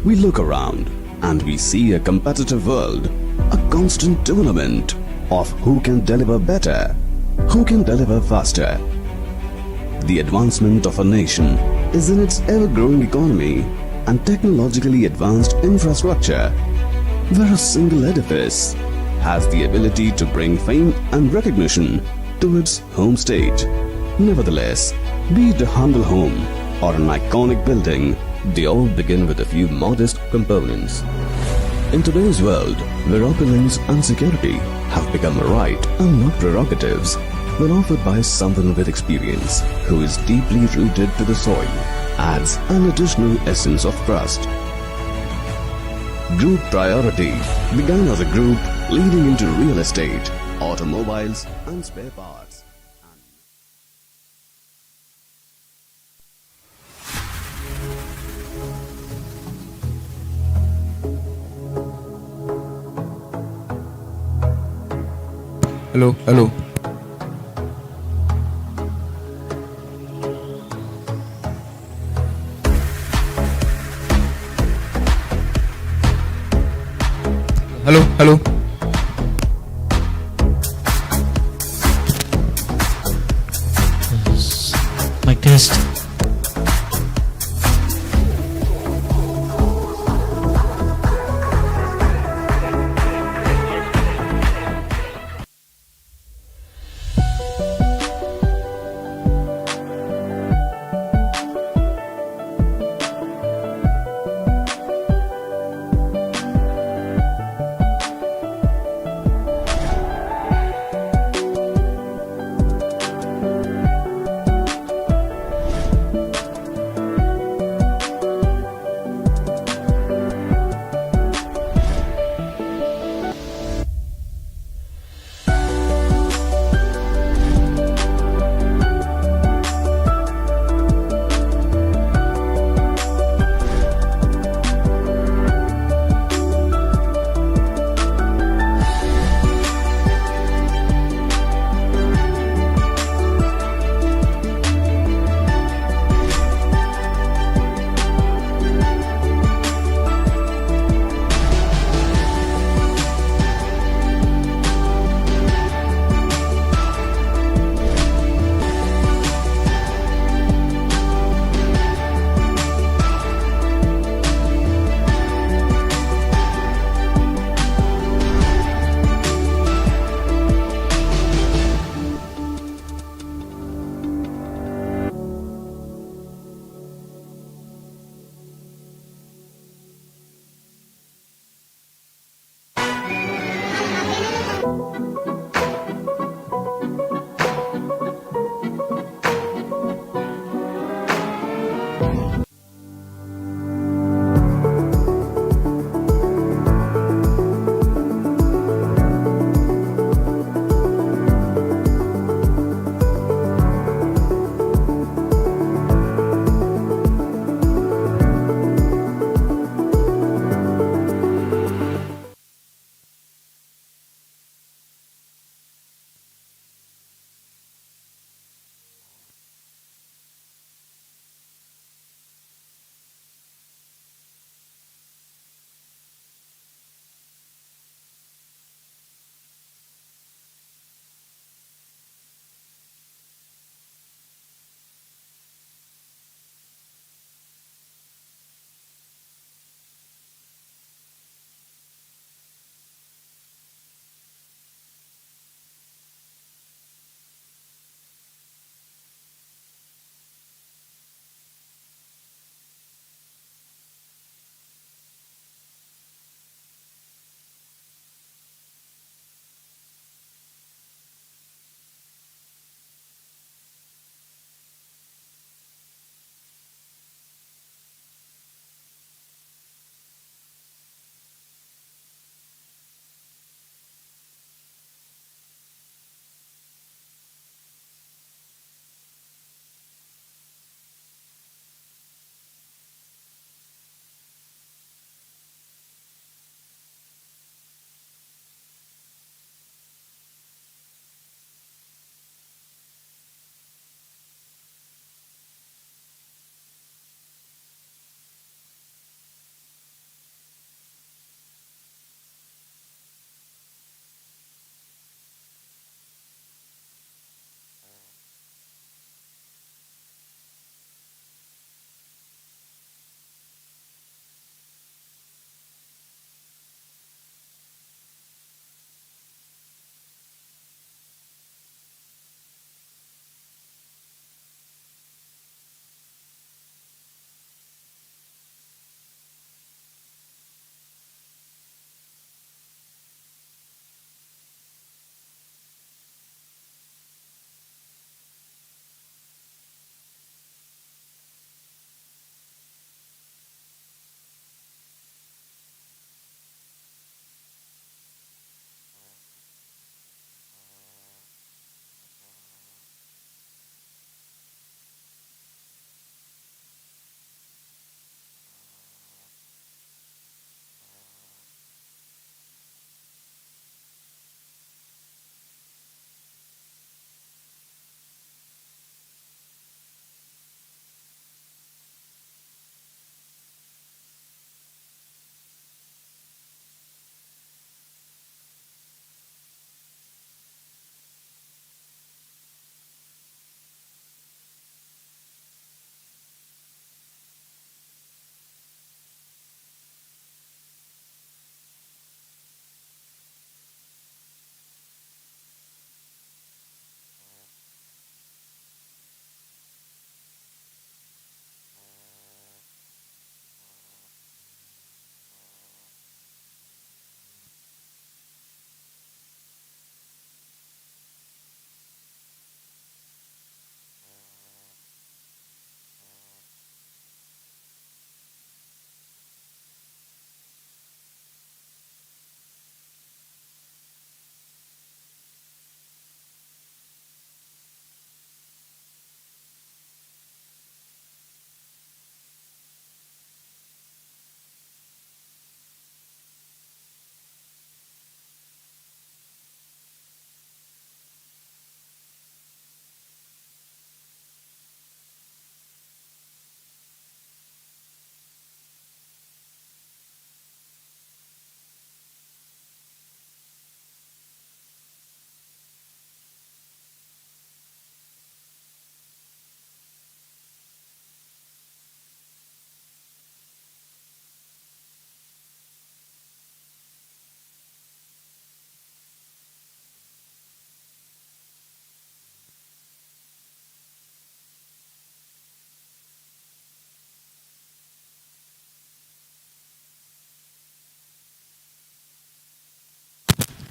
We look around and we see a competitive world, a constant tournament of who can deliver better, who can deliver faster. The advancement of a nation is in its ever-growing economy and technologically advanced infrastructure, where a single edifice has the ability to bring fame and recognition to its home state. Nevertheless, be it a humble home or an iconic building, they all begin with a few modest components. In today's world, where opulence and security have become a right and not prerogatives, when offered by someone with experience who is deeply rooted to the soil, adds an additional essence of trust. Group Priority began as a group leading into real estate, automobiles and spare parts. Hello. Hello. Mic test.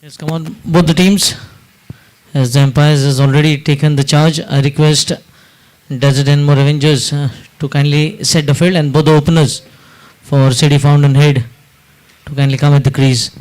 Yes, come on, both the teams. As the umpires has already taken the charge, I request Desert and More Avengers to kindly set the field, and both the openers for City Fountainhead to kindly come at the crease.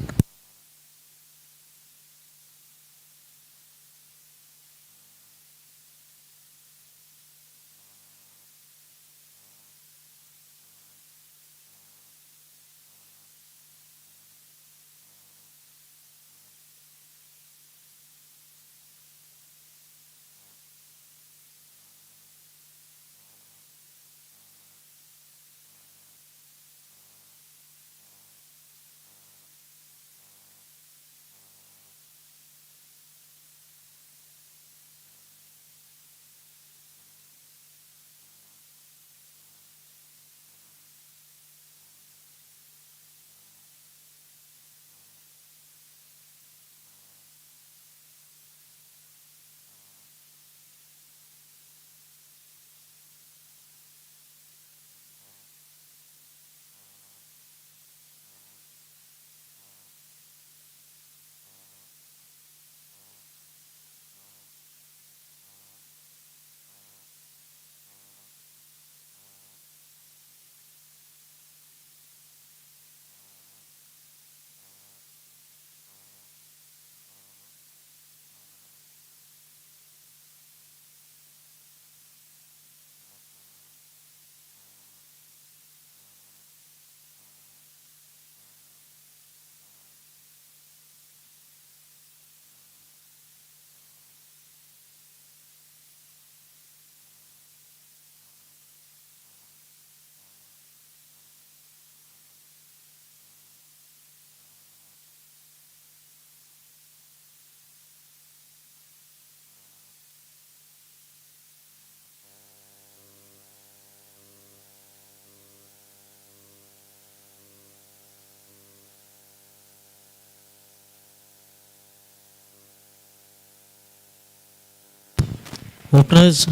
Openers,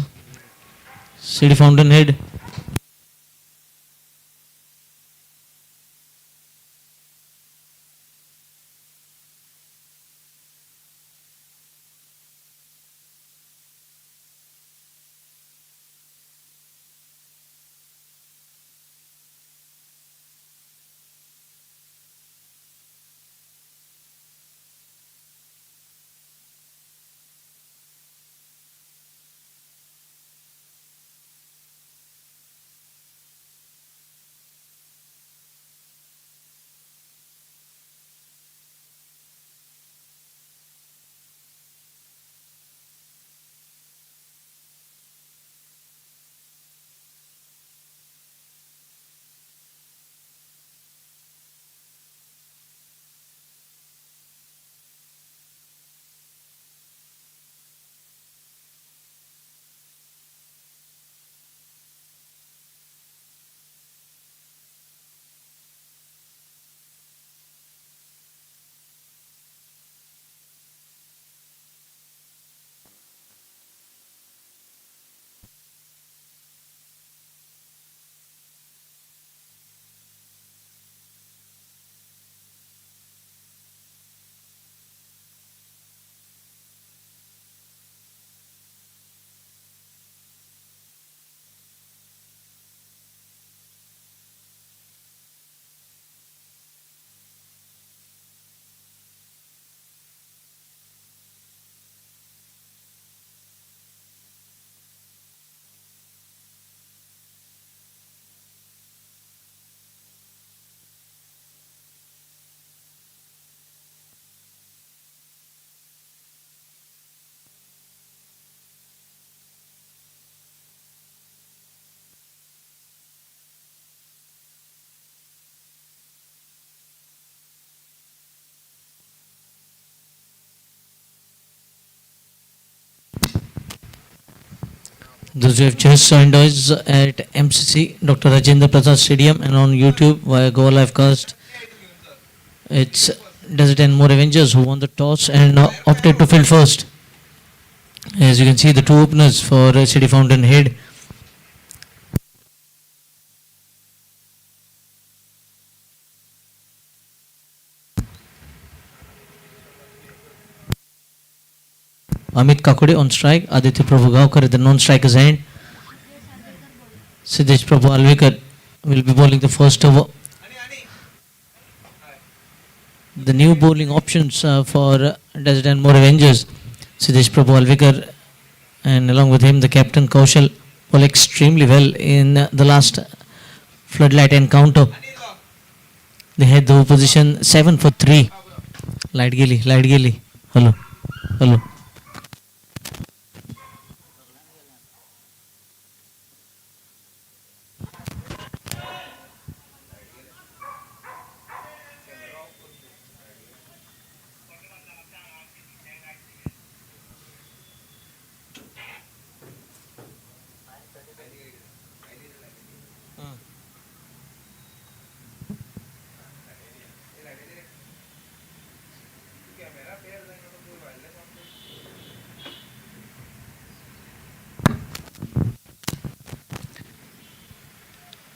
City Fountainhead. Those who have just joined us at MCC Dr. Rajendra Prasad Stadium and on YouTube via Go Live Cast, it's Desert and More Avengers who won the toss and opted to field first. As you can see, the two openers for City Fountainhead. Amit Kakode on strike. Aditya Prabhu Gaokar at the non-striker's end. Siddesh Prabhu Alvikar will be bowling the first over. The new bowling options for Desert and More Avengers. Siddesh Prabhu Alvikar and along with him the captain Kaushal bowl extremely well in the last floodlight encounter. They had the position 7 for 3. Light Gilly. Hello.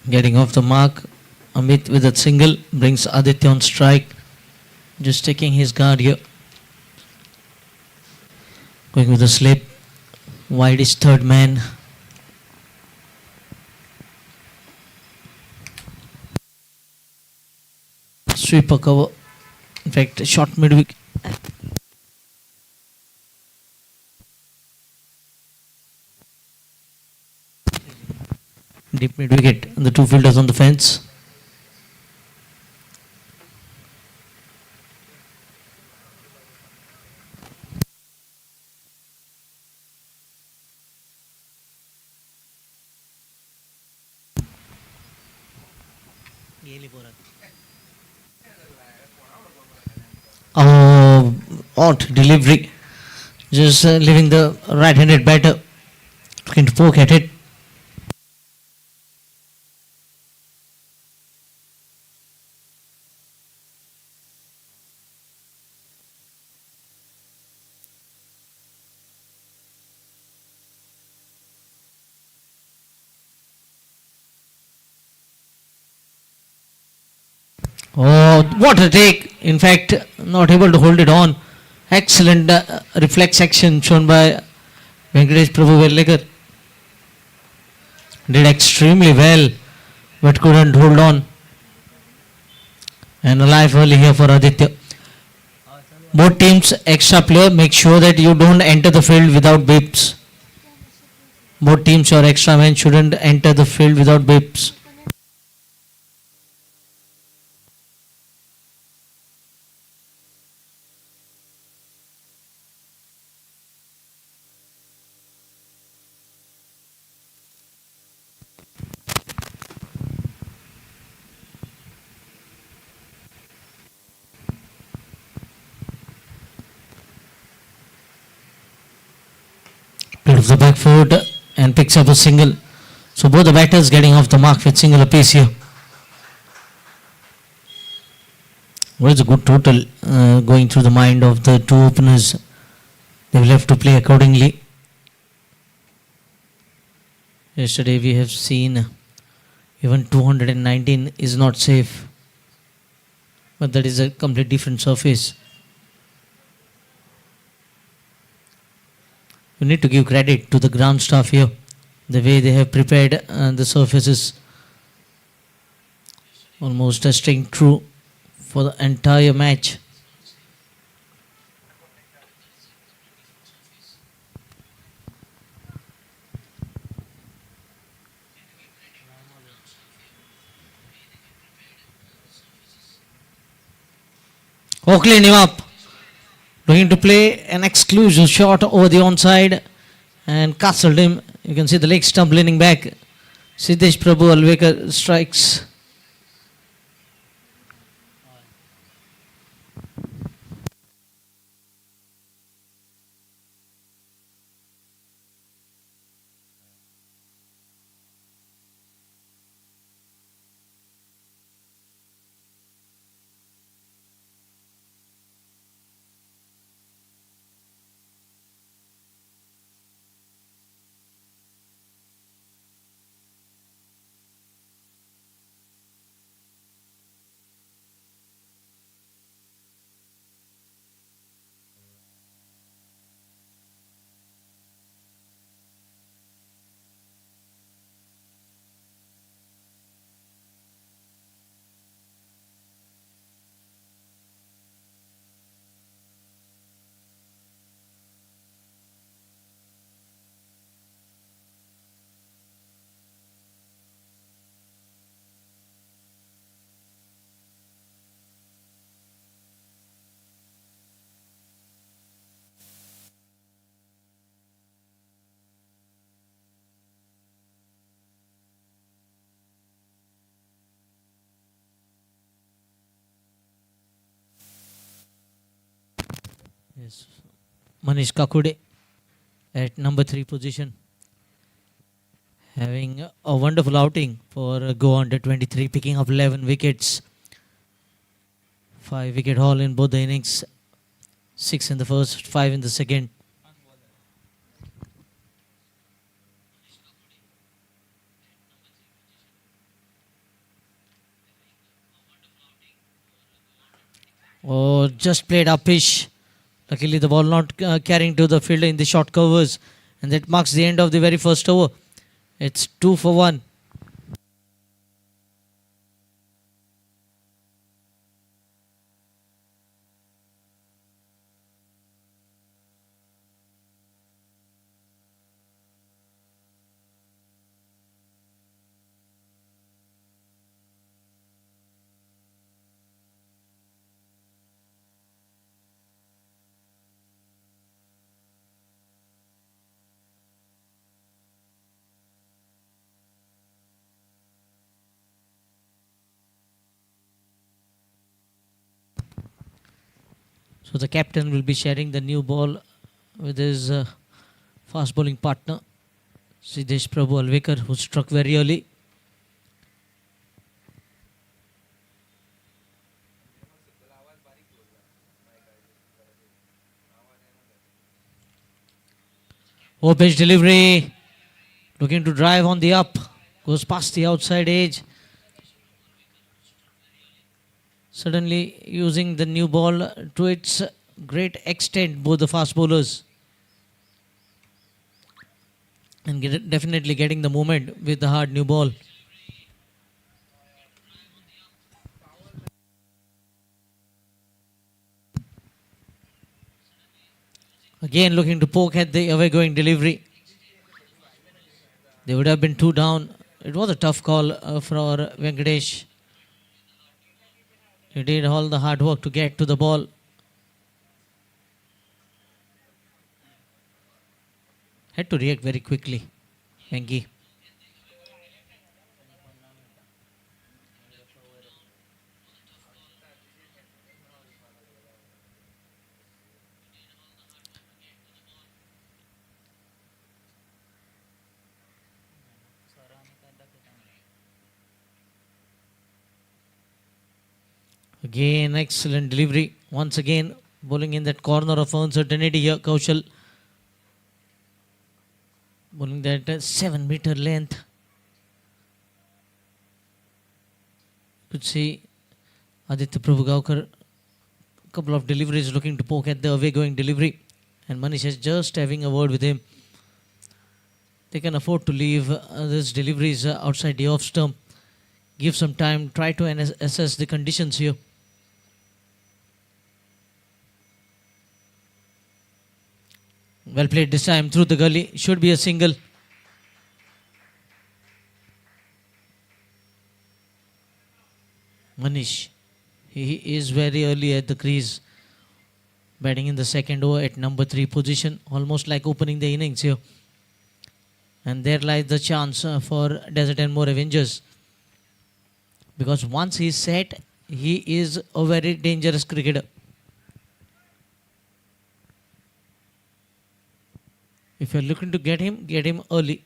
Getting off the mark, Amit with a single brings Aditya on strike. Just taking his guard here. Going with a slip. Wide is third man. Sweeper cover. In fact, short mid-wicket. Deep mid-wicket. The two fielders on the fence. Odd delivery. Just leaving the right-handed batter looking to poke at it. Oh, what a take! In fact, not able to hold it on. Excellent reflex action shown by Venkatesh Prabhu Vellekar. Did extremely well, but couldn't hold on. And alive early here for Aditya. Both teams, extra player, make sure that you don't enter the field without bips. Both teams, your extra men shouldn't enter the field without bips. Of the back foot and picks up a single. So both the batters getting off the mark with single apiece here. What is a good total going through the mind of the two openers? They will have to play accordingly. Yesterday we have seen even 219 is not safe. But that is a complete different surface. You need to give credit to the ground staff here. The way they have prepared the surfaces. Almost staying true for the entire match. Oakley Nivap looking to play an exclusive shot over the onside and castled him. You can see the leg stump leaning back. Siddesh Prabhu Alvikar strikes. Yes. Manish Kakude at number 3 position, having a wonderful outing for Go under 23, picking up 11 wickets, 5 wicket haul in both the innings, 6 in the first, 5 in the second. Oh, just played uppish. Luckily, the ball not carrying to the field in the short covers, and that marks the end of the very first over. It's 2 for 1. So the captain will be sharing the new ball with his fast bowling partner, Siddesh Prabhu Alvekar, who struck very early. Oh, pitch delivery, looking to drive on the up, goes past the outside edge. Suddenly using the new ball to its great extent, both the fast bowlers, and definitely getting the moment with the hard new ball. Again looking to poke at the away going delivery. They would have been 2 down. It was a tough call for Venkatesh. He did all the hard work to get to the ball. Had to react very quickly, Venki. Again, excellent delivery. Once again, bowling in that corner of uncertainty here, Kaushal. Bowling that 7 meter length. Could see Aditya Prabhugaukar, couple of deliveries looking to poke at the away going delivery. And Manish is just having a word with him. They can afford to leave these deliveries outside the off stump. Give some time, try to assess the conditions here. Well played this time through the gully. Should be a single. Manish, he is very early at the crease. Batting in the second over at number 3 position. Almost like opening the innings here. And there lies the chance for Desert and More Avengers. Because once he's set, he is a very dangerous cricketer. If you're looking to get him early.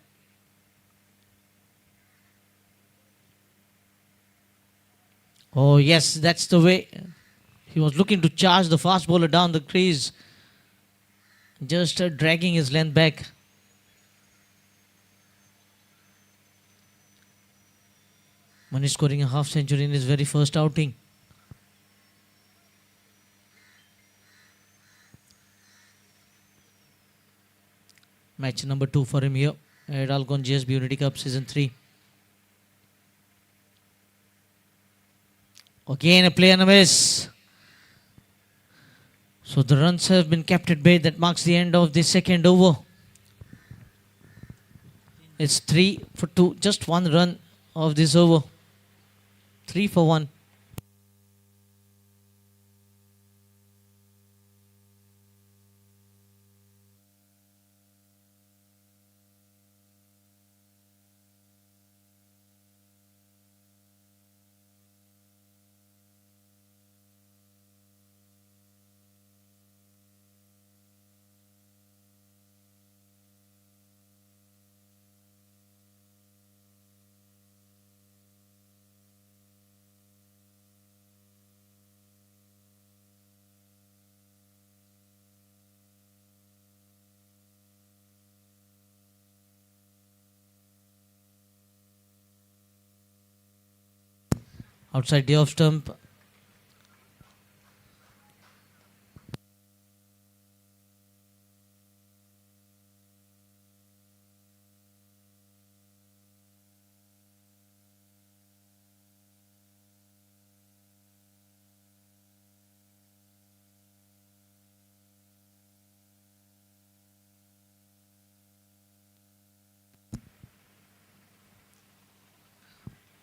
Oh yes, that's the way. He was looking to charge the fast bowler down the crease. Just dragging his length back. Manish scoring a half century in his very first outing. Match number 2 for him here at ALCON GSB Unity Cup Season 3. Again a play and a miss. So the runs have been kept at bay. That marks the end of the second over. It's 3 for 2. Just one run of this over. 3 for 1. Outside the off stump.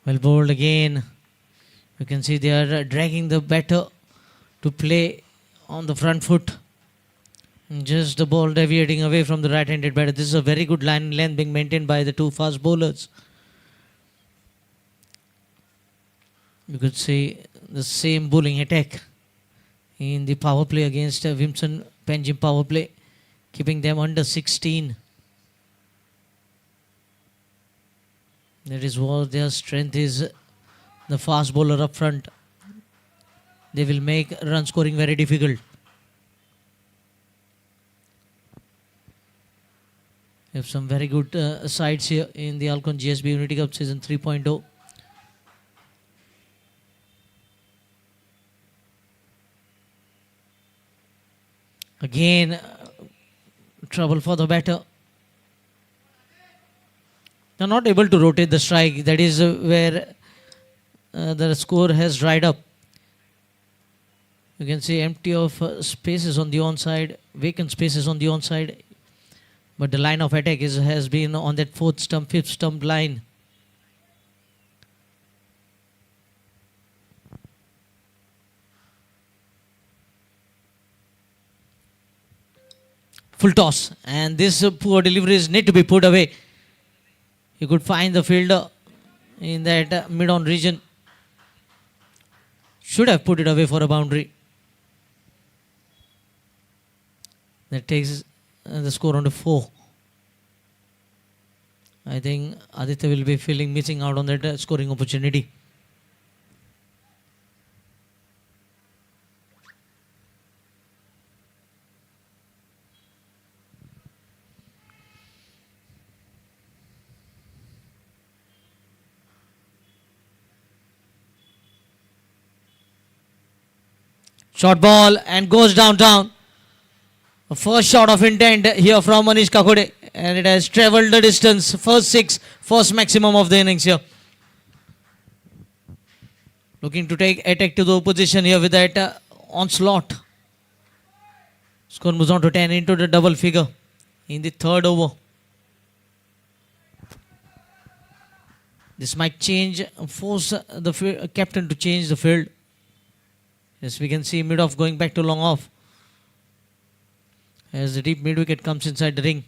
Well bowled again. You can see they are dragging the batter to play on the front foot. Just the ball deviating away from the right-handed batter. This is a very good line length being maintained by the two fast bowlers. You could see the same bowling attack in the power play against Vimson Panjim power play, keeping them under 16. That is what their strength is. The fast bowler up front. They will make run scoring very difficult. We have some very good sides here in the ALCON GSB Unity Cup Season 3.0. Again, trouble for the batter. They are not able to rotate the strike. That is where the score has dried up. You can see empty of spaces on the onside, vacant spaces on the onside. But the line of attack has been on that fourth stump, fifth stump line. Full toss. And this poor deliveries need to be put away. You could find the fielder in that mid-on region. Should have put it away for a boundary. That takes the score on to 4. I think Aditya will be feeling missing out on that scoring opportunity. Short ball and goes downtown. First shot of intent here from Manish Kakode, and it has travelled the distance. First 6, first maximum of the innings here. Looking to take attack to the opposition here with that onslaught. Score moves on to 10 into the double figure in the third over. This might force the captain to change the field. Yes, we can see mid-off going back to long off as the deep mid-wicket comes inside the ring.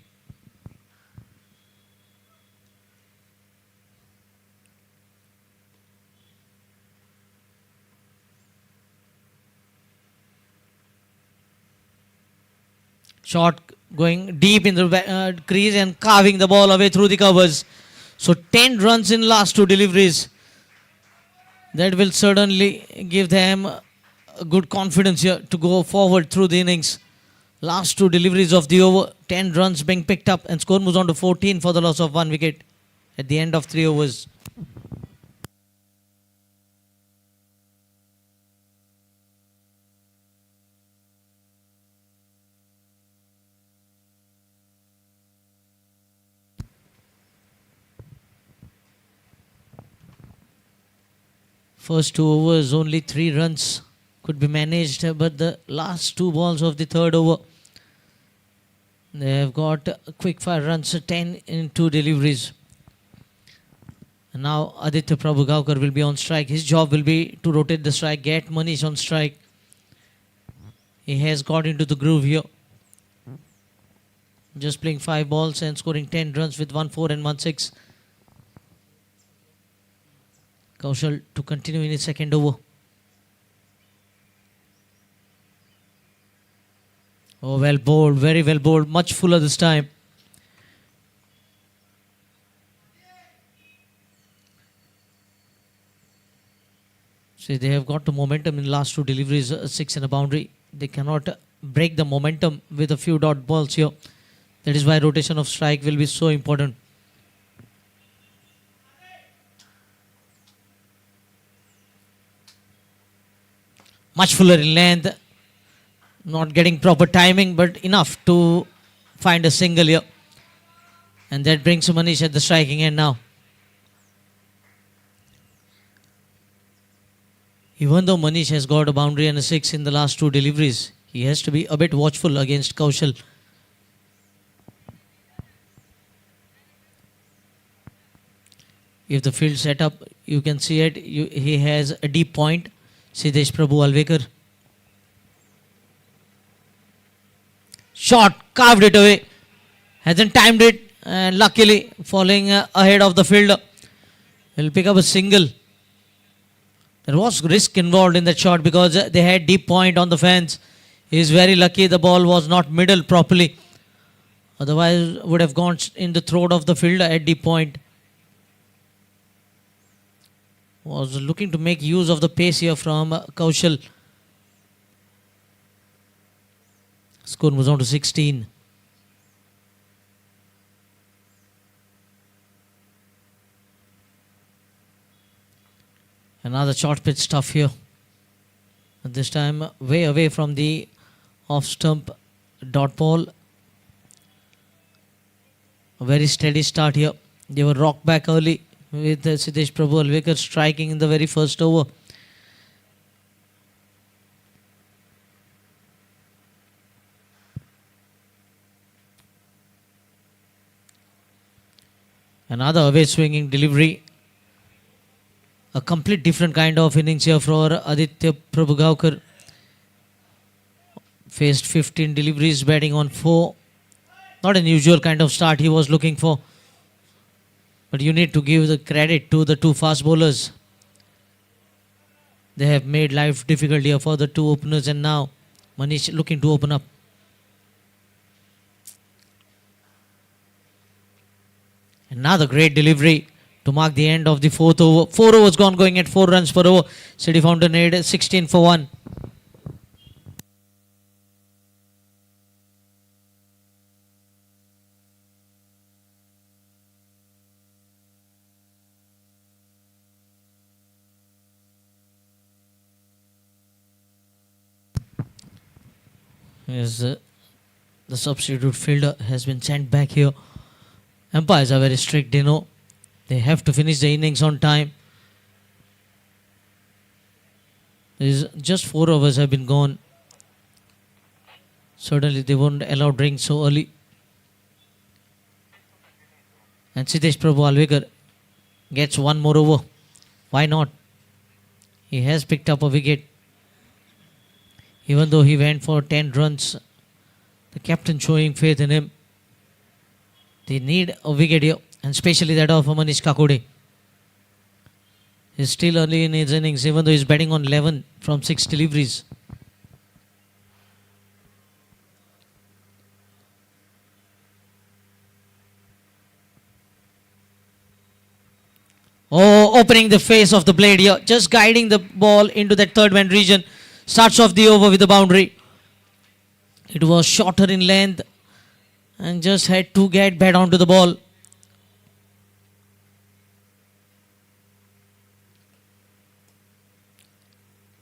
Shot going deep in the crease and carving the ball away through the covers. So 10 runs in last 2 deliveries. That will certainly give them good confidence here to go forward through the innings. Last 2 deliveries of the over, 10 runs being picked up, and score moves on to 14 for the loss of 1 wicket at the end of 3 overs. First 2 overs, only 3 runs could be managed, but the last 2 balls of the third over, they have got quick fire runs, 10 in 2 deliveries. And now Aditya Prabhu Gaukar will be on strike. His job will be to rotate the strike, get Manish on strike. He has got into the groove here. Just playing 5 balls and scoring 10 runs with 1 4 and 1 6. Kaushal to continue in his second over. Oh, well bowled, very well bowled, much fuller this time. See, they have got the momentum in last 2 deliveries, 6 and a boundary. They cannot break the momentum with a few dot balls here. That is why rotation of strike will be so important. Much fuller in length. Not getting proper timing, but enough to find a single here. And that brings Manish at the striking end now. Even though Manish has got a boundary and a 6 in the last 2 deliveries, he has to be a bit watchful against Kaushal. If the field setup, you can see it, he has a deep point, Siddesh Prabhu Alvekar. Shot, carved it away, hasn't timed it, and luckily falling ahead of the fielder. He'll pick up a single. There was risk involved in that shot because they had deep point on the fence. He is very lucky the ball was not middle properly. Otherwise would have gone in the throat of the fielder at deep point. Was looking to make use of the pace here from Kaushal. Score moves on to 16. Another short pitch stuff here. At this time way away from the off stump dot ball. A very steady start here. They were rocked back early with Siddesh Prabhu Alvekar striking in the very first over. Another away swinging delivery. A complete different kind of innings here for Aditya Prabhugaonkar. Faced 15 deliveries, batting on 4. Not an usual kind of start he was looking for. But you need to give the credit to the 2 fast bowlers. They have made life difficult here for the 2 openers, and now Manish looking to open up. Another great delivery to mark the end of the 4th over. 4 overs gone, going at 4 runs per over. City Fountainhead 16 for 1. As the substitute fielder has been sent back here. Umpires are very strict, they know. They have to finish the innings on time. Just 4 overs have been gone. Certainly they won't allow drinks so early. And Siddesh Prabhu Alvekar gets 1 more over. Why not? He has picked up a wicket. Even though he went for 10 runs, the captain showing faith in him. They need a wicket here, and especially that of Manish Kakode. He's still early in his innings, even though he's batting on 11 from 6 deliveries. Oh, opening the face of the blade here, just guiding the ball into that third man region. Starts off the over with a boundary. It was shorter in length and just had to get bat onto the ball.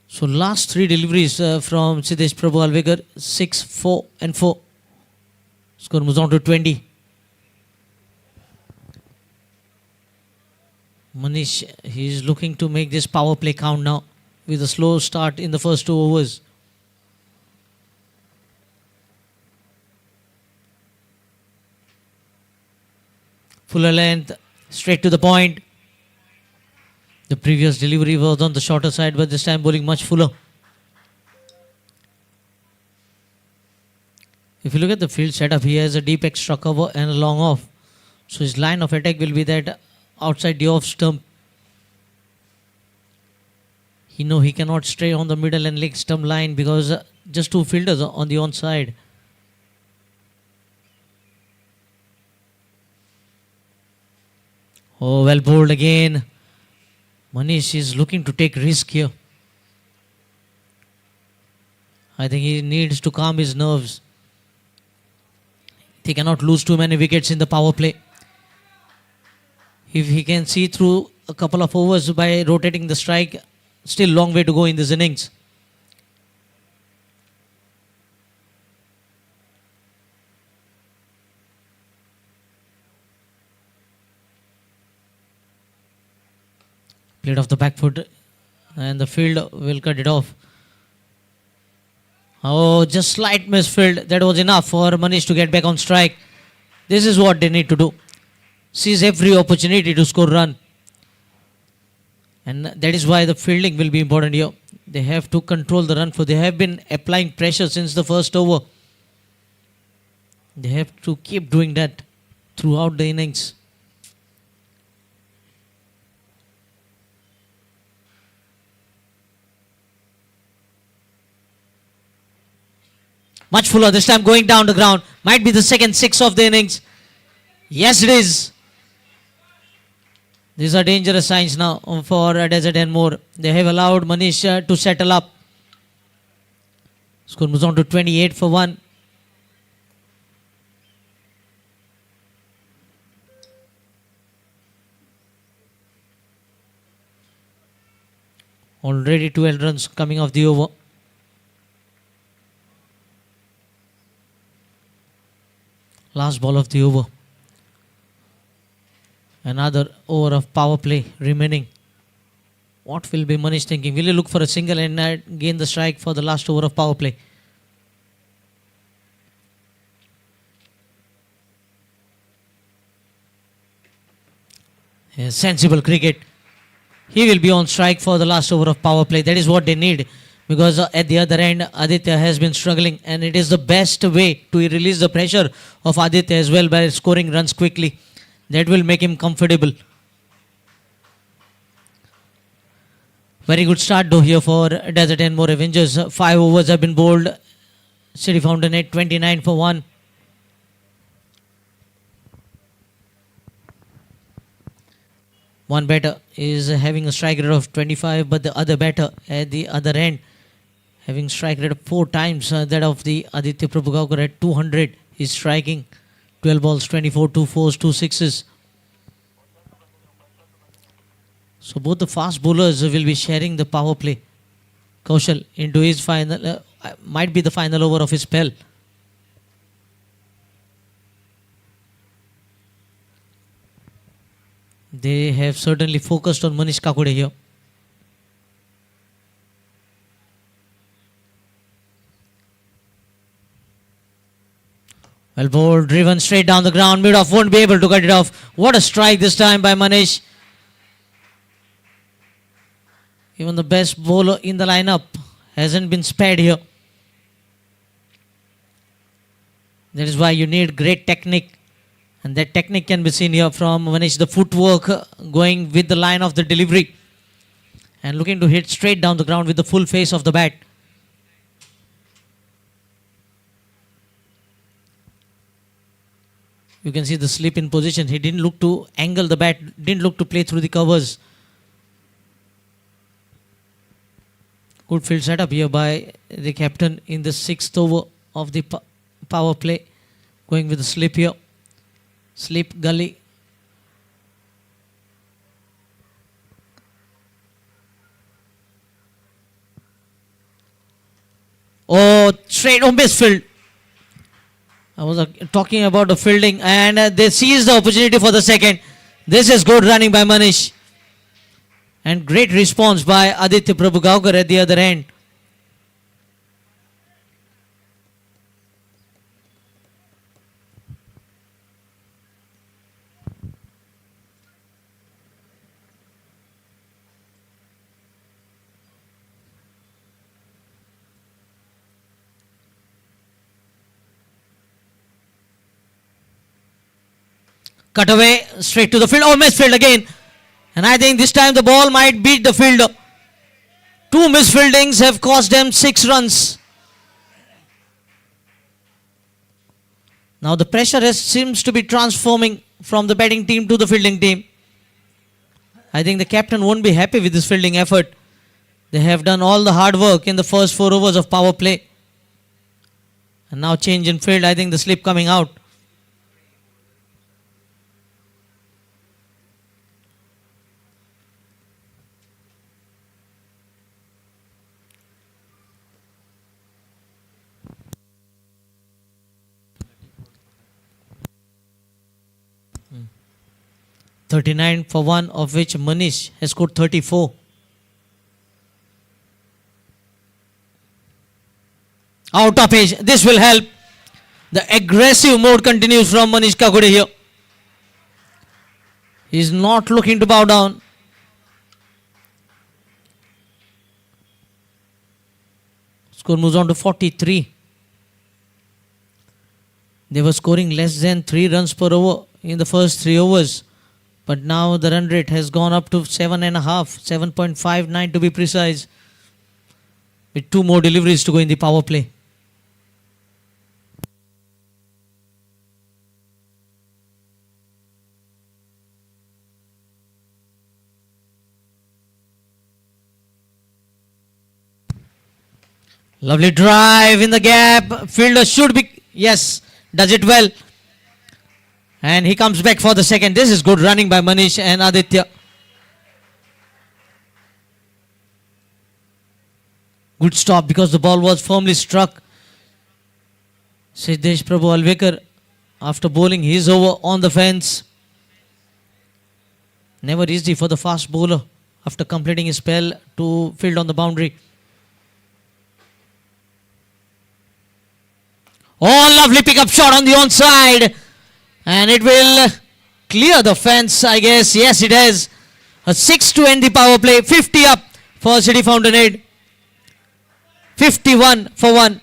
So last 3 deliveries from Siddesh Prabhu Alvekar, 6, 4 and 4. Score moves on to 20. Manish, he is looking to make this power play count now with a slow start in the first 2 overs. Fuller length, straight to the point. The previous delivery was on the shorter side, but this time bowling much fuller. If you look at the field setup, he has a deep extra cover and a long off. So his line of attack will be that outside the off stump. He know he cannot stray on the middle and leg stump line because just 2 fielders on the onside. Oh, well bowled again. Manish is looking to take risk here. I think he needs to calm his nerves. He cannot lose too many wickets in the power play. If he can see through a couple of overs by rotating the strike, still long way to go in this innings. Played off the back foot and the field will cut it off. Oh, just slight misfield. That was enough for Manish to get back on strike. This is what they need to do. Seize every opportunity to score run. And that is why the fielding will be important here. They have to control the run flow. They have been applying pressure since the first over. They have to keep doing that throughout the innings. Much fuller this time, going down the ground. Might be the second six of the innings. Yes, it is. These are dangerous signs now for Desert and More. They have allowed Manish to settle up. Score moves on to 28 for 1. Already 12 runs coming off the over. Last ball of the over. Another over of power play remaining. What will be Manish thinking? Will he look for a single and gain the strike for the last over of power play? Yeah, sensible cricket. He will be on strike for the last over of power play. That is what they need. Because at the other end, Aditya has been struggling. And it is the best way to release the pressure of Aditya as well by scoring runs quickly. That will make him comfortable. Very good start though here for Desert and More Avengers. 5 overs have been bowled. City Fountainhead 29 for 1. One batter is having a strike rate of 25, but the other batter at the other end having strike rate of 4 times that of the Aditya Prabhugaukar at 200. He's striking 12 balls, 24, 2 fours, 2 sixes. So both the fast bowlers will be sharing the power play. Kaushal into his final, might be the final over of his spell. They have certainly focused on Manish Kakode here. Well bowled, driven straight down the ground. Mid-off won't be able to cut it off. What a strike this time by Manish. Even the best bowler in the lineup hasn't been spared here. That is why you need great technique. And that technique can be seen here from Manish. The footwork going with the line of the delivery. And looking to hit straight down the ground with the full face of the bat. You can see the slip in position. He didn't look to angle the bat. Didn't look to play through the covers. Good field setup here by the captain in the 6th over of the power play. Going with the slip here. Slip gully. Oh, straight on base field. I was talking about the fielding and they seized the opportunity for the second. This is good running by Manish. And great response by Aditya Prabhugaukar at the other end. Cut away, straight to the field. Oh, misfield again. And I think this time the ball might beat the fielder. 2 misfieldings have cost them 6 runs. Now the pressure seems to be transforming from the batting team to the fielding team. I think the captain won't be happy with this fielding effort. They have done all the hard work in the first 4 overs of power play. And now change in field. I think the slip coming out. 39 for 1, of which Manish has scored 34. Out of edge. This will help. The aggressive mode continues from Manish Kakode here. He is not looking to bow down. Score moves on to 43. They were scoring less than 3 runs per over in the first 3 overs. But now the run rate has gone up to 7.5, 7.59 to be precise. With 2 more deliveries to go in the power play. Lovely drive in the gap. Fielder should be, yes, does it well. And he comes back for the second. This is good running by Manish and Aditya. Good stop because the ball was firmly struck. Siddesh Prabhu Alvekar, after bowling his over on the fence. Never easy for the fast bowler after completing his spell to field on the boundary. Oh, lovely pickup shot on the onside. And it will clear the fence, I guess. Yes, it has. A 6 to end the power play. 50 up for City Fountainhead. 51 for 1.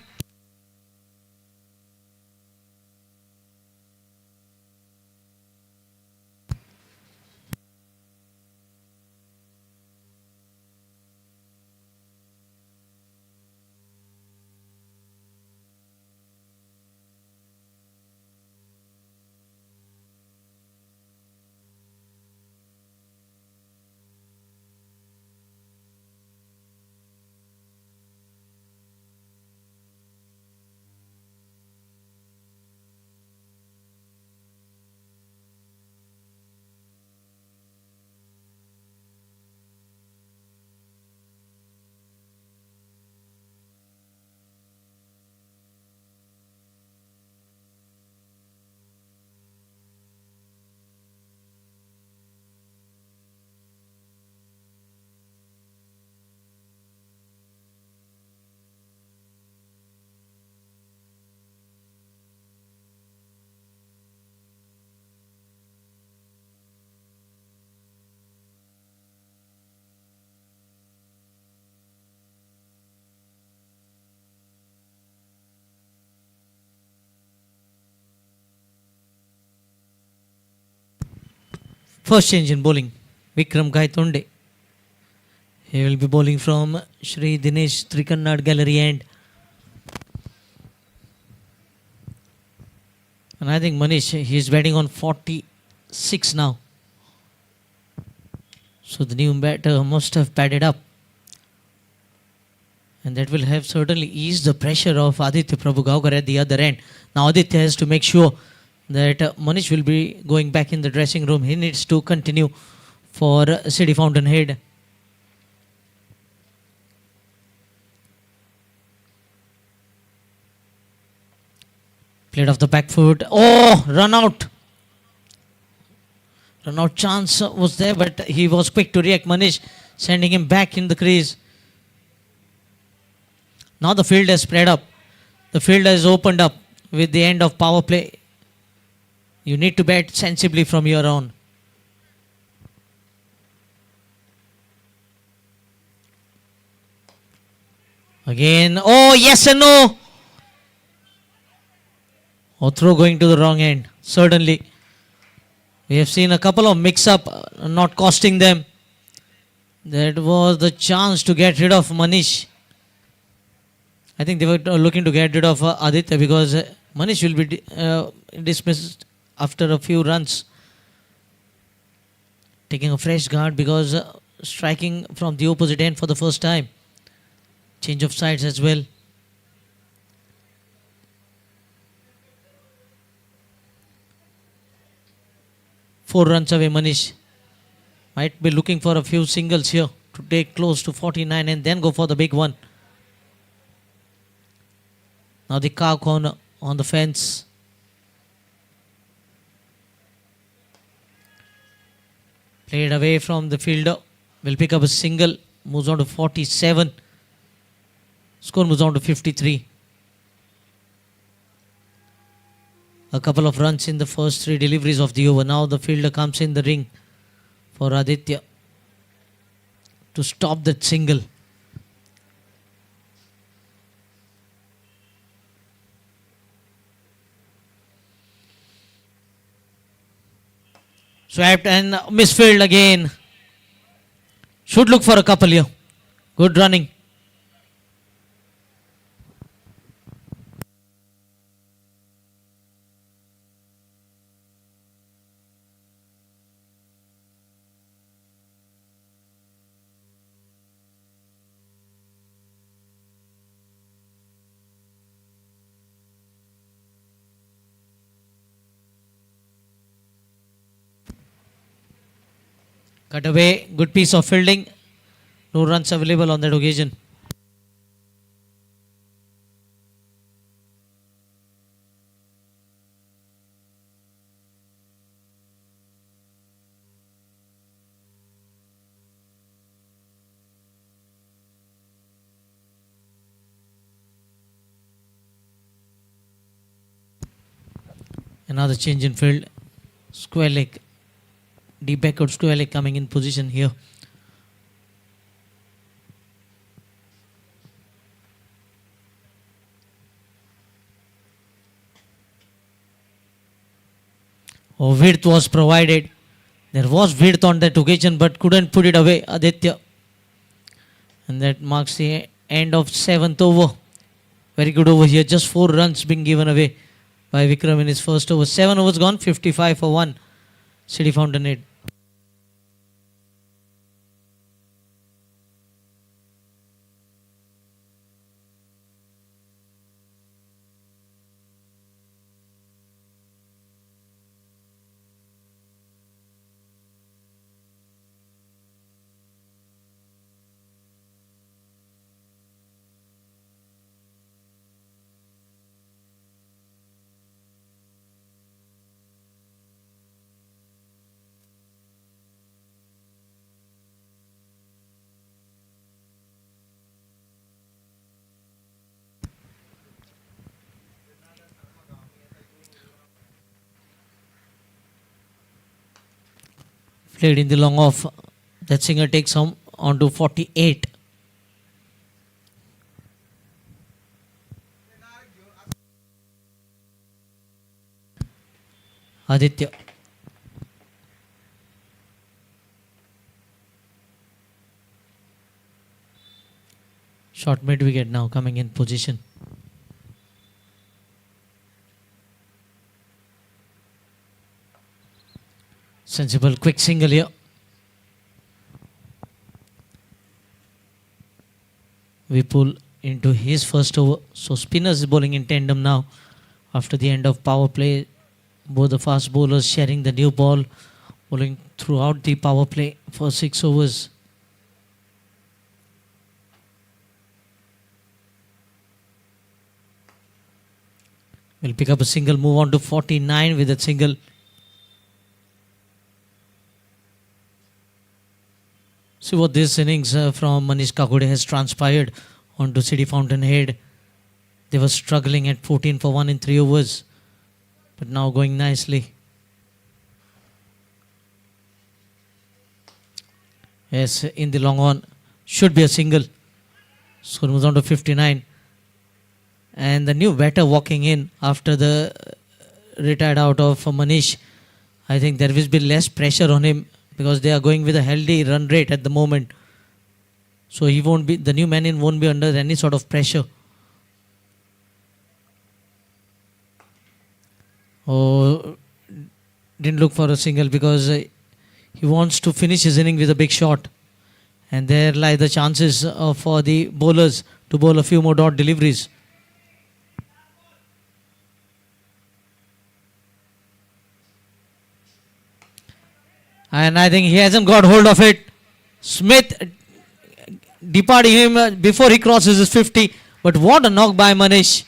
First change in bowling, Vikram Gaitonde. He will be bowling from Shri Dinesh Trikannad gallery end. And I think Manish, he is batting on 46 now. So the new batter must have padded up. And that will have certainly eased the pressure of Aditya Prabhugaukar at the other end. Now Aditya has to make sure that Manish will be going back in the dressing room. He needs to continue for City Fountainhead. Played off the back foot. Oh, run out. Run out chance was there, but he was quick to react. Manish sending him back in the crease. Now the field has spread up. The field has opened up with the end of power play. You need to bat sensibly from here on. Again. Oh, yes and no. Oh, throw going to the wrong end. Certainly. We have seen a couple of mix-up, not costing them. That was the chance to get rid of Manish. I think they were looking to get rid of Aditya because Manish will be dismissed after a few runs. Taking a fresh guard because striking from the opposite end for the first time. Change of sides as well. Four runs away, Manish. Might be looking for a few singles here to take close to 49 and then go for the big one. Now the ALCON on the fence. Played away from the fielder. Will pick up a single. Moves on to 47. Score moves on to 53. A couple of runs in the first 3 deliveries of the over. Now the fielder comes in the ring for Aditya to stop that single. Swept and misfield again. Should look for a couple here. Good running. Cut away, good piece of fielding. No runs available on that occasion. Another change in field. Square leg. Deep backward square leg coming in position here. Width was provided. There was width on that occasion but couldn't put it away, Aditya. And that marks the end of 7th over. Very good over here. Just 4 runs being given away by Vikram in his first over. 7 overs gone, 55 for 1. City Fountainhead. Played in the long off. That singer takes home on to 48. Aditya. Short mid wicket now coming in position. Sensible quick single here. We pull into his first over. So spinners is bowling in tandem now after the end of power play. Both the fast bowlers sharing the new ball, bowling throughout the power play for 6 overs. We'll pick up a single, move on to 49 with a single. See what this innings from Manish Kakode has transpired onto City Fountainhead. They were struggling at 14 for 1 in 3 overs. But now going nicely. Yes, in the long on. Should be a single. Score moves on to 59. And the new batter walking in after the retired out of Manish. I think there will be less pressure on him, because they are going with a healthy run rate at the moment. So he won't be, the new man in won't be under any sort of pressure. Oh, didn't look for a single because he wants to finish his inning with a big shot. And there lie the chances for the bowlers to bowl a few more dot deliveries. And I think he hasn't got hold of it. Smith departing him before he crosses his 50. But what a knock by Manish.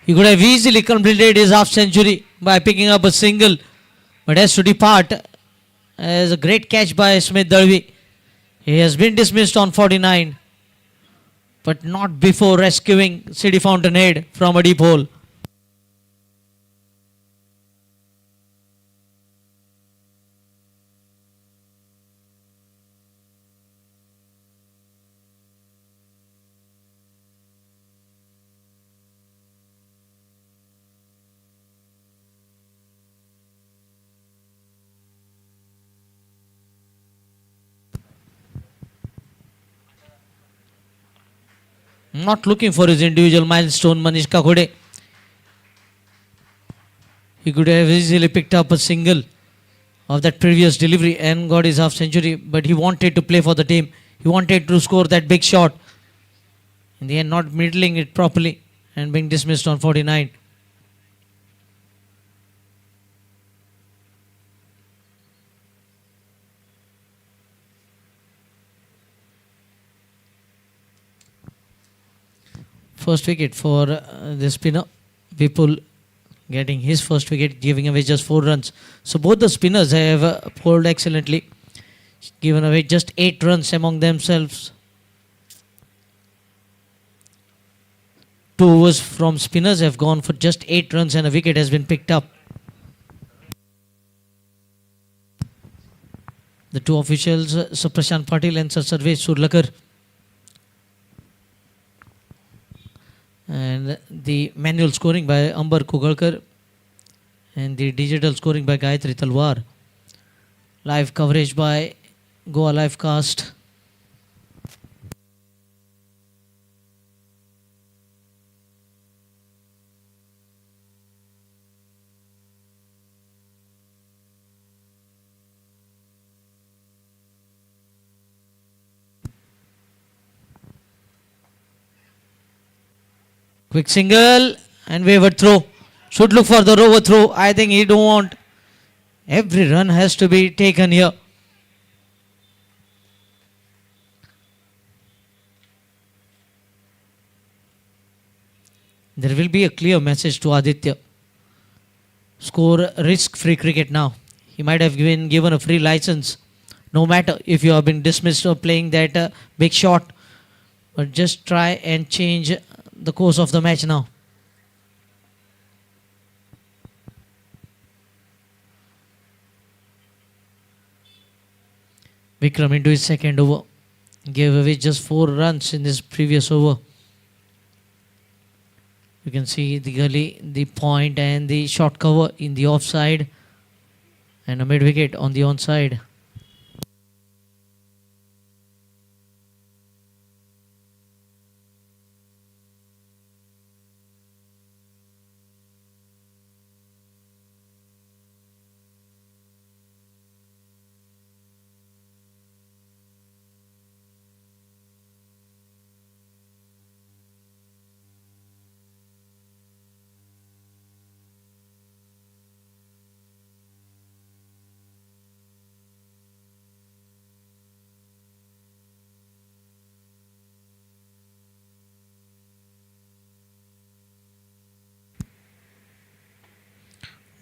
He could have easily completed his half century by picking up a single, but has to depart as a great catch by Smith Dalvi. He has been dismissed on 49, but not before rescuing City Fountainhead from a deep hole. Not looking for his individual milestone, Manish Kakhode. He could have easily picked up a single of that previous delivery and got his half century, but he wanted to play for the team. He wanted to score that big shot. In the end, not middling it properly and being dismissed on 49. First wicket for the spinner. Vipul getting his first wicket, giving away just 4 runs. So both the spinners have bowled excellently, given away just 8 runs among themselves. 2 overs from spinners have gone for just 8 runs and a wicket has been picked up. The 2 officials, Sir Prashant Patil and Sir Sarvesh Surlakar. And the manual scoring by Ambar Kugalkar and the digital scoring by Gayatri Talwar. Live coverage by Goa Livecast. Quick single and wayward throw. Should look for the rover throw. I think he don't want. Every run has to be taken here. There will be a clear message to Aditya. Score risk-free cricket now. He might have been given a free license. No matter if you have been dismissed or playing that big shot. But just try and change the course of the match now. Vikram into his second over. Gave away just 4 runs in this previous over. You can see the gully, the point and the short cover in the offside. And a mid wicket on the onside.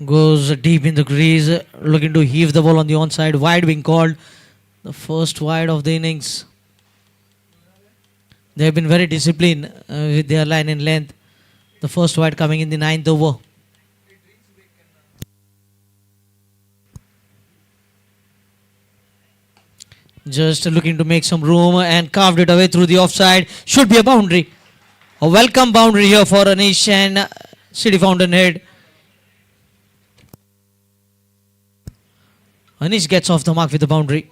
Goes deep in the crease, looking to heave the ball on the onside. Wide being called. The first wide of the innings. They have been very disciplined with their line and length. The first wide coming in the 9th over. Just looking to make some room and carved it away through the offside. Should be a boundary. A welcome boundary here for Anish and City Fountainhead. Anish gets off the mark with the boundary.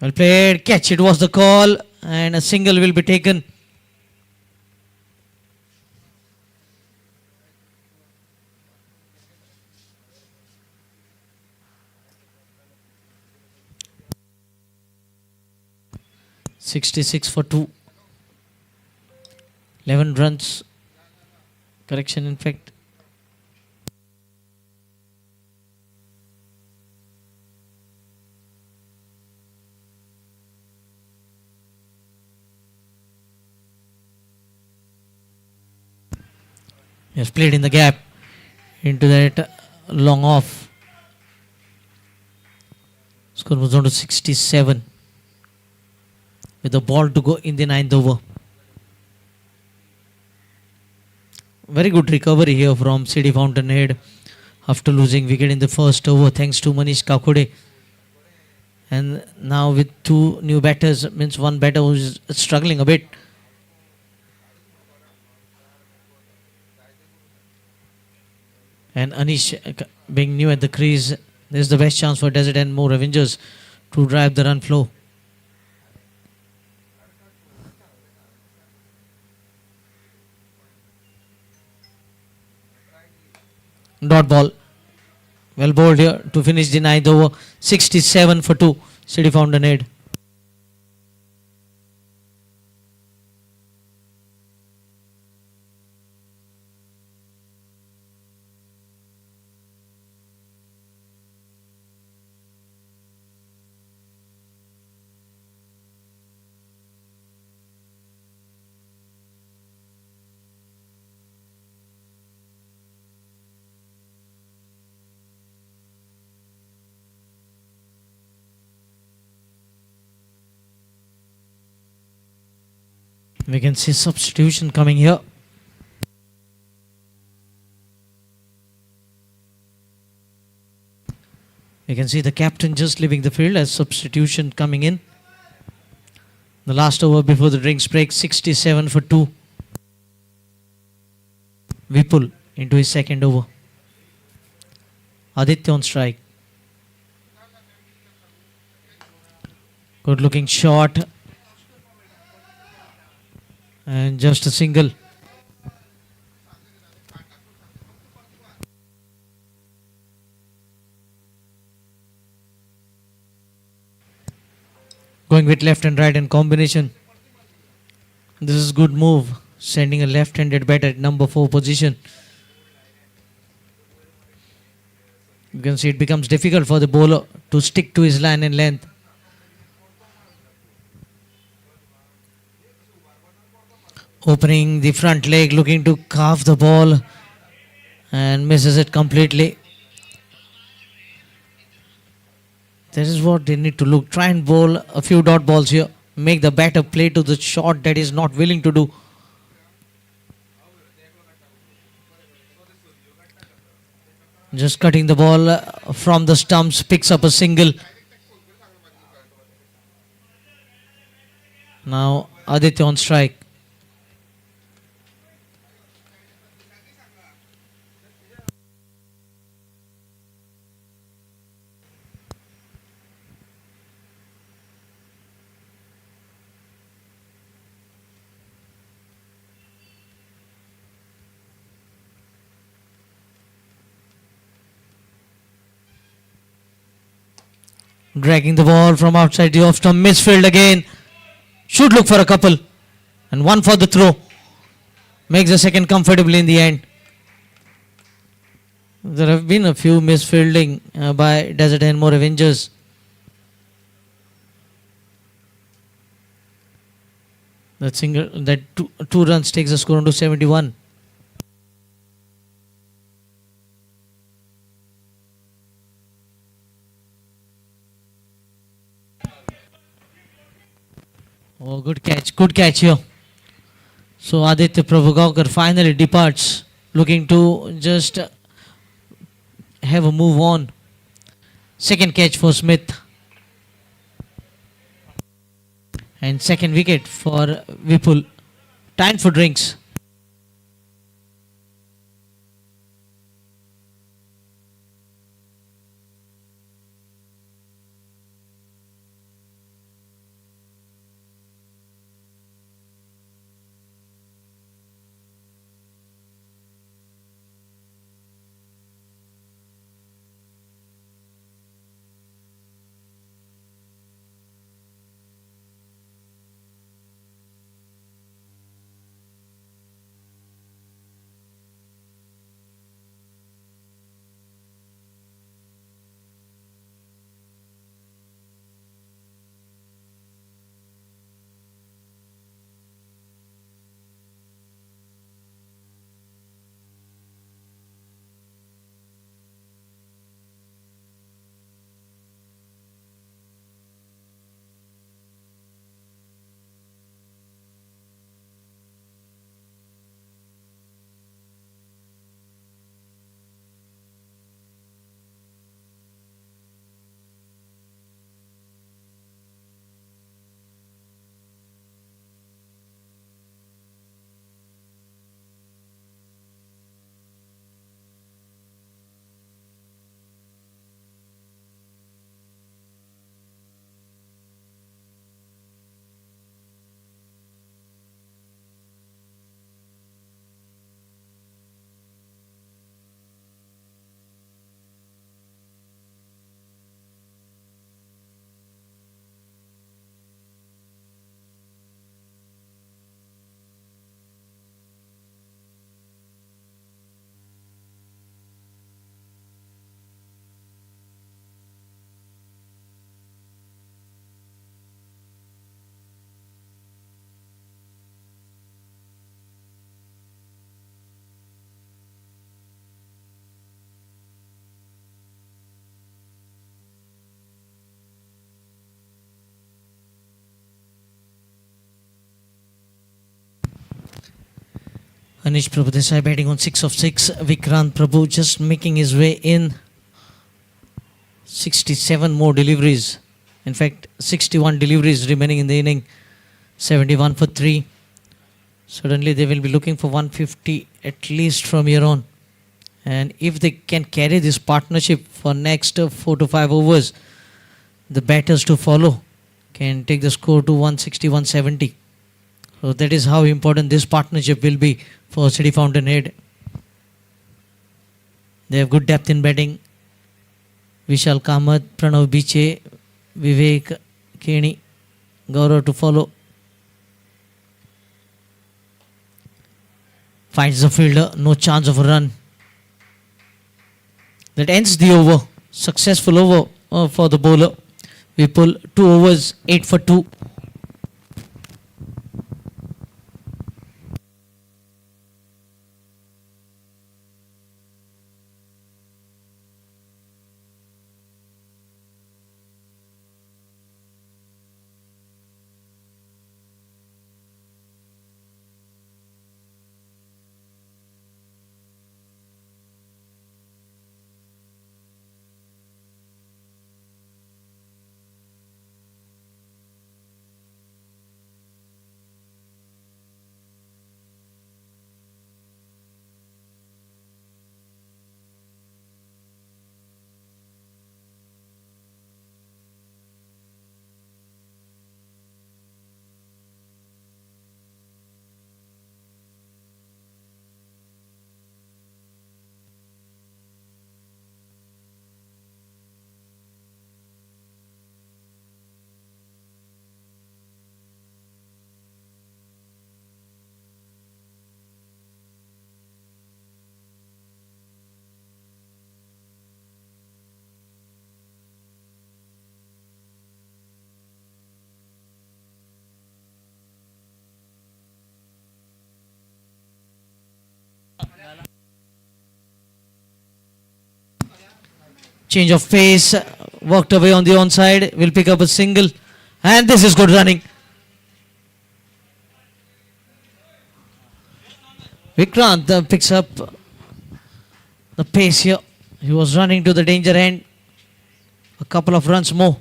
Well played, catch, it was the call, and a single will be taken. (66 for 2). 11 runs. Correction, in fact. He has played in the gap into that long off. Score was down to 67 with the ball to go in the 9th over. Very good recovery here from CD Fountainhead after losing wicket in the first over thanks to Manish Kakode. And now with two new batters, means one batter who is struggling a bit. And Anish being new at the crease, this is the best chance for Desert and more Avengers to drive the run flow. Dot ball. Well bowled here to finish the 9th over. 67 for 2. City Fountainhead. We can see substitution coming here. You can see the captain just leaving the field as substitution coming in. The last over before the drinks break, 67 for 2. Vipul into his second over. Aditya on strike. Good looking shot. And just a single. Going with left and right in combination. This is good move. Sending a left-handed batter at number 4 position. You can see it becomes difficult for the bowler to stick to his line and length. Opening the front leg, looking to carve the ball and misses it completely. This is what they need to look. Try and bowl a few dot balls here. Make the batter play to the shot that is not willing to do. Just cutting the ball from the stumps, picks up a single. Now Aditya on strike. Dragging the ball from outside the off stump. Misfield again. Should look for a couple. And one for the throw. Makes the second comfortably in the end. There have been a few misfielding by Desert and more Avengers. That two runs takes the score on to 71. Oh, good catch here. So Aditya Prabhagaonkar finally departs, looking to just have a move on. Second catch for Smith. And second wicket for Vipul. Time for drinks. Anish Prabhu Desai batting on 6 of 6. Vikrant Prabhu just making his way in. 67 more deliveries. In fact, 61 deliveries remaining in the inning. 71 for 3. Certainly they will be looking for 150 at least from here on. And if they can carry this partnership for next 4 to 5 overs, the batters to follow can take the score to 160, 170. So that is how important this partnership will be for City Fountainhead. They have good depth in batting. Vishal Kamath, Pranav Biche, Vivek Keni, Gaurav to follow. Finds the fielder, no chance of a run. That ends the over. Successful over for the bowler. We pull 2 overs, 8 for 2. Change of pace, worked away on the onside, will pick up a single, and this is good running. Vikrant picks up the pace here. He was running to the danger end. A couple of runs more.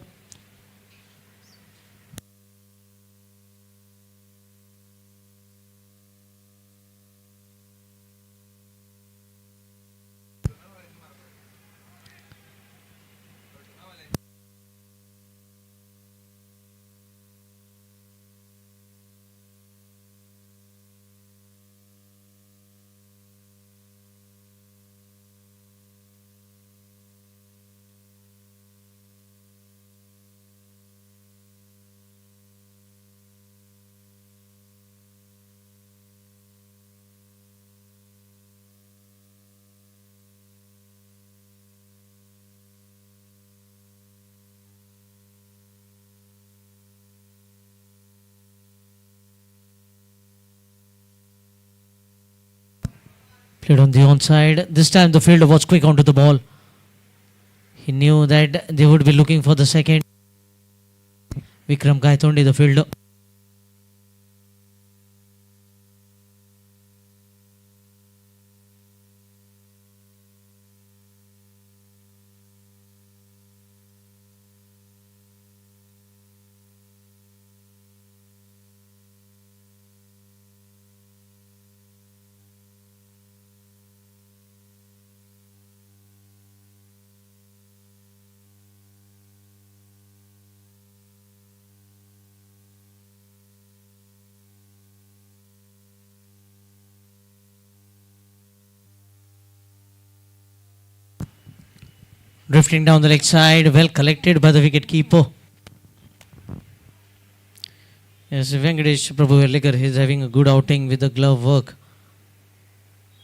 Played on the onside. This time the fielder was quick onto the ball. He knew that they would be looking for the second. Vikram Gaitondi, the fielder. Drifting down the leg side, well collected by the wicket keeper. Yes, Venkatesh Prabhu Ellikar is having a good outing with the glove work.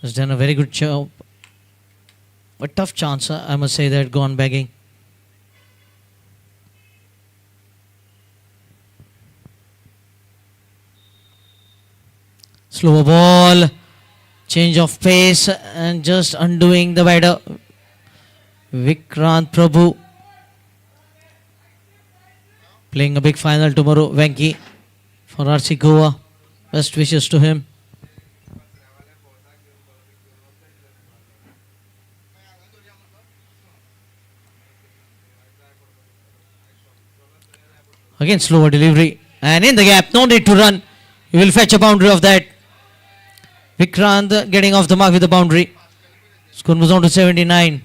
Has done a very good job. A tough chance, I must say that, gone begging. Slower ball, change of pace and just undoing the batter. Vikrant Prabhu playing a big final tomorrow. Venki for RC Goa. Best wishes to him. Again slower delivery. And in the gap, no need to run. He will fetch a boundary of that. Vikrant getting off the mark with the boundary. Score moves on to 79.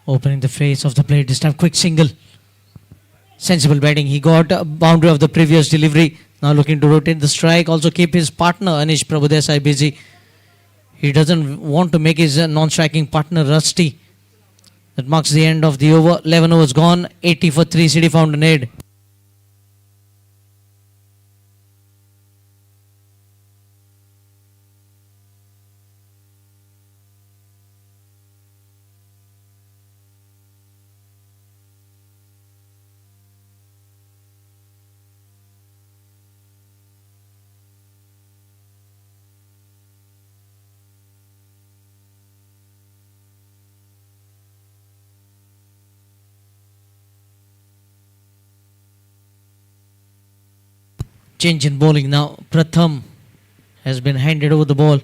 Opening the face of the plate, this time quick single. Sensible batting. He got a boundary of the previous delivery. Now looking to rotate the strike. Also keep his partner Anish Prabhudesai busy. He doesn't want to make his non-striking partner rusty. That marks the end of the over. 11 overs gone. 80 for 3 City Fountainhead. Change in bowling now. Pratham has been handed over the ball.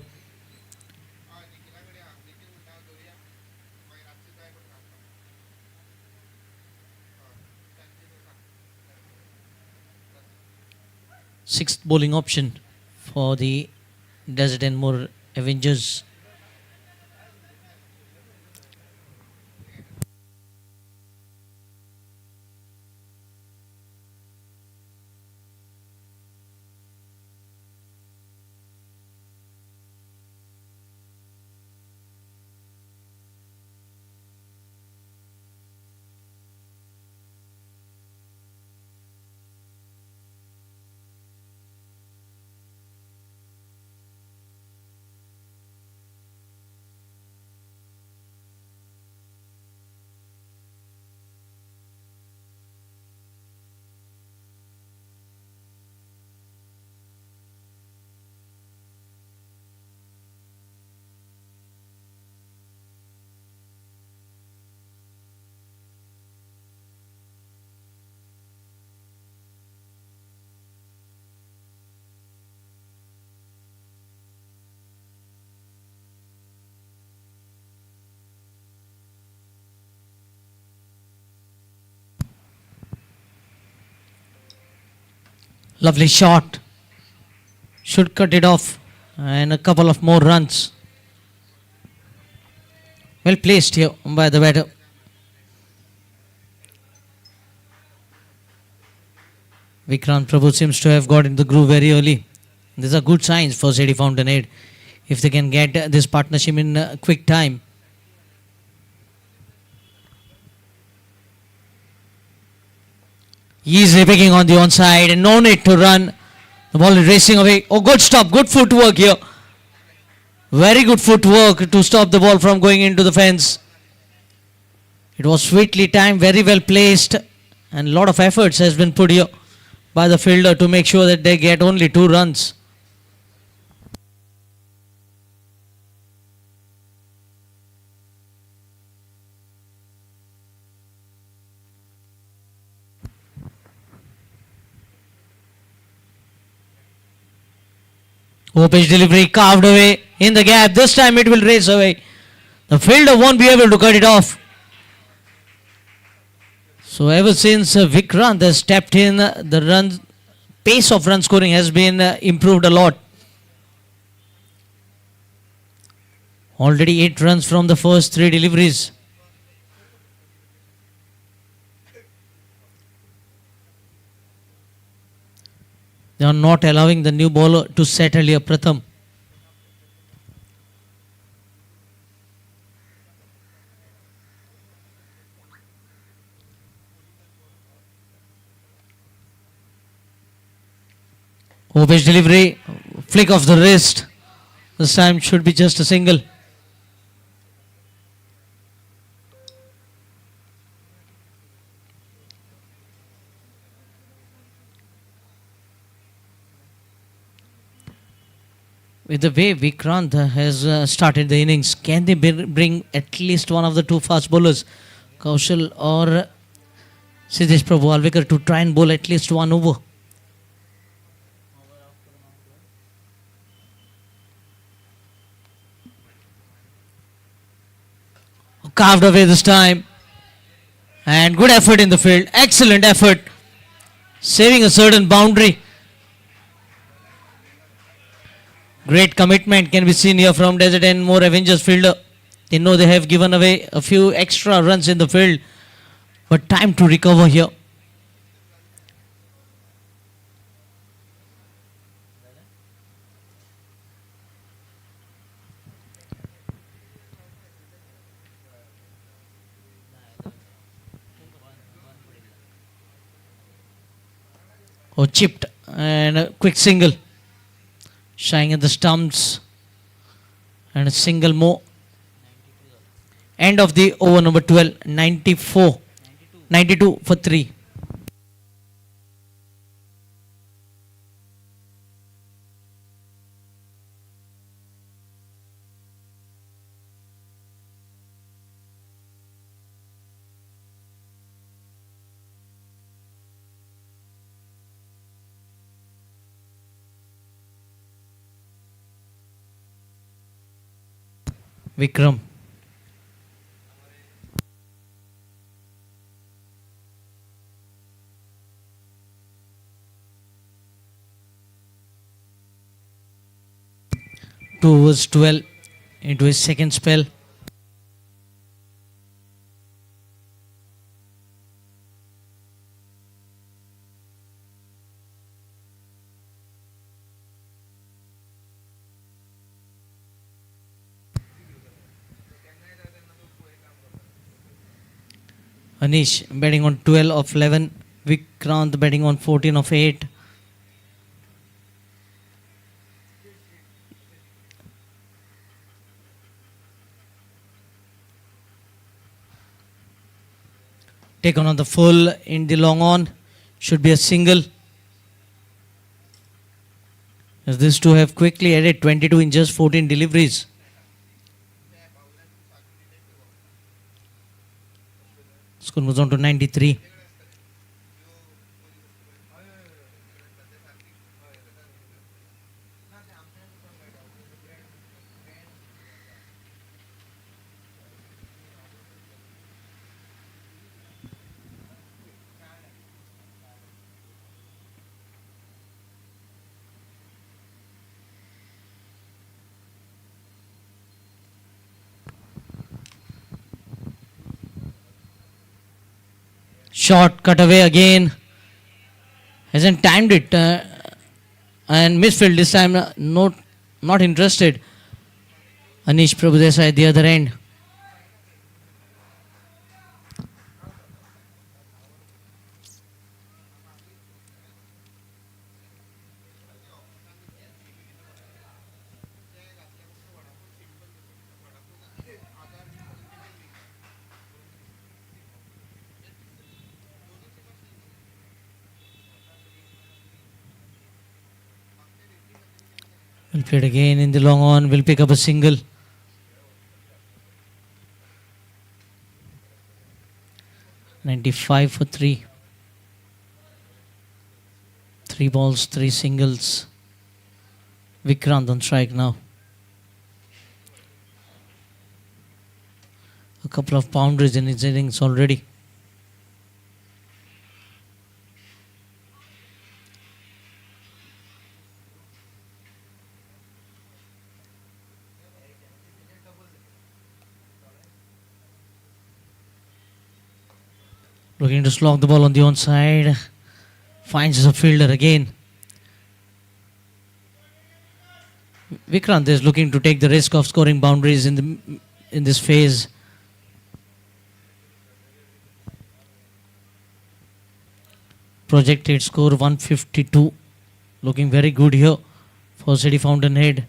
Sixth bowling option for the Desert and Moor Avengers. Lovely shot. Should cut it off. And a couple of more runs. Well placed here by the batter. Vikrant Prabhu seems to have got into the groove very early. These are good signs for City Fountainhead. If they can get this partnership in quick time. Easily picking on the onside and no need to run. The ball is racing away. Oh, good stop. Good footwork here. Very good footwork to stop the ball from going into the fence. It was sweetly timed, very well placed, and a lot of efforts has been put here by the fielder to make sure that they get only 2 runs. Pitch delivery carved away in the gap. This time it will race away. The fielder won't be able to cut it off. So ever since Vikrant has stepped in, the pace of run scoring has been improved a lot. Already 8 runs from the first 3 deliveries. They are not allowing the new bowler to settle here, Pratham. Pitch delivery, flick of the wrist. This time should be just a single. With the way Vikrant has started the innings, can they bring at least one of the two fast bowlers, Kaushal or Siddesh Prabhu Alvikar, to try and bowl at least one over? Carved away this time. And good effort in the field. Excellent effort. Saving a certain boundary. Great commitment can be seen here from Desert and More Avengers fielder. They know they have given away a few extra runs in the field. But time to recover here. Oh, chipped and a quick single. Shying at the stumps. And a single more. End of the over number 12. 94. 92 for 3. Vikram. Two overs 12 into his second spell. Anish betting on 12 of 11. Vikrant betting on 14 of 8. Taken on the full in the long on. Should be a single. As these two have quickly added 22 in just 14 deliveries. Score moves on to 93. Shot cut away again. Hasn't timed it and misfield this time. Not interested. Anish Prabhudesai at the other end. Will play it again in the long on. Will pick up a single. $95 for 3. 3 balls, 3 singles. Vikrant on strike now. A couple of boundaries in his innings already. Looking to slog the ball on the onside. Finds a fielder again. Vikrant is looking to take the risk of scoring boundaries in this phase. Projected score 152. Looking very good here for City Fountainhead.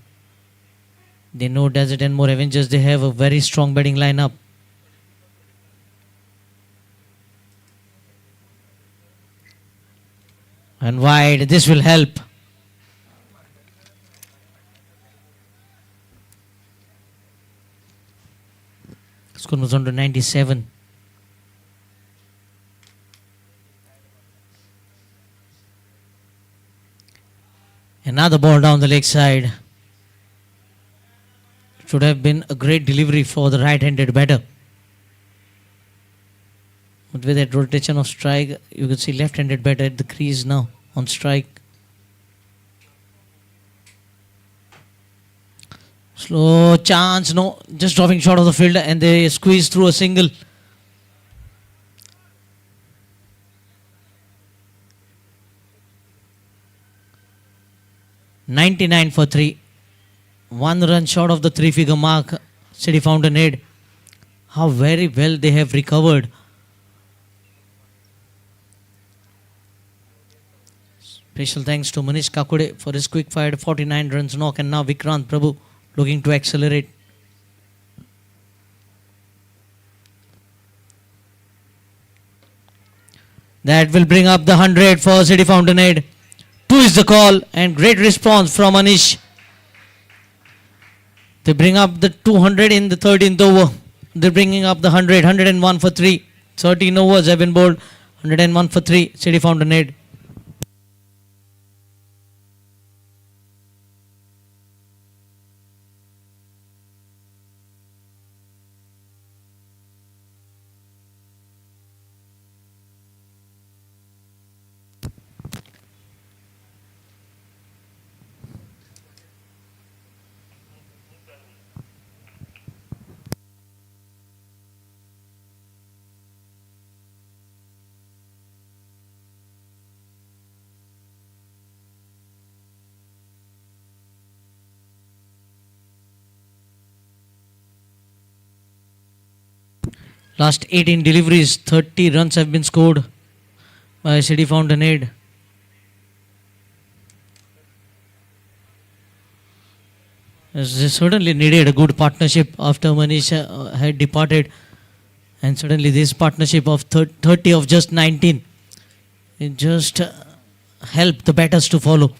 They know Desert and More Avengers. They have a very strong batting lineup. And wide, this will help. was on to 97. Another ball down the leg side. Should have been a great delivery for the right-handed batter. But with that rotation of strike, you can see left-handed batter at the crease now on strike. Slow chance, no, just dropping short of the field and they squeeze through a single. "99 for 3. 1 run short of the 3-figure mark. City Fountainhead. How very well they have recovered. Special thanks to Manish Kakode for his quick fired 49 runs knock, and now Vikrant Prabhu looking to accelerate. That will bring up the 100 for City Fountainhead. 2 is the call and great response from Anish. They bring up the 200 in the 13th over. They're bringing up the 100. 101 for 3. 13 overs have been bowled. 101 for 3. City Fountainhead. Last 18 deliveries, 30 runs have been scored by City Fountainhead. They certainly needed a good partnership after Manish had departed, and certainly this partnership of 30 of just 19, it just helped the batters to follow.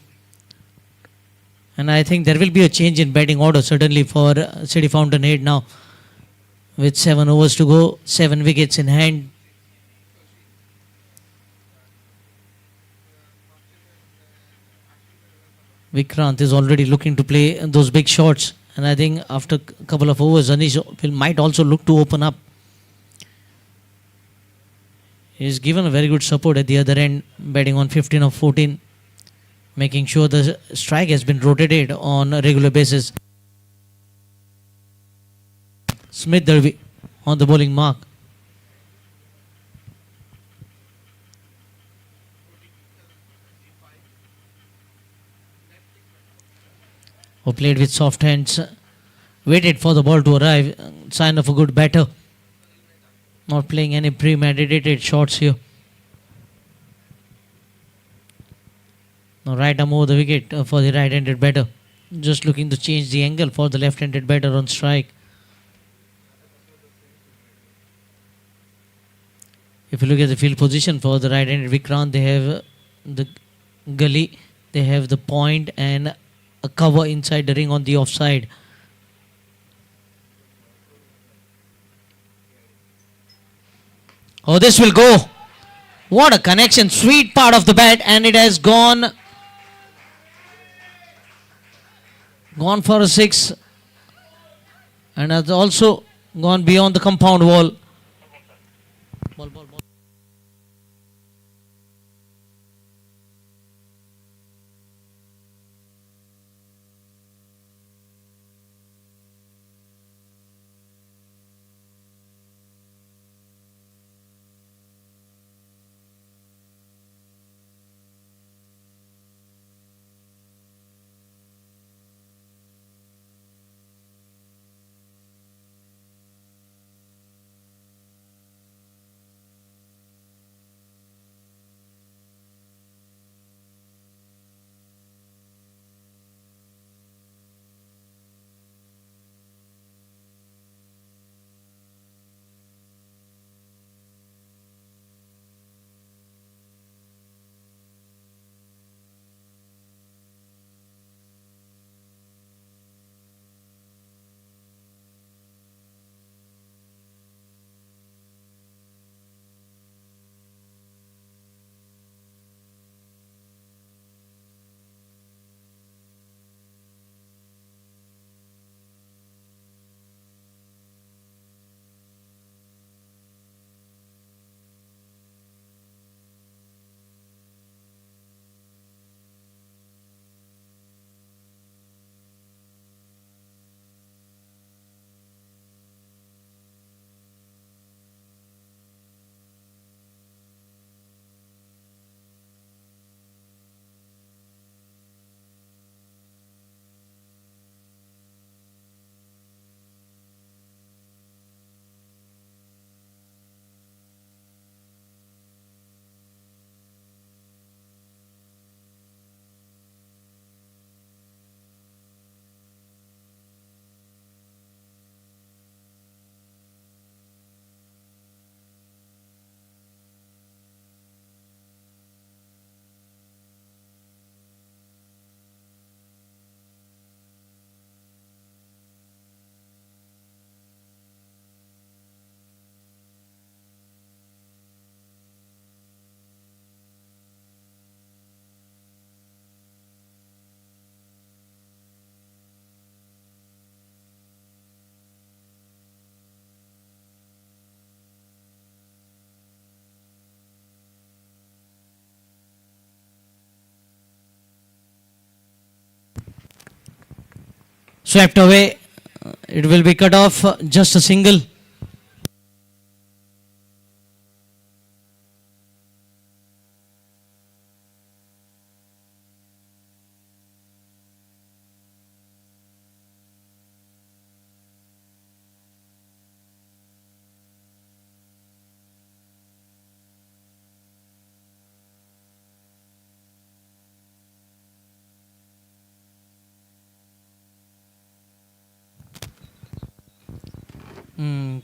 And I think there will be a change in batting order certainly for City Fountainhead now. With 7 overs to go, 7 wickets in hand. Vikrant is already looking to play those big shots, and I think after a couple of overs, Anish might also look to open up. He's given a very good support at the other end, batting on 15 of 14, making sure the strike has been rotated on a regular basis. Smith Derby on the bowling mark. Who played with soft hands, waited for the ball to arrive, sign of a good batter. Not playing any premeditated shots here. Now right arm over the wicket for the right-handed batter. Just looking to change the angle for the left-handed batter on strike. If you look at the field position for the right-handed Vikrant, they have the gully, they have the point and a cover inside the ring on the offside. Oh, this will go. What a connection. Sweet part of the bat, and it has gone for a 6 and has also gone beyond the compound wall. Ball. Swept away. It will be cut off. Just a single.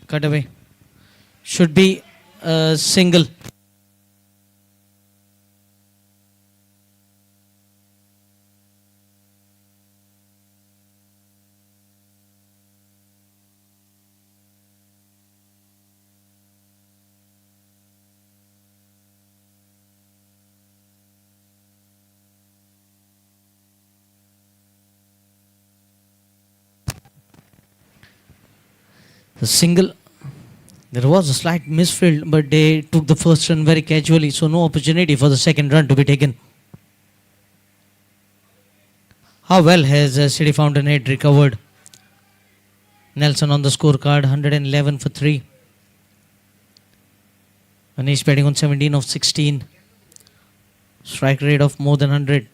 Cut away. Should be a single. The single. There was a slight misfield, but they took the first run very casually, so no opportunity for the second run to be taken. How well has City Fountainhead recovered? Nelson on the scorecard, 111 for 3. Anish batting on 17 of 16. Strike rate of more than 100.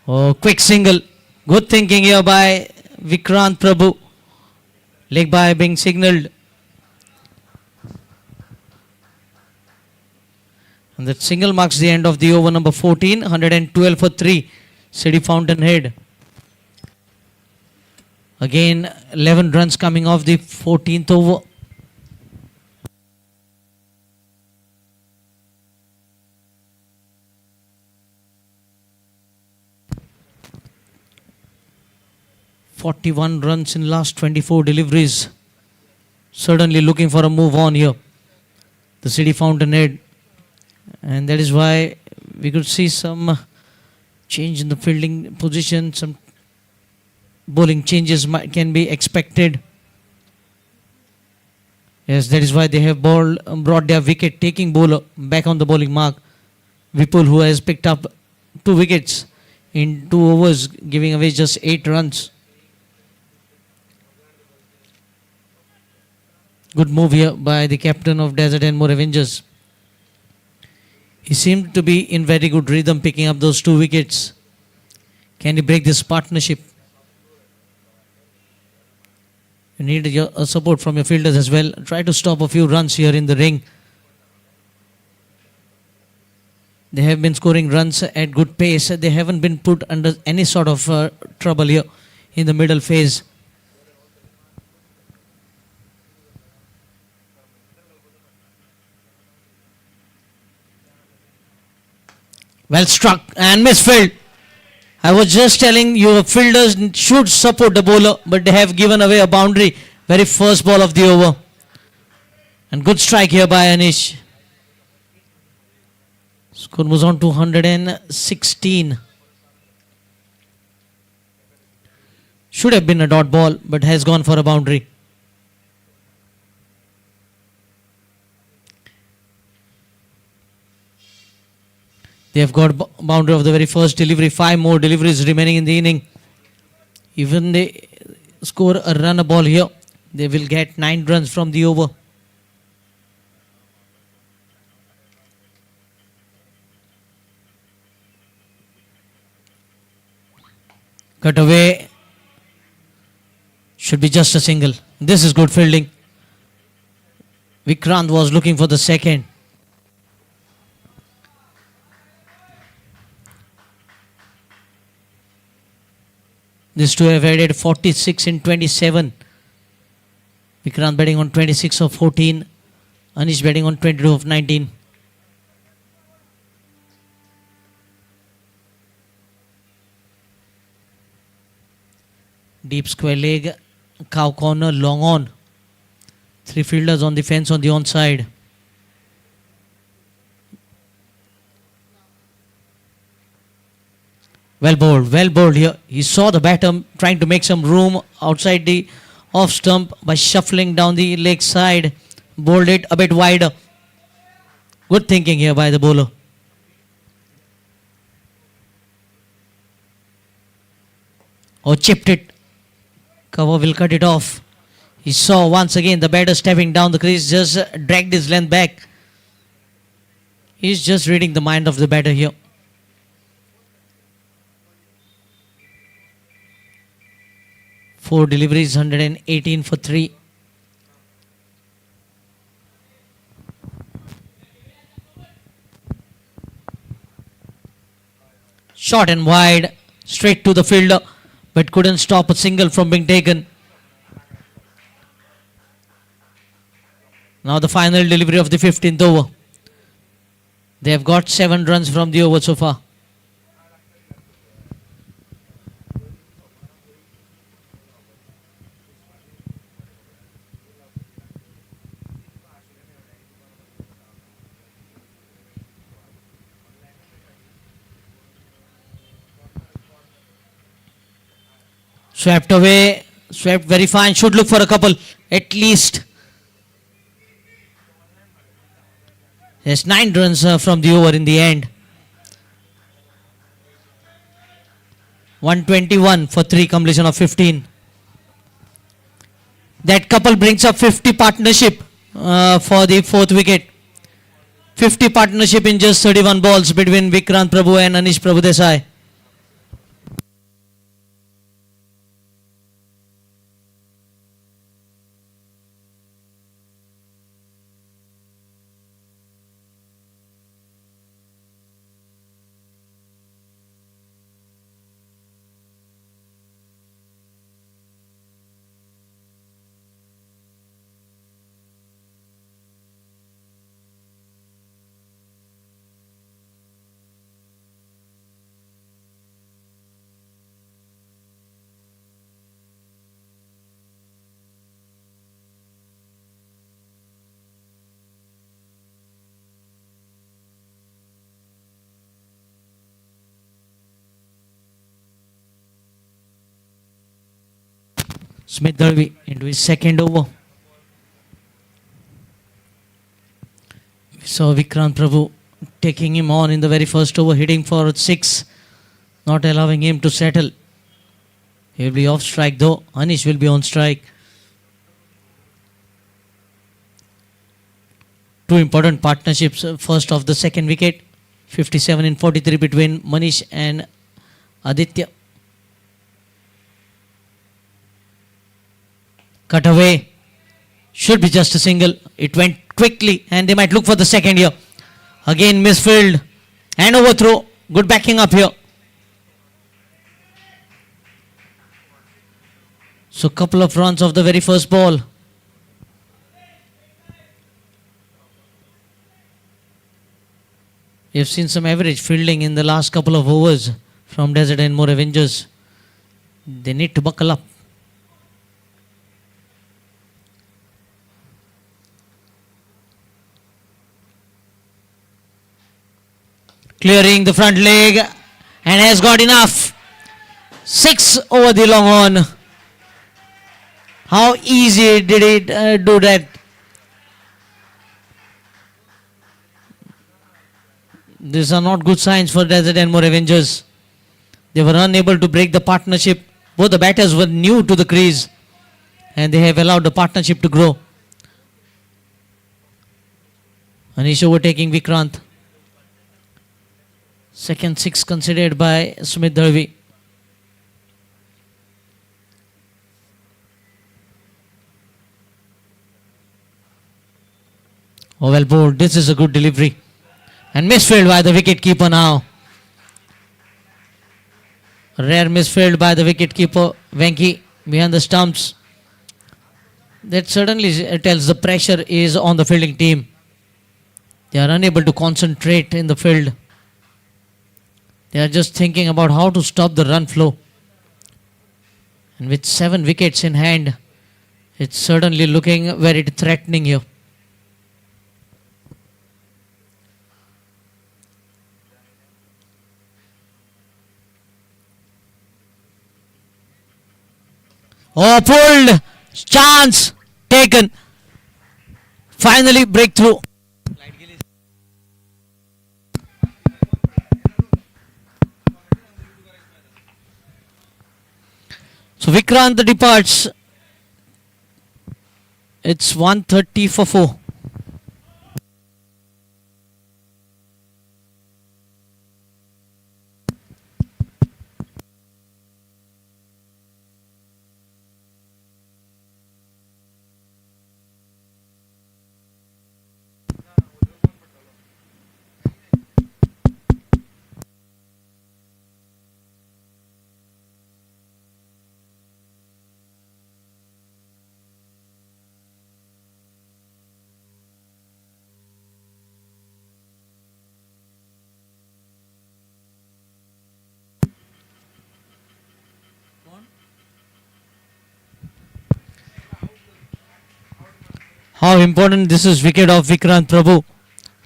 Oh, quick single. Good thinking here by Vikrant Prabhu. Leg by being signalled. And that single marks the end of the over number 14. 112 for 3. City Fountainhead. Again, 11 runs coming off the 14th over. (41 runs in last 24 deliveries. Certainly looking for a move on here. The City Fountainhead. And that is why we could see some change in the fielding position. Some bowling changes can be expected. Yes, that is why they have brought their wicket-taking bowler back on the bowling mark. Vipul, who has picked up 2 wickets in 2 overs, giving away just 8 runs. Good move here by the captain of Desert and More Avengers. He seemed to be in very good rhythm picking up those 2 wickets. Can he break this partnership? You need a support from your fielders as well. Try to stop a few runs here in the ring. They have been scoring runs at good pace. They haven't been put under any sort of trouble here in the middle phase. Well struck and misfilled. I was just telling you, fielders should support the bowler, but they have given away a boundary. Very first ball of the over. And good strike here by Anish. Score moves on to 116. Should have been a dot ball, but has gone for a boundary. They have got boundary of the very first delivery. 5 more deliveries remaining in the inning. Even they score a run a ball here, they will get 9 runs from the over. Cut away. Should be just a single. This is good fielding. Vikrant was looking for the second. These two have added 46 in 27. Vikrant batting on 26 of 14. Anish batting on 22 of 19. Deep square leg, cow corner, long on. 3 fielders on the fence on the onside. Well bowled here. He saw the batter trying to make some room outside the off stump by shuffling down the leg side. Bowled it a bit wider. Good thinking here by the bowler. Oh, chipped it. Cover will cut it off. He saw once again the batter stepping down the crease, just dragged his length back. He's just reading the mind of the batter here. Four deliveries, 118 for 3. Short and wide, straight to the fielder, but couldn't stop a single from being taken. Now the final delivery of the 15th over. They have got 7 runs from the over so far. Swept away, swept very fine, should look for a couple at least. There's 9 runs from the over in the end. 121 for 3, completion of 15. That couple brings up 50 partnership for the 4th wicket. 50 partnership in just 31 balls between Vikrant Prabhu and Anish Prabhudesai. Smith Derby into his second over. We saw Vikrant Prabhu taking him on in the very first over, hitting for 6, not allowing him to settle. He will be off strike though. Anish will be on strike. 2 important partnerships. First of the second wicket, 57 in 43 between Manish and Aditya. Cut away. Should be just a single. It went quickly and they might look for the second here. Again misfield and overthrow. Good backing up here. So couple of runs of the very first ball. You've seen some average fielding in the last couple of overs from Desert and More Avengers. They need to buckle up. Clearing the front leg and has got enough. 6 over the long on. How easy did he do that? These are not good signs for Desert and More Avengers. They were unable to break the partnership. Both the batters were new to the crease and they have allowed the partnership to grow. Anish overtaking Vikrant. Second 6 considered by Smith Derby. Oh well bowled. This is a good delivery. And misfield by the wicket keeper now. Rare misfield by the wicket keeper Venki behind the stumps. That certainly tells the pressure is on the fielding team. They are unable to concentrate in the field. They are just thinking about how to stop the run flow. And with 7 wickets in hand, it's certainly looking very threatening here. Oh, pulled! Chance taken. Finally breakthrough. Vikrant departs. It's 130 for 4. How important this is, wicket of Vikrant Prabhu.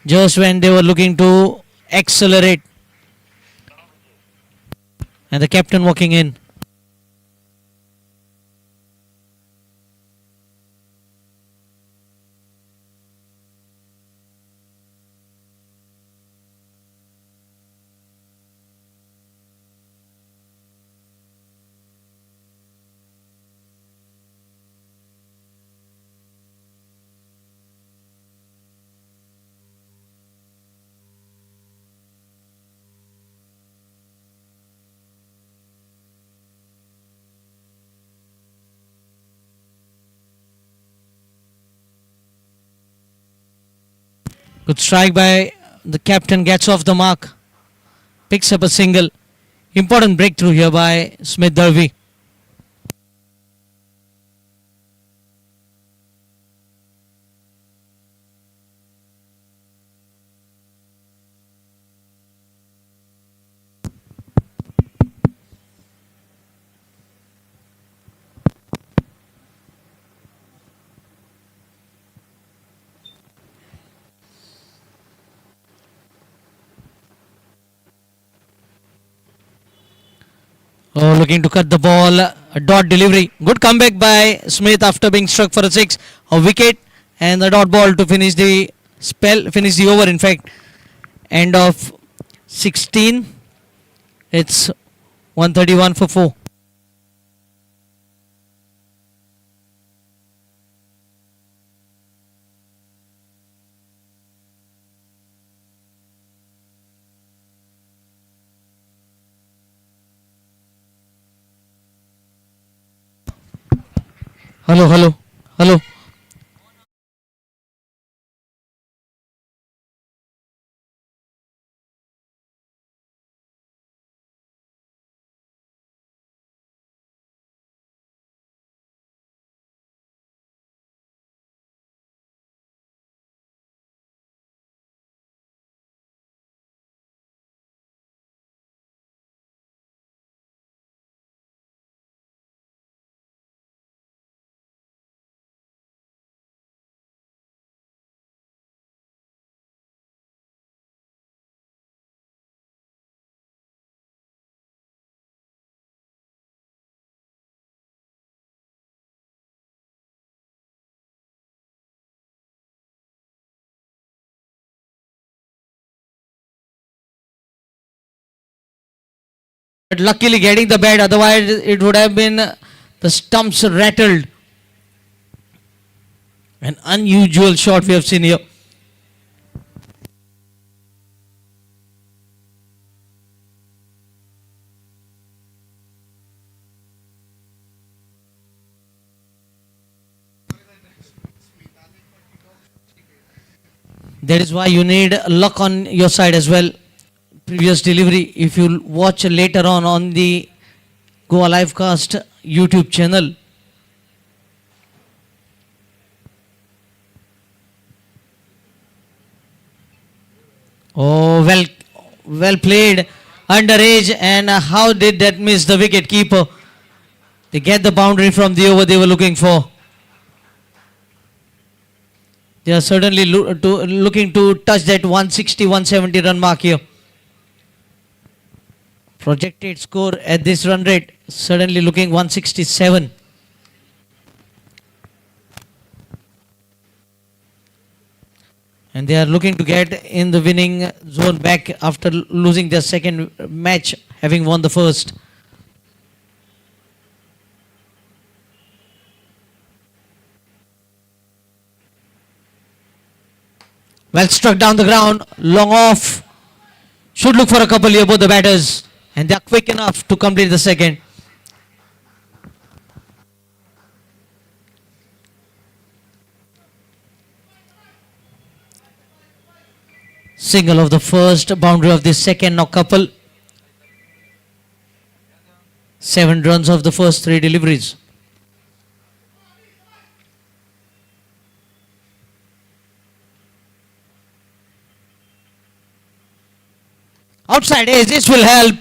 Just when they were looking to accelerate. And the captain walking in. Good strike by the captain, gets off the mark. Picks up a single. Important breakthrough here by Smith Darby. Oh, looking to cut the ball. A dot delivery. Good comeback by Smith after being struck for a 6. A wicket and the dot ball to finish the spell, finish the over in fact. End of 16. It's 131 for 4. Hello. But luckily getting the bat, otherwise it would have been the stumps rattled. An unusual shot we have seen here. That is why you need luck on your side as well. Previous delivery, if you watch later on the Goa Livecast YouTube channel. Oh, well played, underage, and how did that miss the wicket keeper? They get the boundary from the over they were looking for. They are certainly looking to touch that 160, 170 run mark here. Projected score at this run rate, certainly looking 167. And they are looking to get in the winning zone back after losing their second match, having won the first. Well struck down the ground, long off. Should look for a couple here, both the batters. And they are quick enough to complete the second. Single of the first, boundary of the second, now couple. 7 runs of the first 3 deliveries. Outside edge, this will help.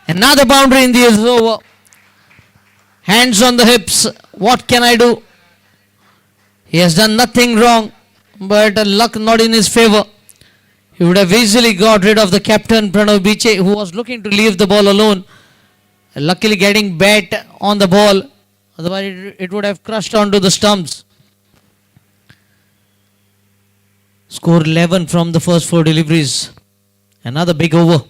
Another boundary in this over. Hands on the hips. What can I do? He has done nothing wrong, but luck not in his favor. He would have easily got rid of the captain Pranav Biche, who was looking to leave the ball alone. Luckily getting bat on the ball. Otherwise it would have crushed onto the stumps. Score 11 from the first 4 deliveries. Another big over.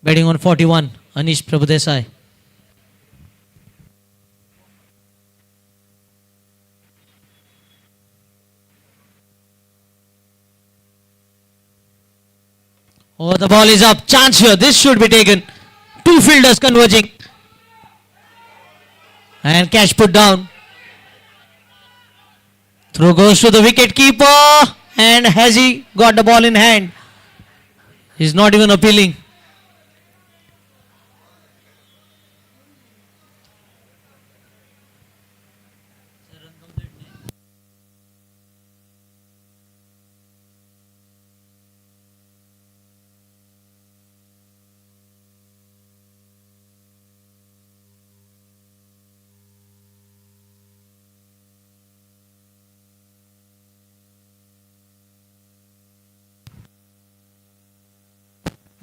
Batting on 41, Anish Prabhudesai. Oh, the ball is up. Chance here. This should be taken. 2 fielders converging. And catch put down. Throw goes to the wicket keeper. And has he got the ball in hand? He's not even appealing.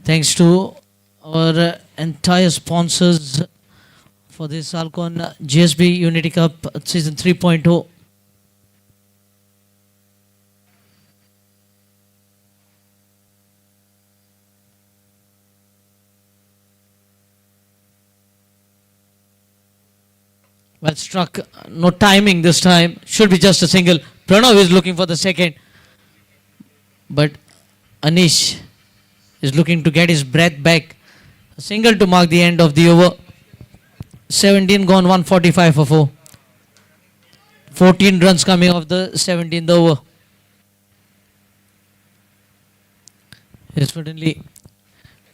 Thanks to our entire sponsors for this ALCON GSB Unity Cup Season 3.0. Well struck, no timing this time, should be just a single. Pranav is looking for the second, but Anish is looking to get his breath back. A single to mark the end of the over. 17 gone, 145 for 4. 14 runs coming off the 17th over. Yes, certainly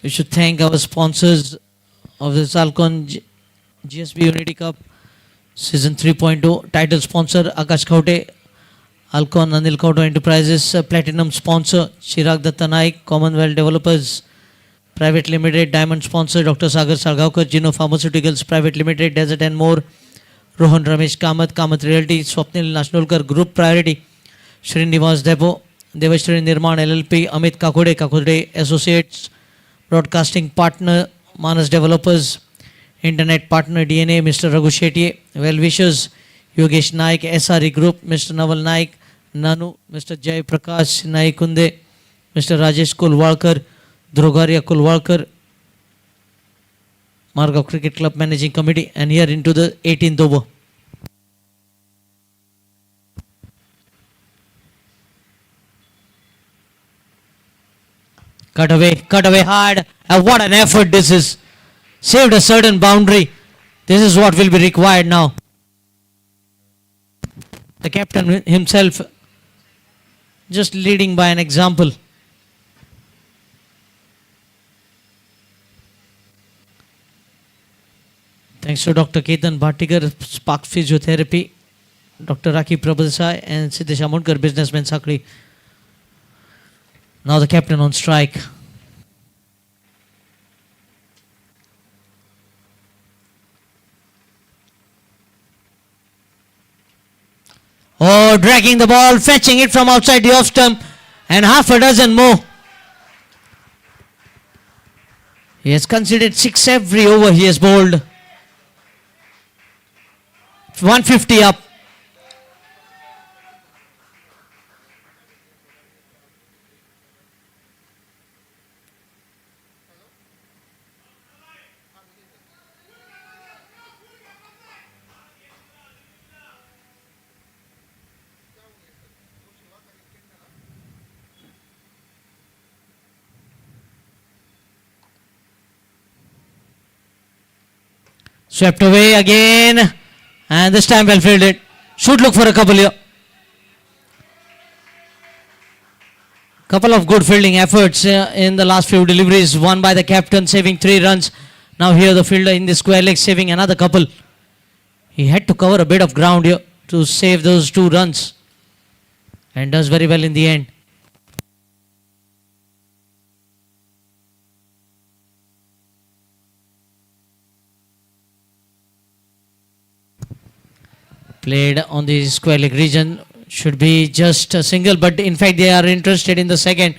we should thank our sponsors of this ALCON GSB Unity Cup Season 3.0. Title sponsor Akash Kaute, ALCON Anil Kauto Enterprises. Platinum sponsor Chirag Datta Naik, Commonwealth Developers Private Limited. Diamond sponsor Dr. Sagar Sargaonkar, Gino Pharmaceuticals Private Limited. Desert and More, Rohan Ramesh Kamath, Kamath Realty, Swapnil Nashnolkar Group Priority, Srinivas Depot, Devashri Nirman LLP, Amit Kakode, Kakode Associates, Broadcasting Partner Manas Developers, Internet Partner DnM Mr. Raghu Shetty, Well Wishers Yogesh Naik, SRE Group Mr. Naval Naik, Nanu, Mr. Jai Prakash Naikunde, Mr. Rajesh Kulwalkar, Drogaria Kulwalkar, Margav Cricket Club Managing Committee, and here into the 18th over. Cut away hard. And what an effort this is. Saved a certain boundary. This is what will be required now. The captain himself just leading by an example. Thanks to Dr. Ketan Bhattigar, Spark Physiotherapy, Dr. Raki Prabhasai and Siddesh Amonkar, Businessman Sakri. Now the captain on strike. Oh, dragging the ball, fetching it from outside the off stump, and half a dozen more. He has conceded 6 every over he has bowled. 150 up. Swept away again. And this time well fielded. Should look for a couple here. Couple of good fielding efforts in the last few deliveries. One by the captain saving 3 runs. Now here the fielder in the square leg saving another couple. He had to cover a bit of ground here to save those 2 runs. And does very well in the end. Played on the square leg region. Should be just a single, but in fact they are interested in the second.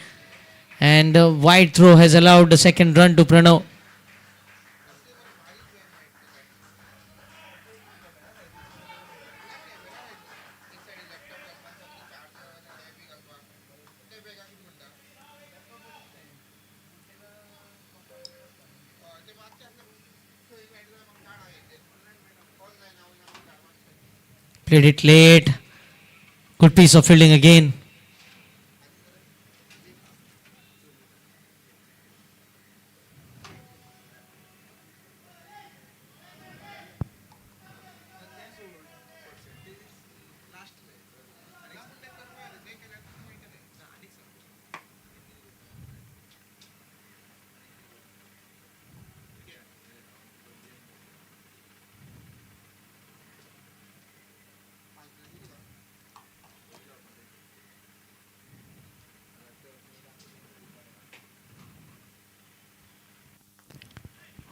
And a wide throw has allowed the second run to Pranav. Played it late. Good piece of fielding again.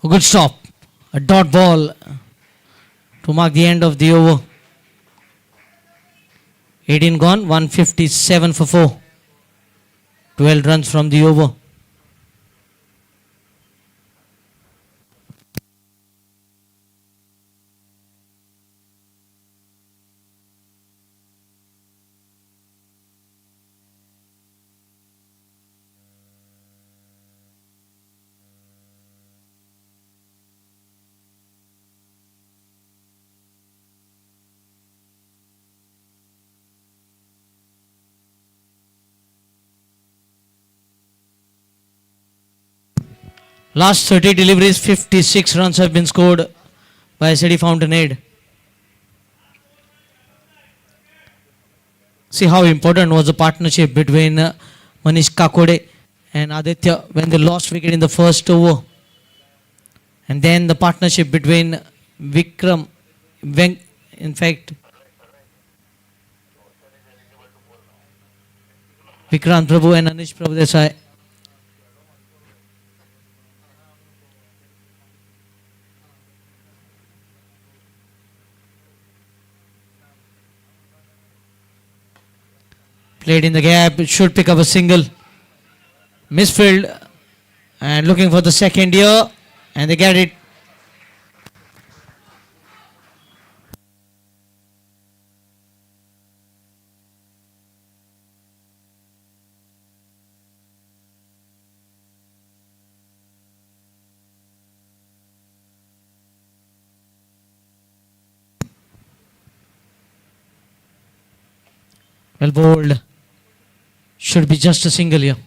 A good stop. A dot ball to mark the end of the over. 18 gone, 157 for 4. 12 runs from the over. Last 30 deliveries, 56 runs have been scored by City Fountainhead. See how important was the partnership between Manish Kakode and Aditya when they lost wicket in the first over. And then the partnership between Vikrant Prabhu and Anish Prabhu Desai. Played in the gap, it should pick up a single. Misfield and looking for the second here, and they get it. Well bowled. Should be just a single here.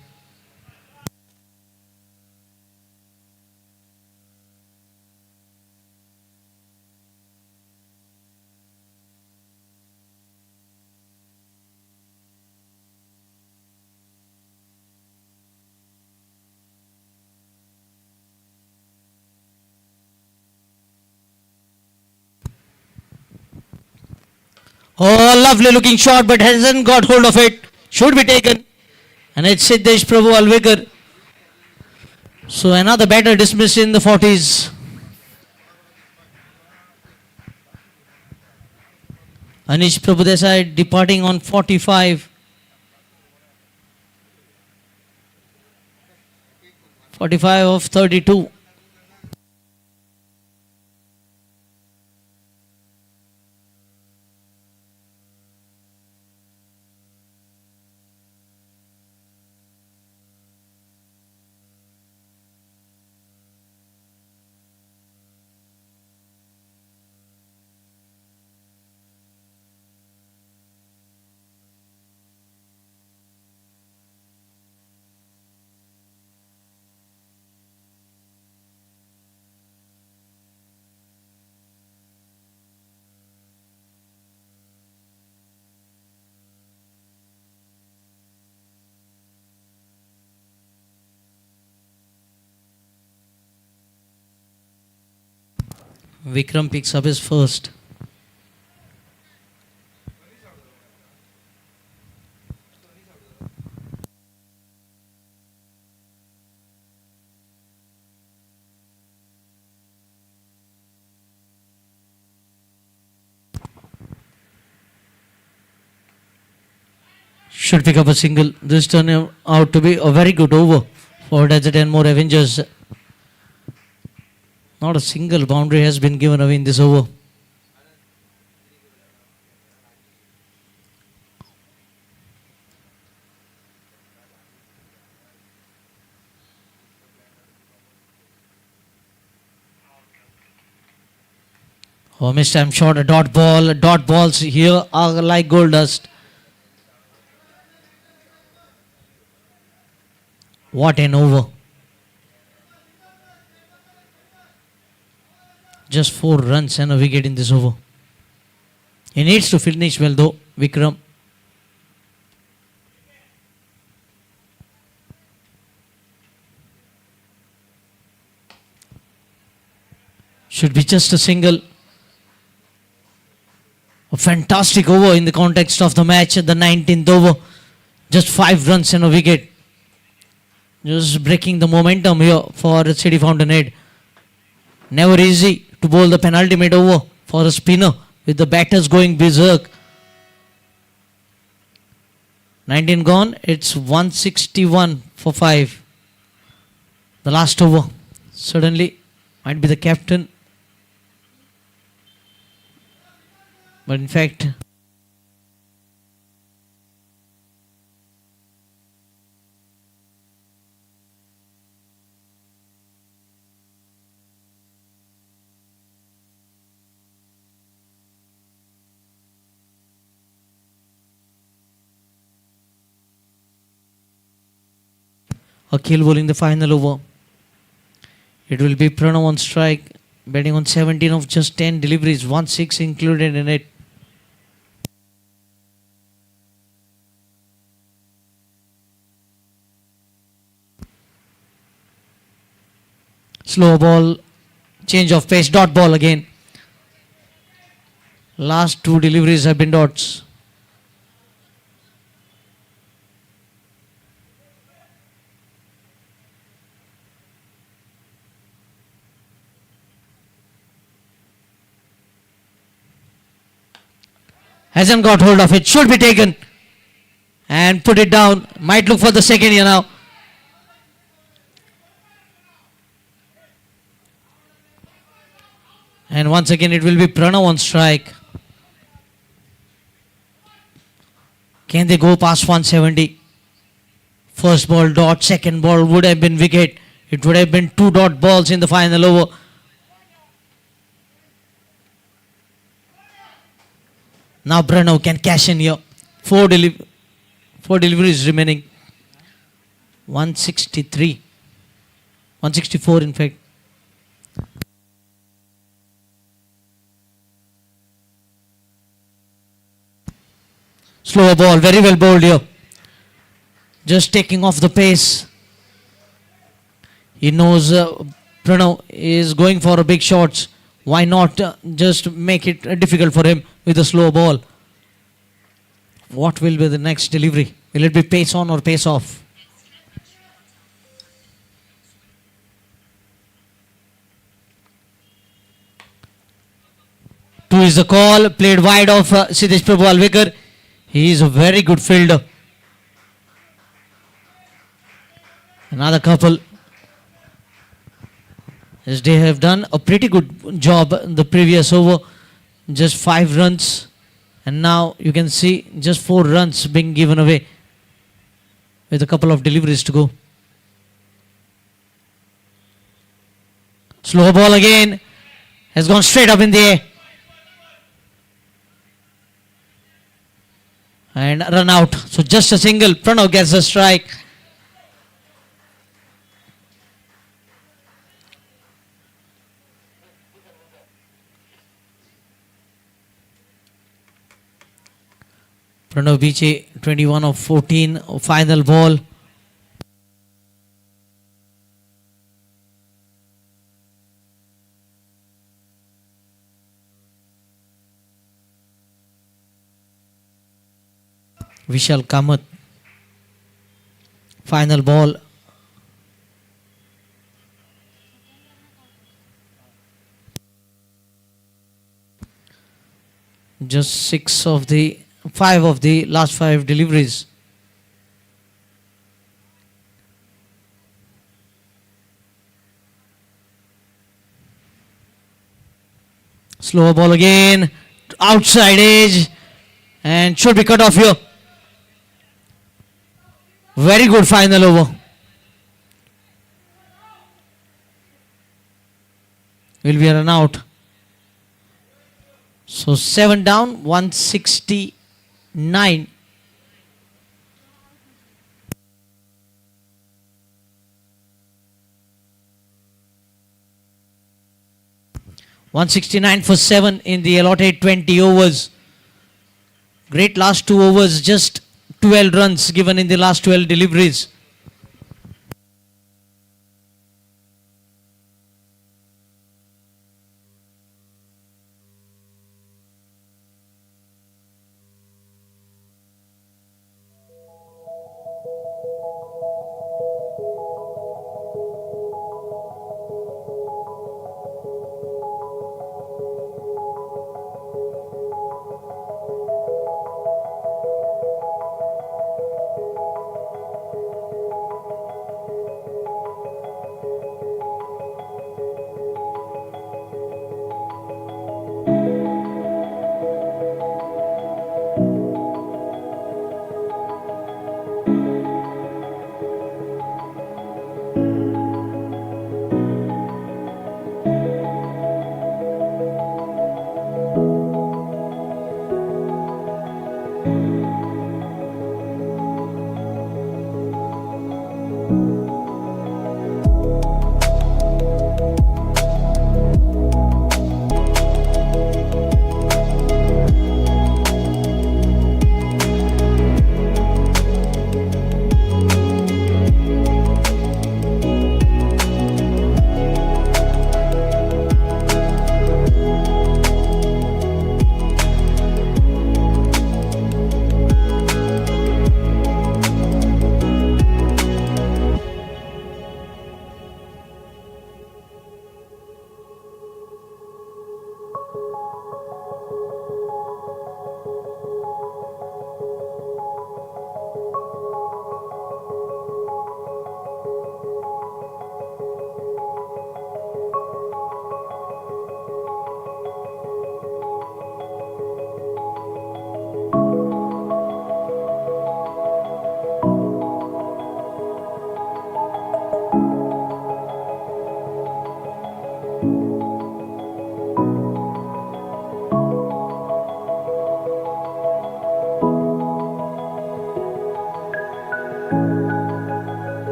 Oh, lovely looking shot, but hasn't got hold of it. Should be taken. And it's Siddesh Prabhu Alvikar. So another batter dismissed in the 40s. Anish Prabhu Desai departing on 45. 45 of 32. Vikram picks up his first. Should pick up a single. This turned out to be a very good over for Desert and More Avengers. Not a single boundary has been given away in this over. Oh, missed time shot, a dot ball. Dot balls here are like gold dust. What an over. Just 4 runs and a wicket in this over. He needs to finish well though, Vikram. Should be just a single. A fantastic over in the context of the match at the 19th over. Just 5 runs and a wicket. Just breaking the momentum here for City Fountainhead. Never easy to bowl the penultimate over for a spinner with the batters going berserk. 19 gone. It's 161 for 5. The last over. Suddenly might be the captain. But in fact, Akhil bowling the final over. It will be Pranav on strike, batting on 17 of just 10 deliveries, 1-6 included in it. Slow ball, change of pace, dot ball again. Last 2 deliveries have been dots. Hasn't got hold of it, should be taken and put it down. Might look for the second here now. And once again it will be Pranav on strike. Can they go past 170? First ball dot, second ball would have been wicket. It would have been 2 dot balls in the final over. Now Pranav can cash in here. 4 deliveries remaining. 163. 164 in fact. Slower ball, very well bowled here. Just taking off the pace. He knows Pranav is going for a big shots. Why not just make it difficult for him with a slow ball? What will be the next delivery? Will it be pace on or pace off? Two is the call, played wide of Siddesh Prabhu Alvekar. He is a very good fielder. Another couple. As they have done a pretty good job in the previous over. Just 5 runs. And now you can see just 4 runs being given away with a couple of deliveries to go. Slow ball again. Has gone straight up in the air. And run out. So just a single. Pranav gets a strike. Pranav Biche, 21 of 14, final ball. Vishal Kamath. Final ball. Just 5 of the last 5 deliveries. Slower ball again. Outside edge. And should be cut off here. Very good final over. Will be a run out. So 7 down, 169. .169 for 7 in the allotted 20 overs. Great last 2 overs, just 12 runs given in the last 12 deliveries.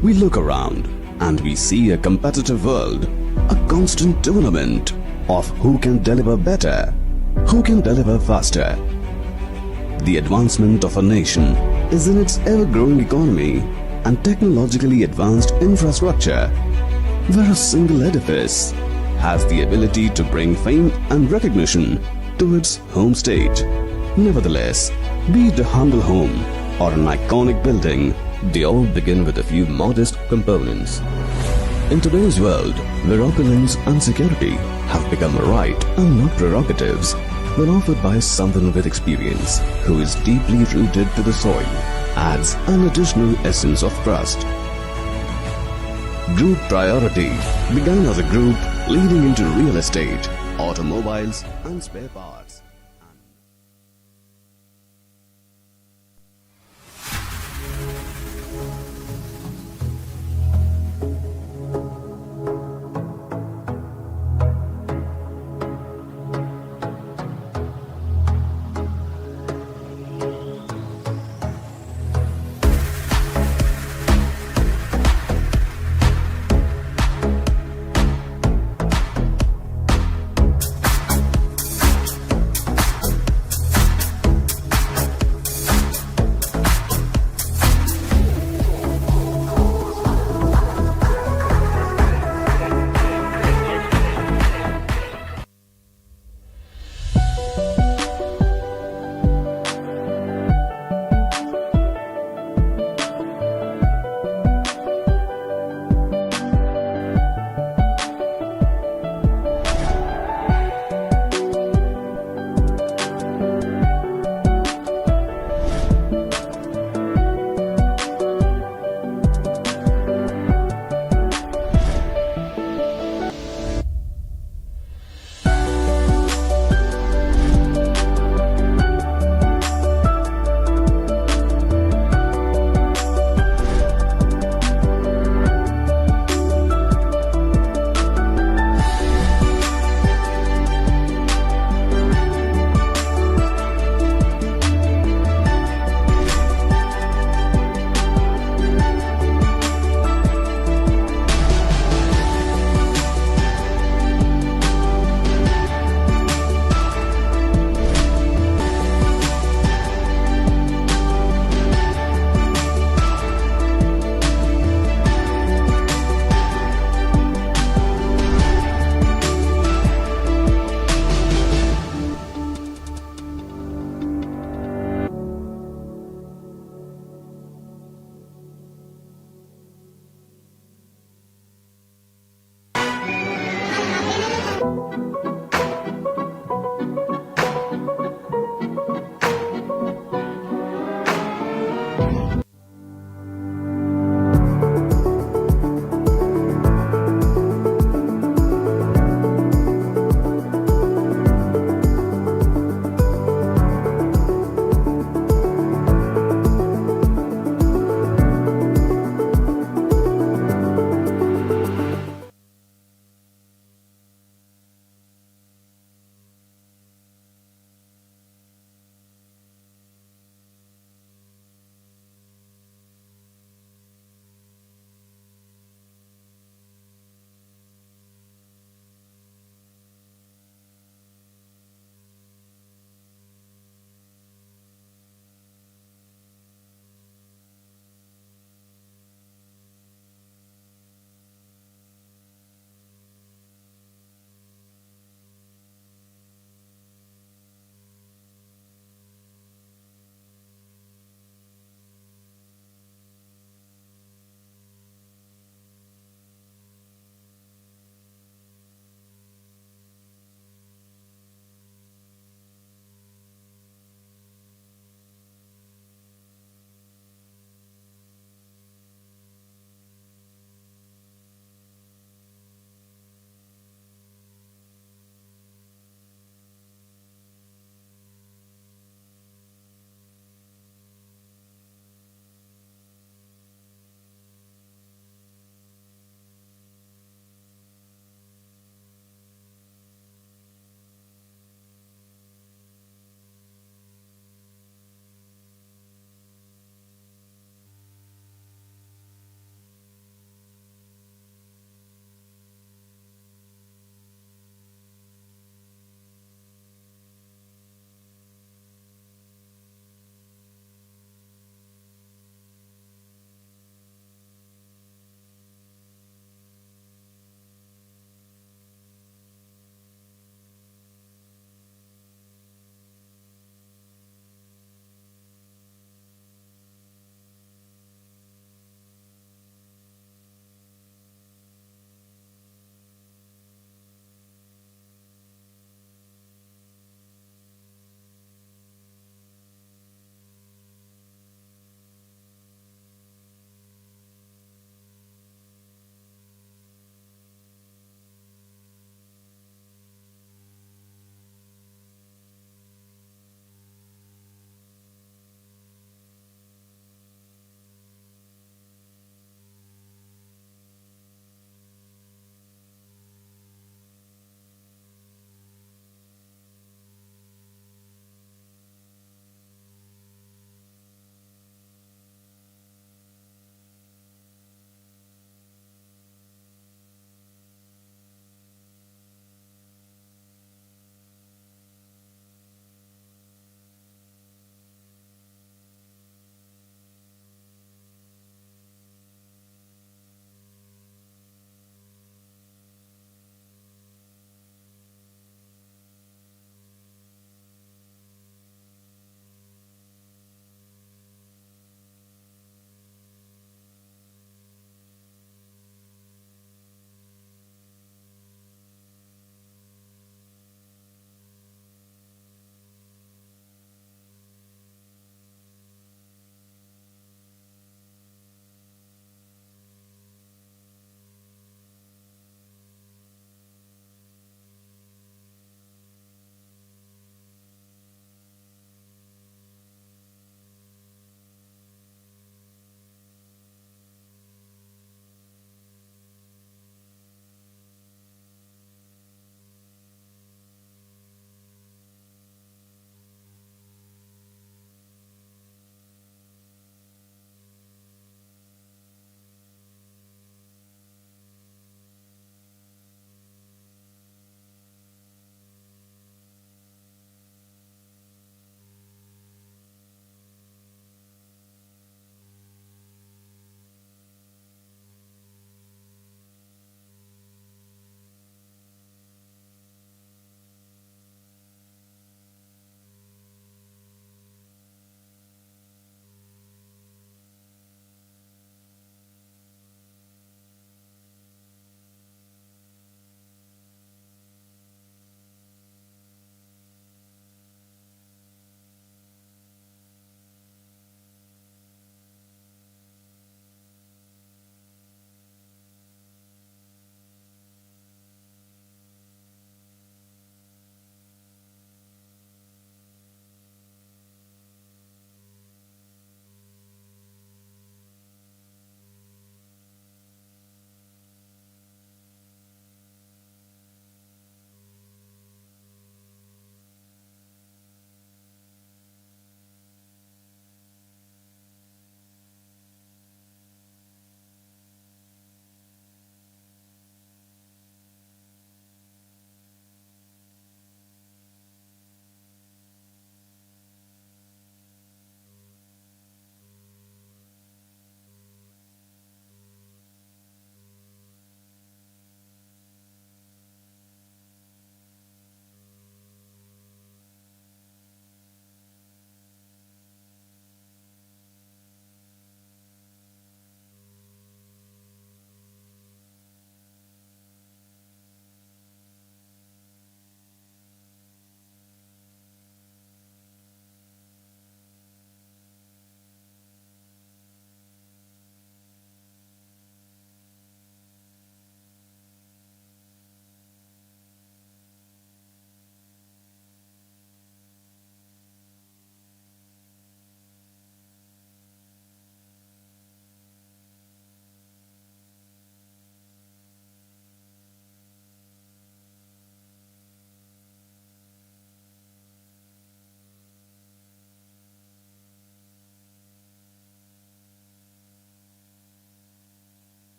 We look around and we see a competitive world, a constant tournament of who can deliver better, who can deliver faster. The advancement of a nation is in its ever-growing economy and technologically advanced infrastructure, where a single edifice has the ability to bring fame and recognition to its home state. Nevertheless, be it a humble home or an iconic building, they all begin with a few modest components. In today's world, where opulence and security have become a right and not prerogatives, when offered by someone with experience who is deeply rooted to the soil, adds an additional essence of trust. Group Priority began as a group leading into real estate, automobiles and spare parts.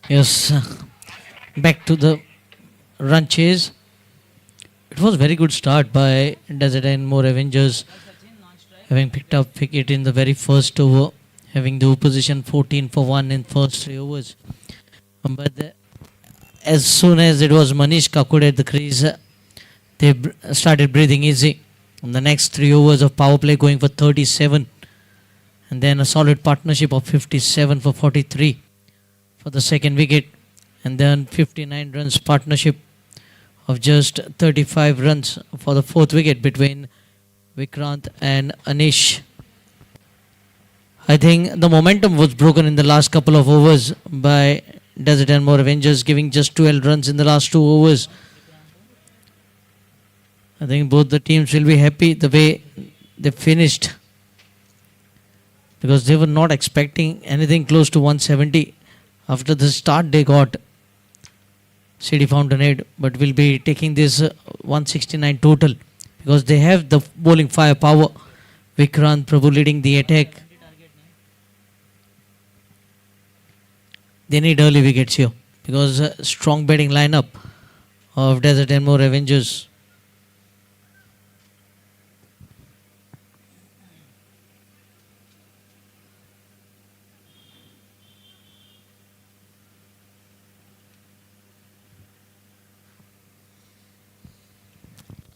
Yes, back to the run chase. It was very good start by Desert and More Avengers, having picked up wicket in the very first over, having the opposition 14 for 1 in first 3 overs. But as soon as it was Manish Kakud at the crease, they started breathing easy. On the next 3 overs of power play going for 37, and then a solid partnership of 57 for 43 for the second wicket, and then 59 runs partnership of just 35 runs for the fourth wicket between Vikrant and Anish. I think the momentum was broken in the last couple of overs by Desert and More Avengers, giving just 12 runs in the last 2 overs. I think both the teams will be happy the way they finished, because they were not expecting anything close to 170 after the start they got. CD Fountainhead, but will be taking this 169 total because they have the bowling firepower. Vikrant Prabhu leading the attack. They need early wickets here because strong batting lineup of Desert and More Avengers.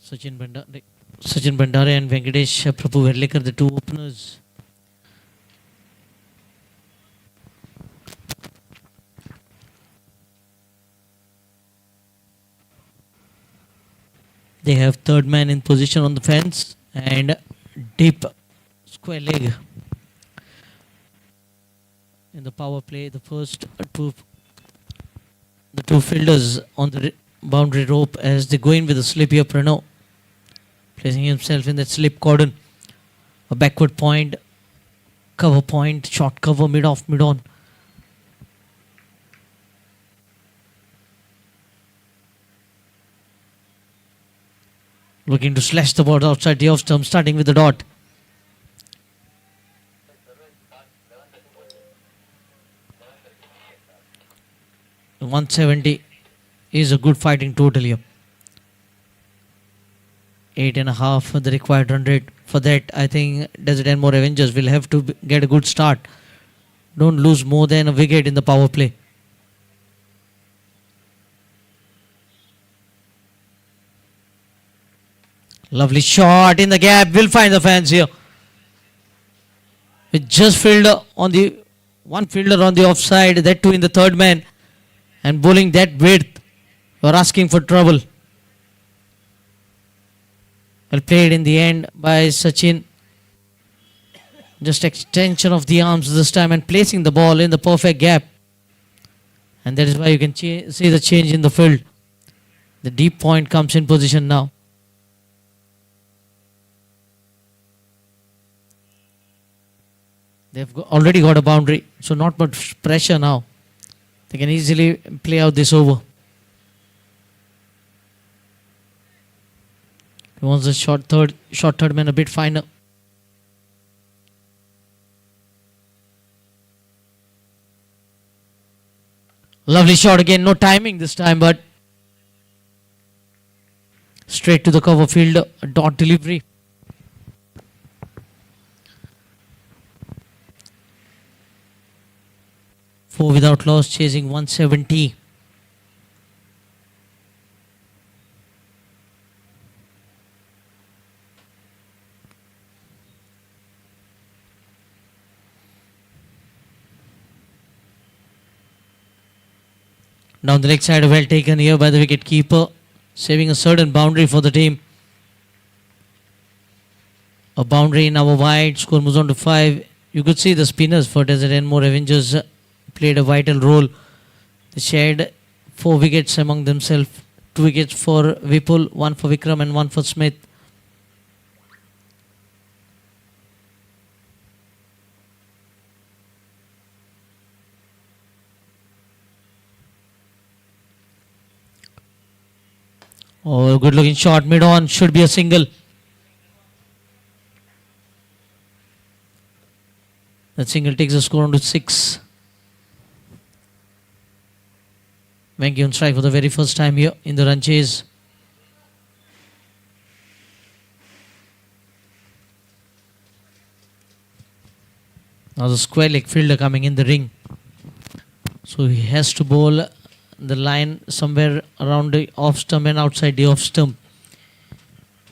Sachin Bandare and Venkatesh Prabhu Verlikar, the two openers. They have third man in position on the fence and deep square leg in the power play. The two fielders on the boundary rope as they go in with a slip here. Pranav placing himself in that slip cordon. A backward point, cover point, short cover, mid off, mid on. Looking to slash the ball outside the off stump, starting with the dot. The 170 is a good fighting total here. 8.5 the required run rate. For that, I think Desert and More Avengers will have to get a good start. Don't lose more than a wicket in the power play. Lovely shot in the gap. Will find the fans here. With just fielder on the one fielder on the offside, that too in the third man, and bowling that width, you're asking for trouble. Well played in the end by Sachin. Just extension of the arms this time and placing the ball in the perfect gap. And that is why you can see the change in the field. The deep point comes in position now. They've already got a boundary, so not much pressure now. They can easily play out this over. He wants the short third man a bit finer. Lovely shot again, no timing this time, but straight to the cover field, a dot delivery. Four without loss, chasing 170. Down the leg side, well taken here by the wicket keeper, saving a certain boundary for the team. A boundary now wide, score moves on to 5. You could see the spinners for Desert and More Avengers played a vital role. They shared 4 wickets among themselves. 2 wickets for Vipul, 1 for Vikram and 1 for Smith. Oh, good looking shot, mid on, should be a single. That single takes the score on to 6. Venky on strike for the very first time here in the run chase. Now the square leg fielder coming in the ring. So he has to bowl the line somewhere around the off stump and outside the off stump.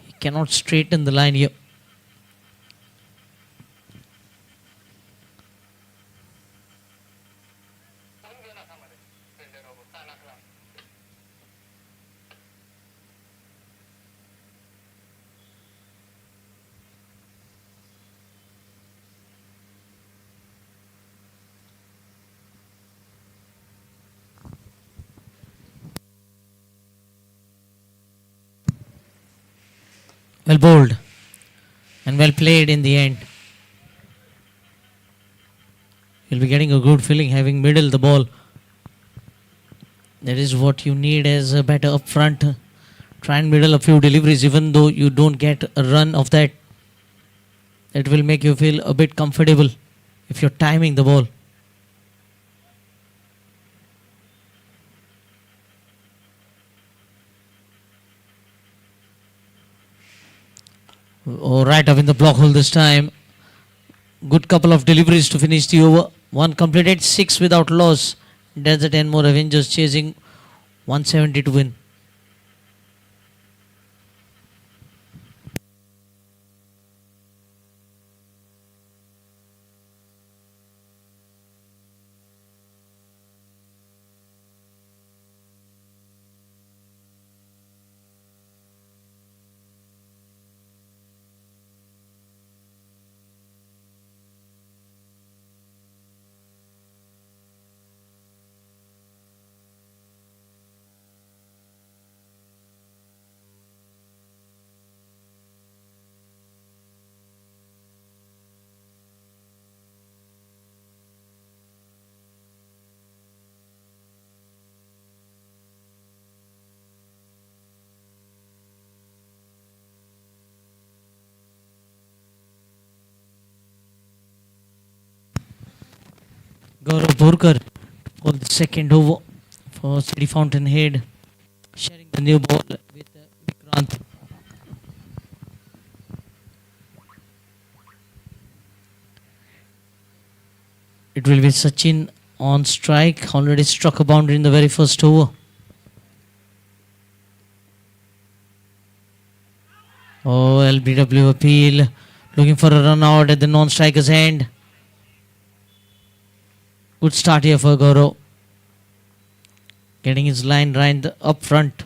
He cannot straighten the line here. Well bowled and well played in the end. You'll be getting a good feeling having middle the ball. That is what you need as a batter up front. Try and middle a few deliveries even though you don't get a run of that. It will make you feel a bit comfortable if you're timing the ball. Oh, right up in the block hole this time. Good couple of deliveries to finish the over. One completed, 6 without loss. Desert and more Avengers chasing 170 to win. Gaurav Borkar for the second over for City Fountainhead, sharing the new ball with Vikrant. It will be Sachin on strike, already struck a boundary in the very first over. Oh, LBW appeal, looking for a run out at the non-striker's end. Good start here for Gaurav. Getting his line right up front.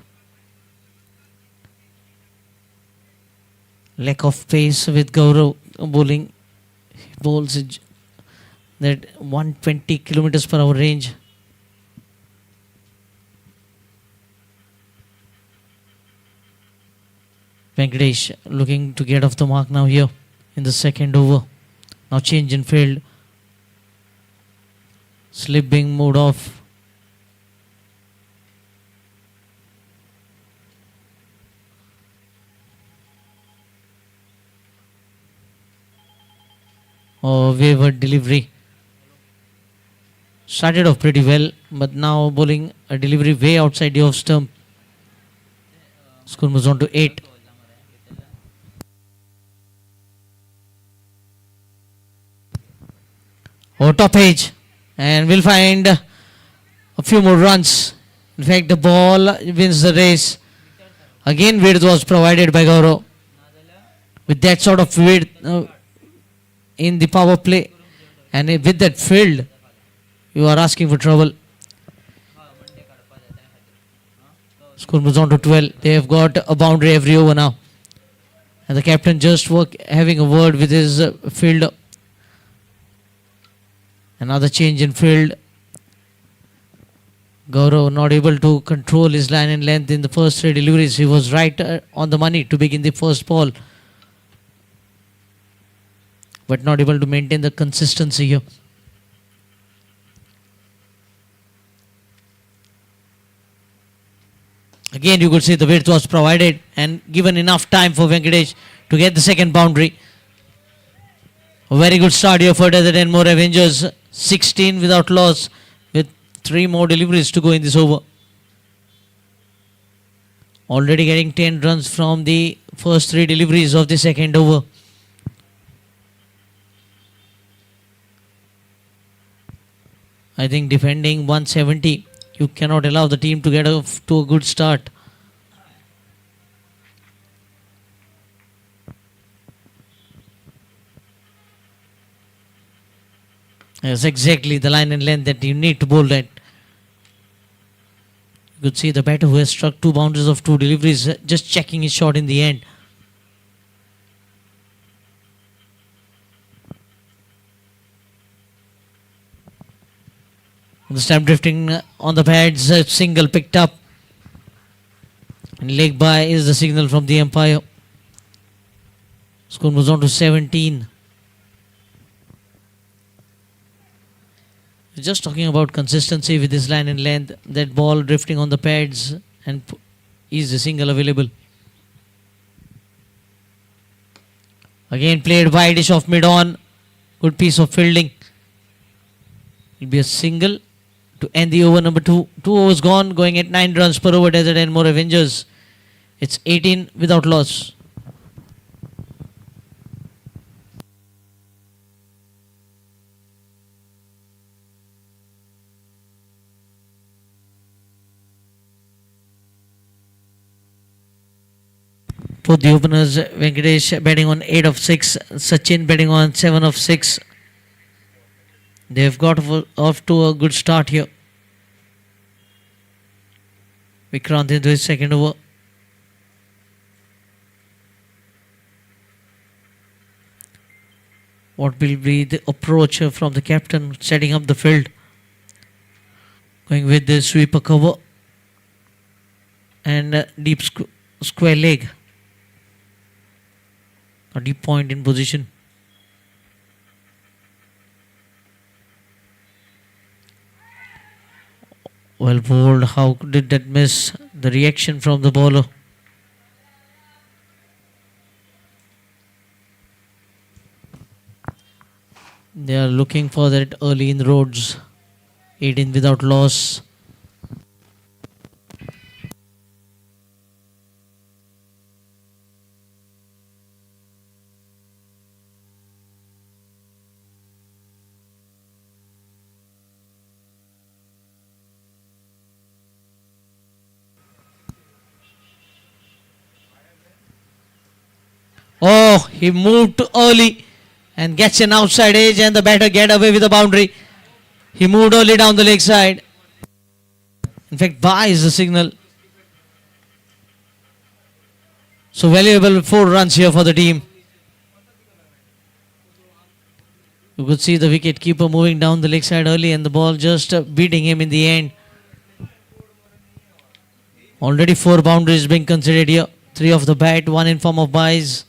Lack of pace with Gaurav bowling. He bowls that 120 kilometers per hour range. Venkatesh looking to get off the mark now here in the second over. Now change in field. Slip being moved off. Oh, wayward delivery. Started off pretty well, but now bowling a delivery way outside the off stump. Score moves on to 8. Oh, top edge. And we'll find a few more runs. In fact, the ball wins the race. Again, width was provided by Gaurav. With that sort of width in the power play and with that field, you are asking for trouble. Score moves on to 12. They have got a boundary every over now. And the captain just having a word with his fielder. Another change in field. Gaurav not able to control his line and length in the first 3 deliveries. He was right on the money to begin the first ball, but not able to maintain the consistency here. Again, you could see the width was provided and given enough time for Venkatesh to get the second boundary. A very good start here for Desert and more Avengers. 16 without loss with 3 more deliveries to go in this over. Already getting 10 runs from the first 3 deliveries of the second over. I think defending 170, you cannot allow the team to get off to a good start. Yes, exactly the line and length that you need to bowl at. You could see the batter who has struck 2 boundaries of 2 deliveries, just checking his shot in the end. The stump drifting on the pads, single picked up. And leg by is the signal from the umpire. Score moves on to 17. Just talking about consistency with this line and length, that ball drifting on the pads, and is the single available. Again played wide-ish off mid-on. Good piece of fielding. It will be a single to end the over number 2. 2 overs gone, going at 9 runs per over. Desert and more Avengers. It's 18 without loss. Both the openers, Venkatesh batting on 8 of 6, Sachin batting on 7 of 6. They've got off to a good start here. Vikrant into his second over. What will be the approach from the captain setting up the field? Going with the sweeper cover and deep square leg. A deep point in position. Well bowled. How did that miss? The reaction from the bowler. They are looking for that early inroads. 18 without loss. Oh, he moved too early and gets an outside edge, and the batter get away with the boundary. He moved early down the leg side. In fact, buys the signal. So valuable 4 runs here for the team. You could see the wicket keeper moving down the leg side early, and the ball just beating him in the end. Already 4 boundaries being considered here. 3 off the bat, 1 in form of buys.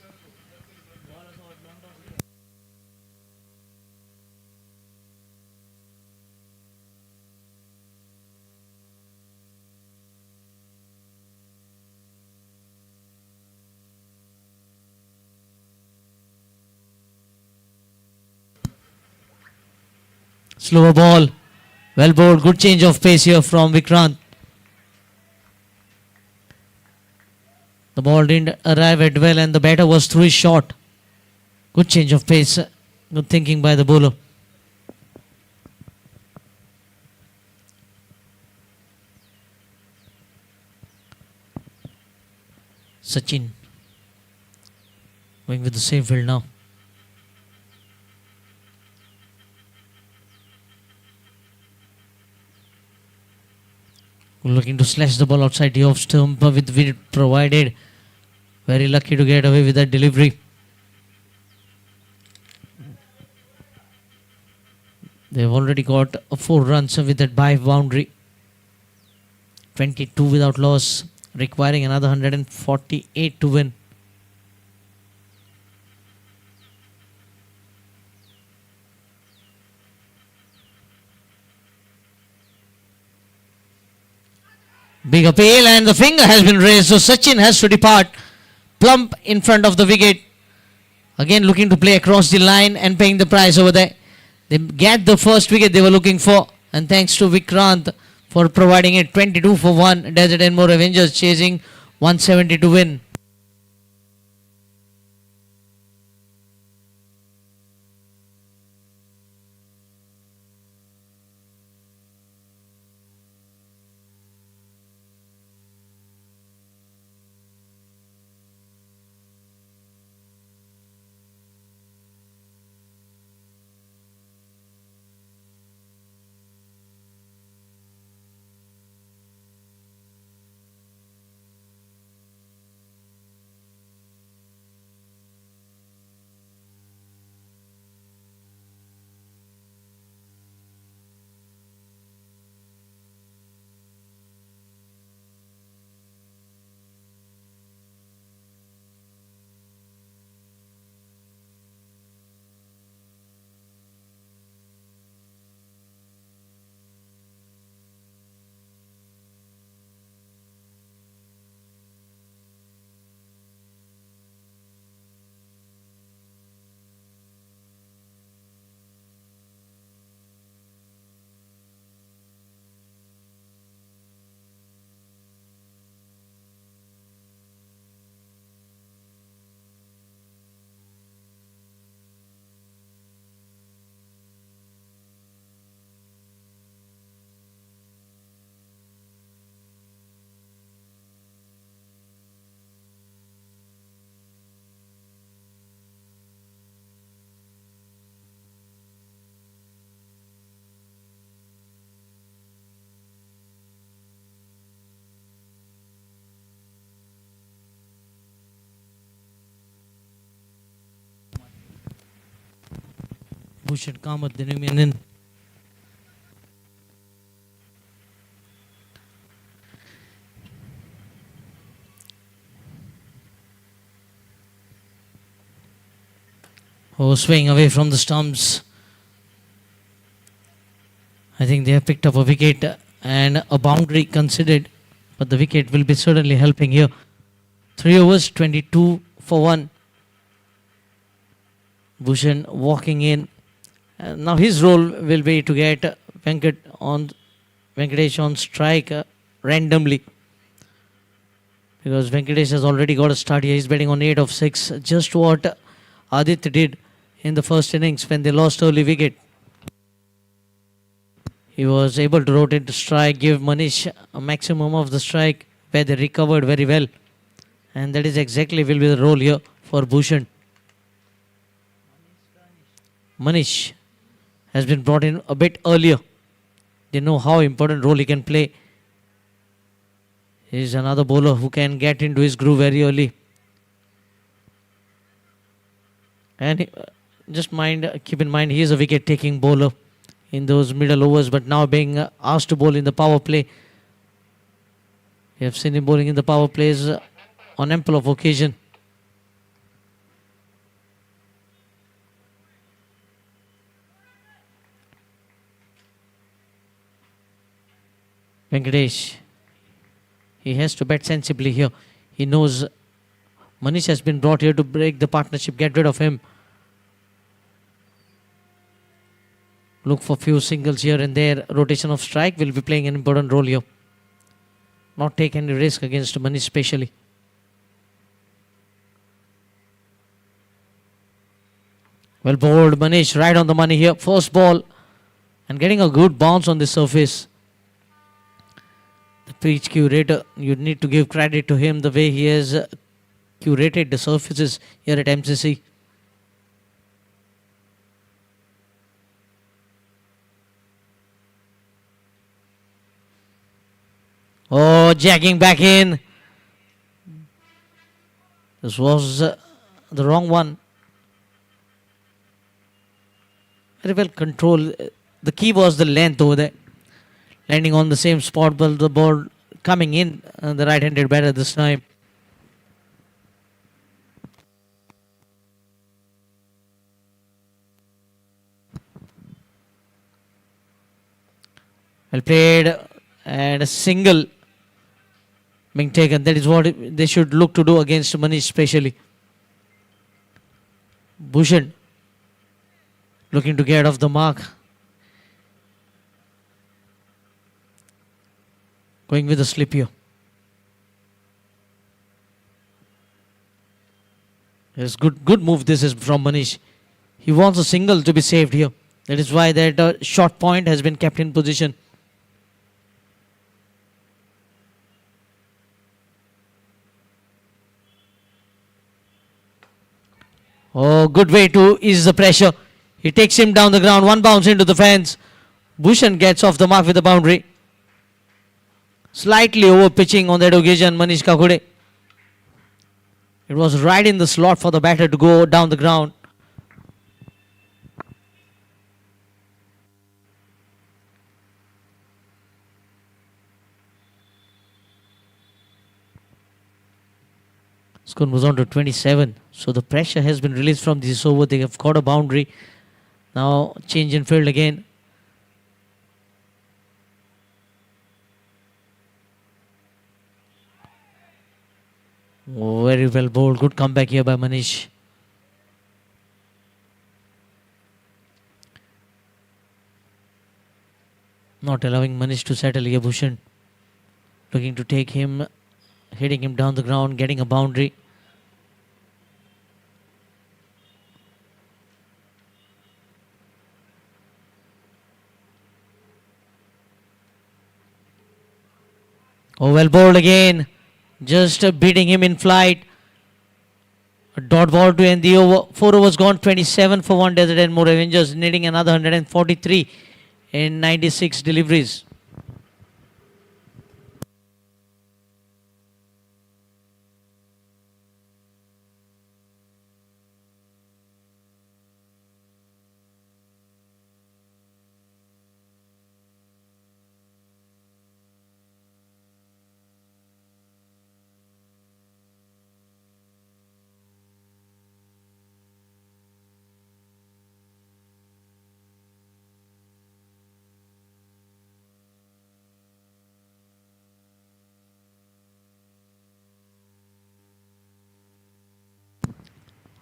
Slower ball. Well bowled. Good change of pace here from Vikrant. The ball didn't arrive at well, and the batter was through his shot. Good change of pace. Good thinking by the bowler. Sachin going with the same field now. Looking to slash the ball outside the off stump with wicket provided. Very lucky to get away with that delivery. They've already got 4 runs with that by boundary. 22 without loss, requiring another 148 to win. Big appeal, and the finger has been raised, so Sachin has to depart plump in front of the wicket. Again looking to play across the line and paying the price over there. They get the first wicket they were looking for, and thanks to Vikrant for providing it. 22 for 1. Desert and more Avengers chasing 170 to win. Bhushan Kamath, the Numian in. Oh, swaying away from the stumps. I think they have picked up a wicket and a boundary considered, but the wicket will be certainly helping here. 3 overs, 22 for 1. Bhushan walking in. And now his role will be to get Venkatesh on strike randomly. Because Venkatesh has already got a start here. He's betting on 8 of 6. Just what Aditya did in the first innings when they lost early wicket. He was able to rotate the strike, give Manish a maximum of the strike where they recovered very well. And that is exactly will be the role here for Bhushan. Manish has been brought in a bit earlier. They know how important role he can play. He is another bowler who can get into his groove very early. And keep in mind, he is a wicket-taking bowler in those middle overs, but now being asked to bowl in the power play. You have seen him bowling in the power plays on ample of occasion. Venkatesh, he has to bat sensibly here. He knows Manish has been brought here to break the partnership, get rid of him. Look for few singles here and there. Rotation of strike will be playing an important role here. Not take any risk against Manish especially. Well bowled Manish, right on the money here. First ball and getting a good bounce on the surface. The pitch curator, you need to give credit to him the way he has curated the surfaces here at MCC. Oh, jacking back in. This was the wrong one. Very well controlled. The key was the length over there. Landing on the same spot, but the ball coming in. The right-handed batter this time. Well played. And a single being taken. That is what they should look to do against Manish especially. Bhushan looking to get off the mark. Going with a slip here. Yes, good move this is from Manish. He wants a single to be saved here. That is why that short point has been kept in position. Oh, good way to ease the pressure. He takes him down the ground, one bounce into the fence. Bhushan gets off the mark with the boundary. Slightly over pitching on that occasion, Manish Kakure. It was right in the slot for the batter to go down the ground. Score moves on to 27. So the pressure has been released from this over. They have got a boundary. Now change in field again. Oh, very well bowled. Good comeback here by Manish. Not allowing Manish to settle here. Bhushan looking to take him, hitting him down the ground, getting a boundary. Oh, well bowled again. Just beating him in flight. A dot ball to end the over. 4 overs gone. 27 for 1 Desert and more Avengers, needing another 143 in 96 deliveries.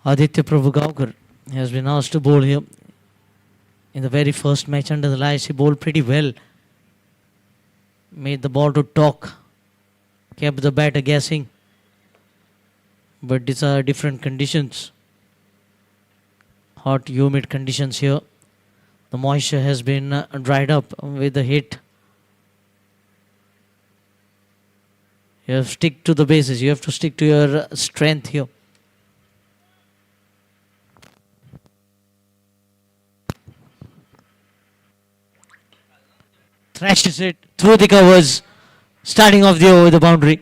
Aditya Prabhugaonkar has been asked to bowl here. In the very first match under the lights, he bowled pretty well. Made the ball to talk. Kept the batter guessing. But these are different conditions. Hot, humid conditions here. The moisture has been dried up with the hit. You have to stick to the bases. You have to stick to your strength here. Thrashes it through the covers, starting off the over with the boundary.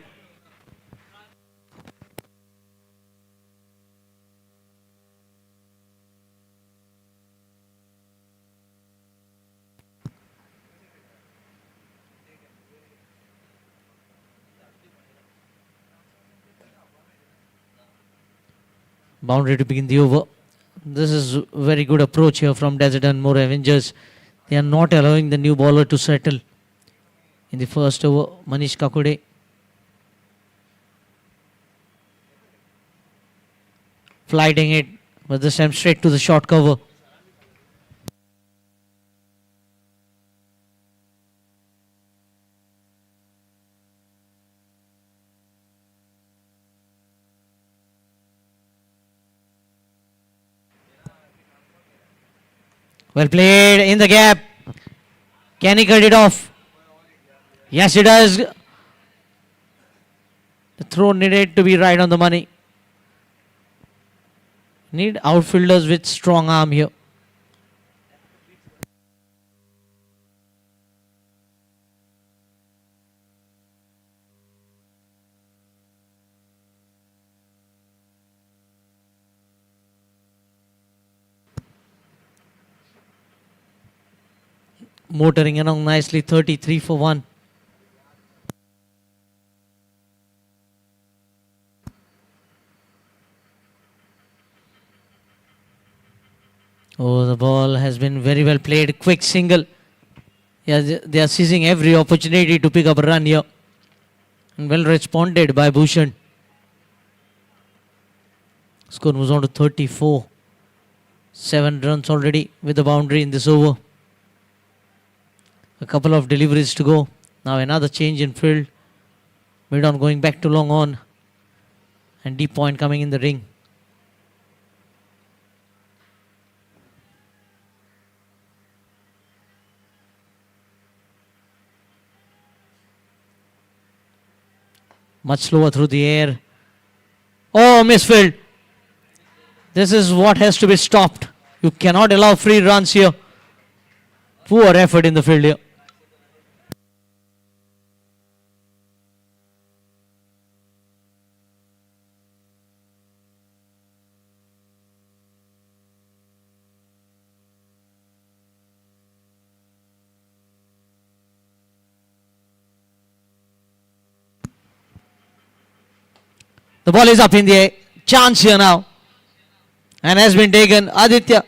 Boundary to begin the over. This is a very good approach here from Desert and More Avengers. They are not allowing the new bowler to settle. In the first over, Manish Kakure. Flighting it, but this time straight to the short cover. Well played in the gap. Can he cut it off? Yes, he does. The throw needed to be right on the money. Need outfielders with strong arm here. Motoring along nicely, 33 for 1. Oh, the ball has been very well played. Quick single. Yeah, they are seizing every opportunity to pick up a run here. And well responded by Bhushan. Score moves on to 34. 7 runs already with the boundary in this over. A couple of deliveries to go. Now another change in field. Mid on going back to long on. And deep point coming in the ring. Much slower through the air. Oh, misfield. This is what has to be stopped. You cannot allow free runs here. Poor effort in the field here. The ball is up in the air. Chance here now. And has been taken. Aditya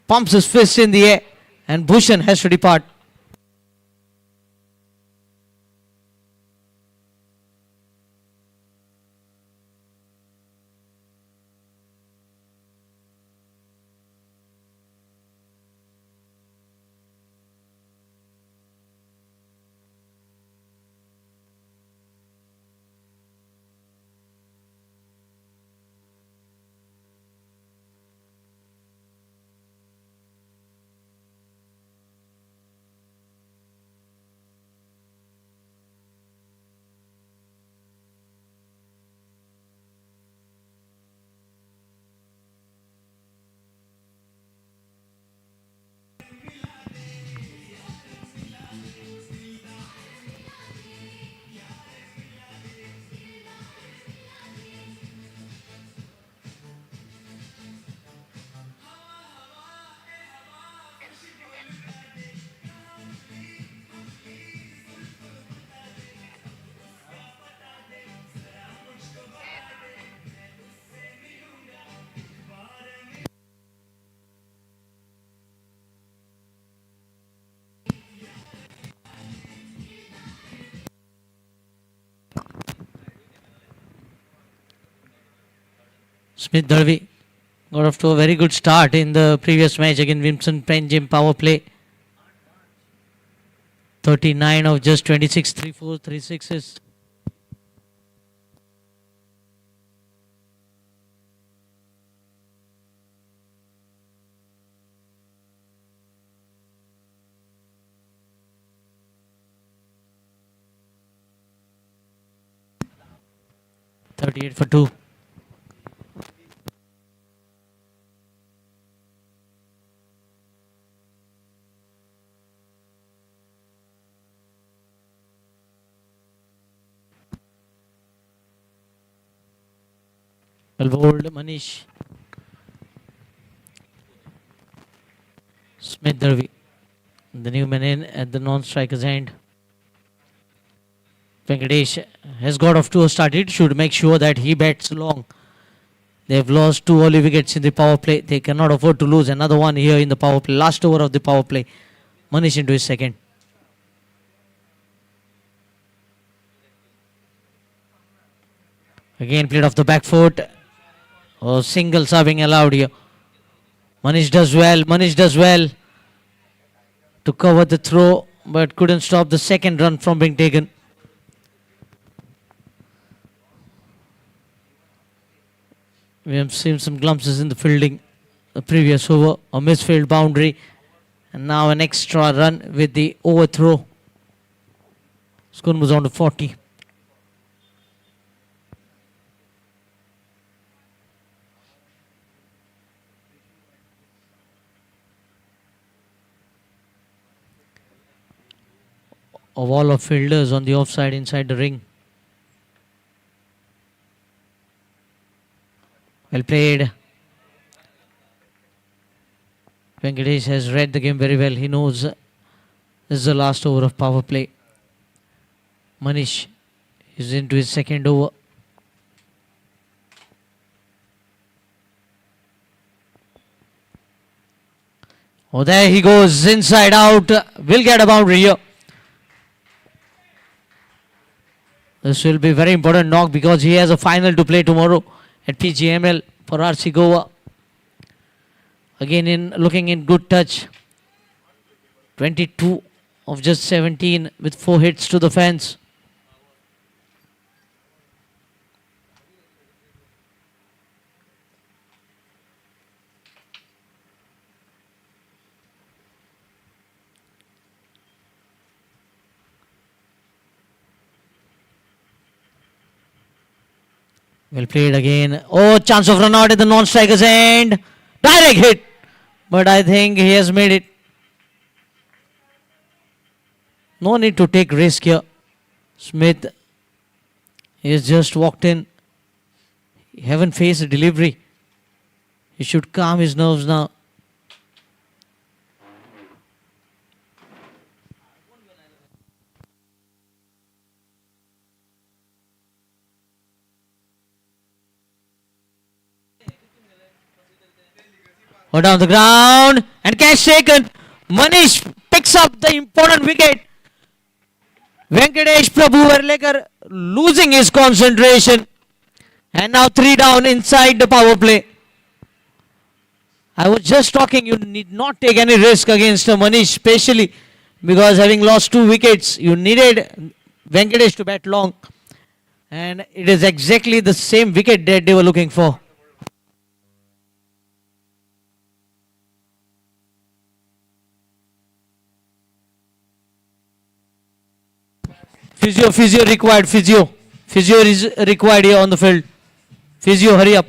pumps his fist in the air. And Bhushan has to depart. Smith Dharvi got off to a very good start in the previous match against Vincent Penjim power play. 39 of just 26, 3-4, 3 sixes. .38 for 2. Well bowled, Manish. Smith Dharvi, the new man in at the non-striker's end. Venkatesh has got off to a start. It should make sure that he bats long. They've lost 2 early wickets in the power play. They cannot afford to lose another one here in the power play. Last over of the power play. Manish into his second. Again played off the back foot. Oh, single serving allowed here. Manish does well. Manish does well to cover the throw, but couldn't stop the second run from being taken. We have seen some glimpses in the fielding. The previous over, a misfield boundary, and now an extra run with the overthrow. Score moves on to 40. A wall of fielders on the offside inside the ring. Well played. Venkatesh has read the game very well. He knows this is the last over of power play. Manish is into his second over. Oh, there he goes, inside out. Will get a boundary here. This will be very important knock because he has a final to play tomorrow at PGML for RC Goa. Again looking in good touch. 22 of just 17 with 4 hits to the fence. Well played again. Oh, chance of run out at the non-striker's end. Direct hit. But I think he has made it. No need to take risk here. Smith is just walked in. He haven't faced a delivery. He should calm his nerves now. Or down the ground and catch taken. Manish picks up the important wicket. Venkatesh Prabhu Verlekar losing his concentration. And now 3 down inside the power play. I was just talking, you need not take any risk against Manish, especially because having lost 2 wickets, you needed Venkatesh to bat long. And it is exactly the same wicket that they were looking for. Physio required, physio. Physio is required here on the field. Physio, hurry up.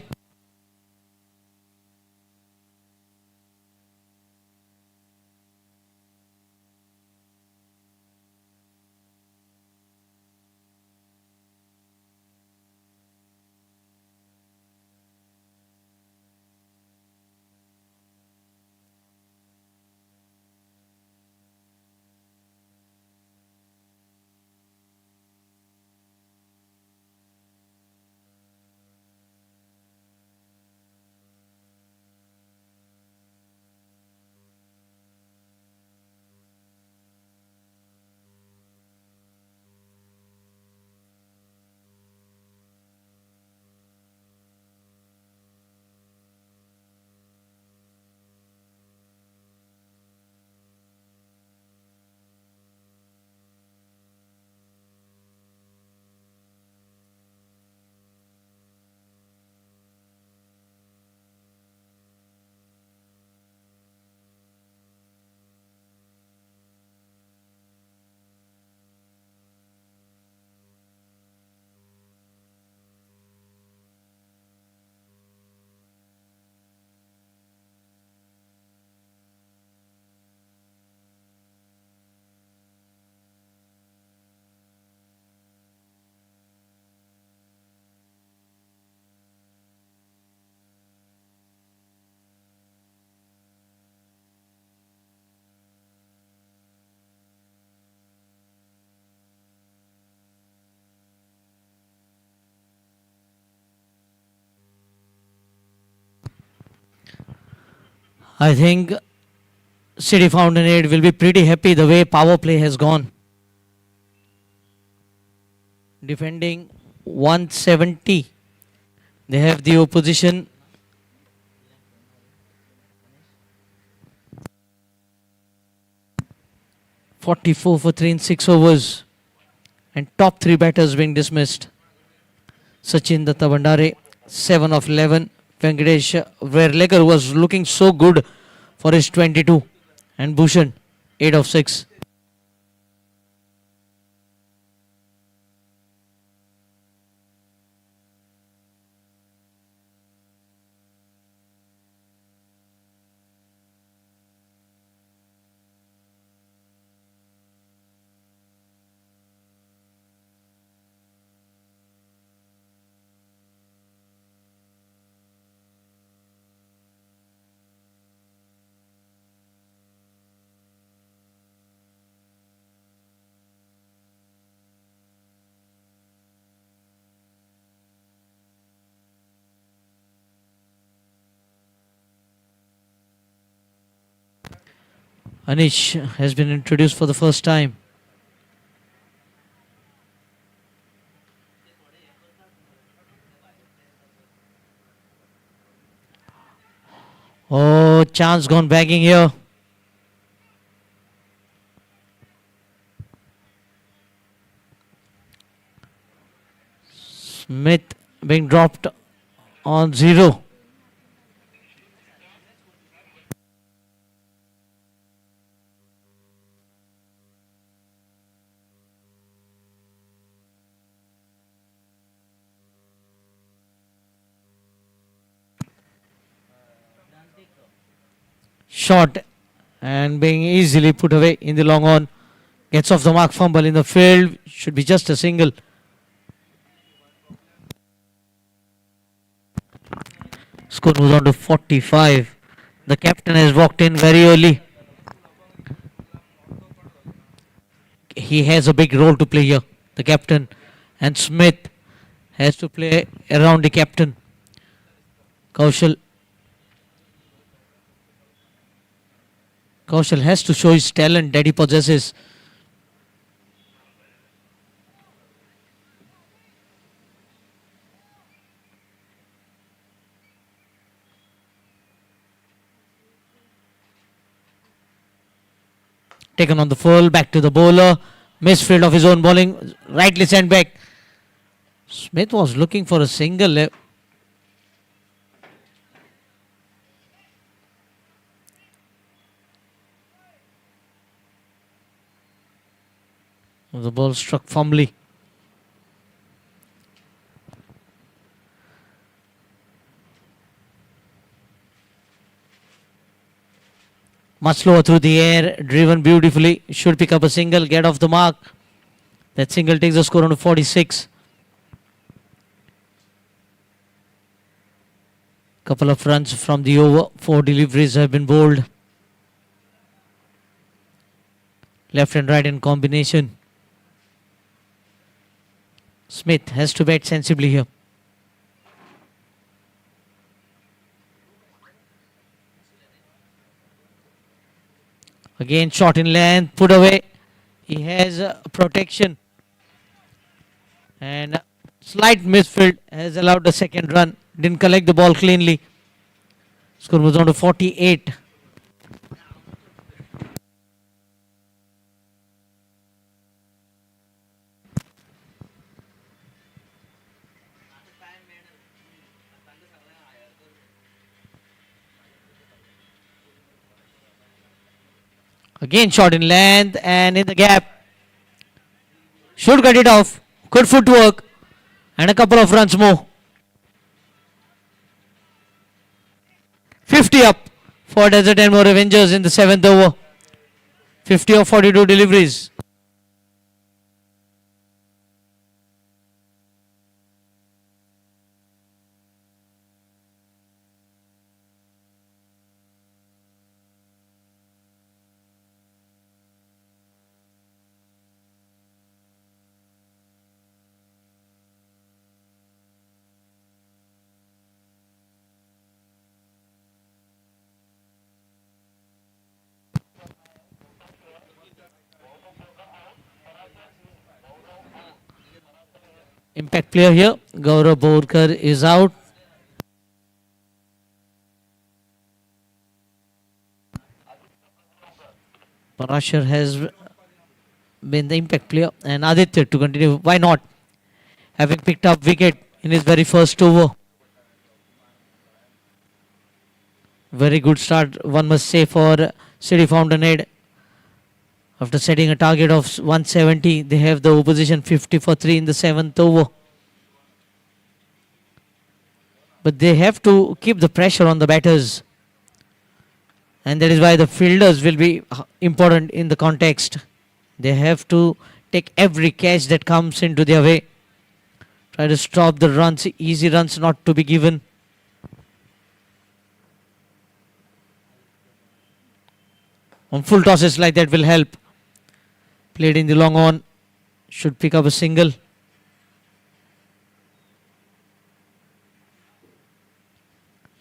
I think City Fountainhead will be pretty happy the way power play has gone. Defending 170. They have the opposition. .44 for 3 in 6 overs. And top 3 batters being dismissed. Sachin Datta Bandare, 7 of 11. Venkatesh Verlekar was looking so good for his 22. And Bhushan, 8 of 6. Anish has been introduced for the first time. Oh, chance gone bagging here. Smith being dropped on 0. shot and being easily put away in the long on. Gets off the mark, fumble in the field. Should be just a single. Score moves on to 45. The captain has walked in very early. He has a big role to play here, the captain. And Smith has to play around the captain. Kaushal has to show his talent that he possesses. Taken on the full, back to the bowler. Misfield of his own bowling, rightly sent back. Smith was looking for a single. The ball struck firmly. Much slower through the air, driven beautifully. Should pick up a single, get off the mark. That single takes the score on to 46. Couple of runs from the over. 4 deliveries have been bowled. Left and right in combination. Smith has to bat sensibly here. Again, shot in length, put away. He has protection. And slight misfield has allowed the second run. Didn't collect the ball cleanly. Score moves on to 48. Again, shot in length and in the gap. Should cut it off. Good footwork. And a couple of runs more. 50 up for Desert and More Avengers in the 7th over. 50 of 42 deliveries. Impact player here. Gaurav Borkar is out. Parashar has been the impact player. And Aditya to continue. Why not? Having picked up wicket in his very first over. Very good start, one must say, for City Fountainhead. After setting a target of 170, they have the opposition 50 for 3 in the 7th over. But they have to keep the pressure on the batters. And that is why the fielders will be important in the context. They have to take every catch that comes into their way. Try to stop the runs, easy runs not to be given. On full tosses like that will help. Played in the long on. Should pick up a single.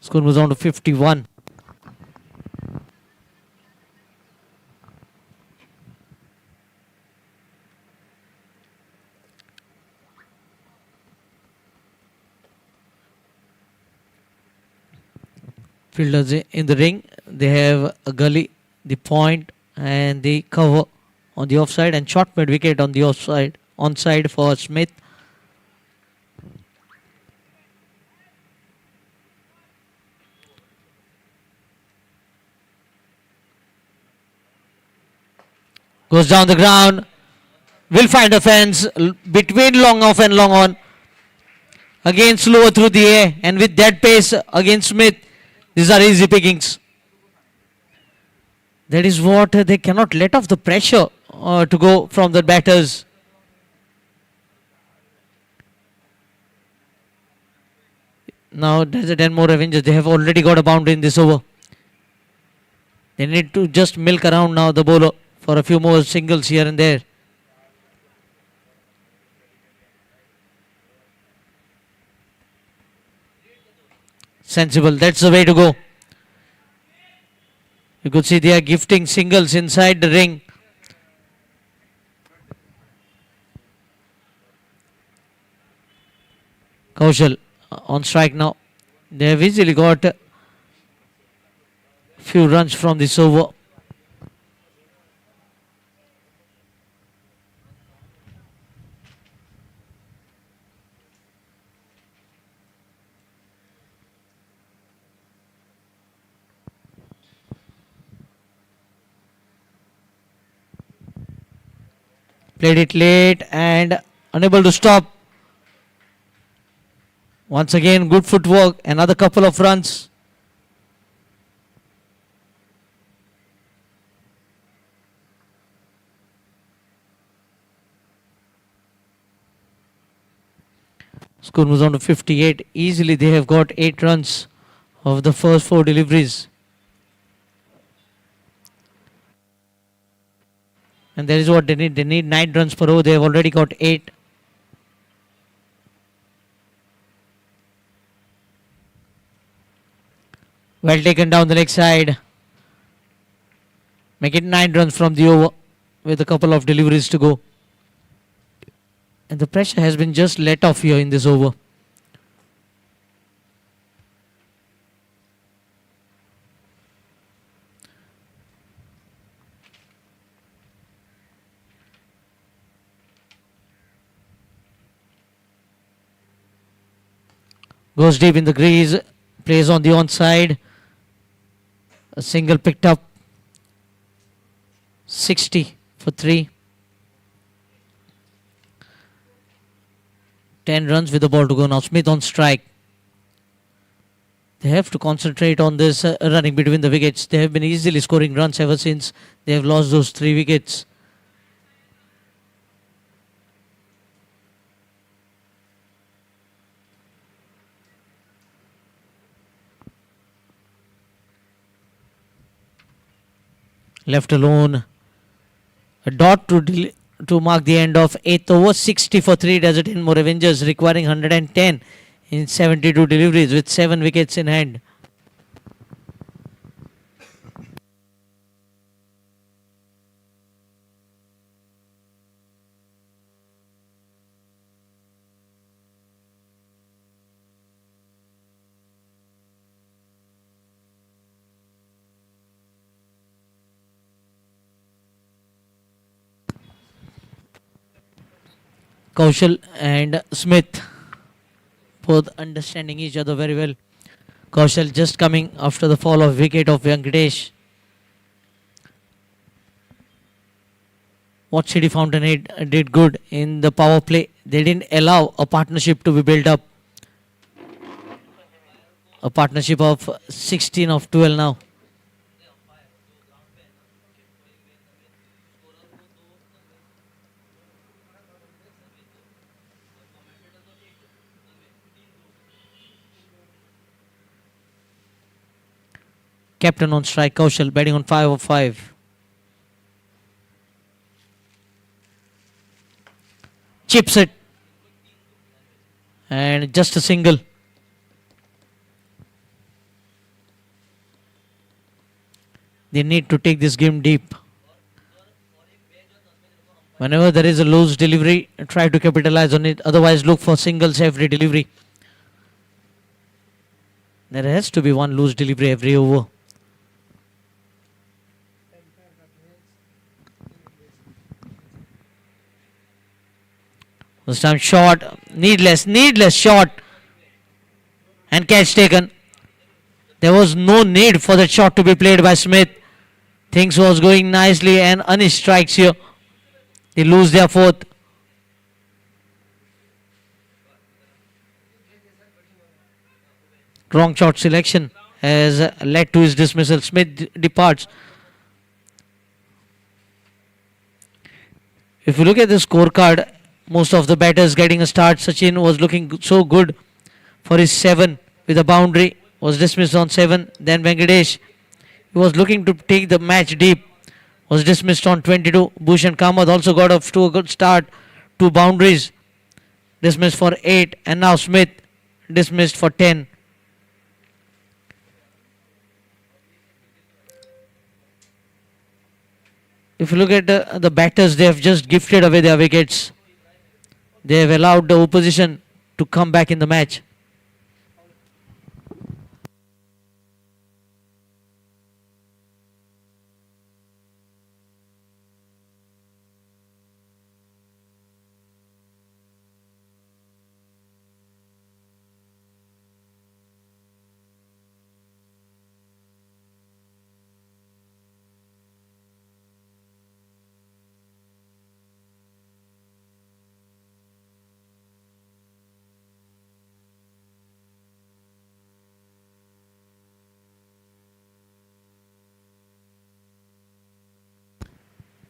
Score moves on to 51. Fielders in the ring. They have a gully, the point and the cover on the offside, and short mid wicket on the offside, onside for Smith. Goes down the ground. Will find a fence between long off and long on. Again slower through the air, and with that pace against Smith, these are easy pickings. That is what they cannot let off the pressure to go from the batters. Now Desert and more Avengers. They have already got a boundary in this over. They need to just milk around now the bowler for a few more singles here and there. Sensible. That's the way to go. You could see they are gifting singles inside the ring. Kaushal on strike now. They have easily got a few runs from this over. Played it late and unable to stop. Once again, good footwork. Another couple of runs. Score moves on to 58. Easily they have got 8 runs of the first 4 deliveries. And that is what they need. They need 9 runs per over. They have already got 8. Well taken down the leg side. Make it 9 runs from the over with a couple of deliveries to go. And the pressure has been just let off here in this over. Goes deep in the crease, plays on the onside. A single picked up. 60 for 3. 10 runs with the ball to go now. Smith on strike. They have to concentrate on this running between the wickets. They have been easily scoring runs ever since they have lost those 3 wickets. Left alone. A dot to mark the end of 8th over. 60 for 3. Desert and more Avengers requiring 110 in 72 deliveries with 7 wickets in hand. Kaushal and Smith both understanding each other very well. Kaushal just coming after the fall of wicket of Venkatesh. What City Fountainhead did good in the power play. They didn't allow a partnership to be built up. A partnership of 16 of 12 now. Captain on strike, Kaushal batting on 5 of 5. Chips it. And just a single. They need to take this game deep. Whenever there is a loose delivery, try to capitalize on it. Otherwise, look for singles every delivery. There has to be one loose delivery every over. This time short, needless shot, and catch taken. There was no need for that shot to be played by Smith. Things was going nicely and Anish strikes here. They lose their 4th. Wrong shot selection has led to his dismissal. Smith departs. If you look at the scorecard, most of the batters getting a start. Sachin was looking so good for his 7 with a boundary, was dismissed on 7. Then Venkatesh, he was looking to take the match deep, was dismissed on 22. Bhushan Kamath also got off to a good start, 2 boundaries, dismissed for 8. And now Smith dismissed for 10. If you look at the batters, they have just gifted away their wickets. They have allowed the opposition to come back in the match.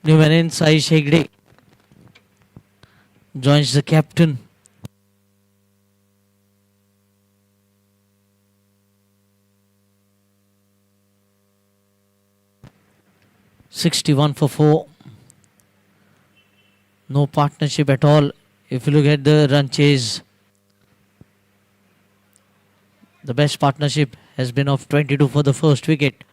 Newman Sai Shegde joins the captain. (61 for 4). No partnership at all. If you look at the run chase, the best partnership has been of 22 for the first wicket.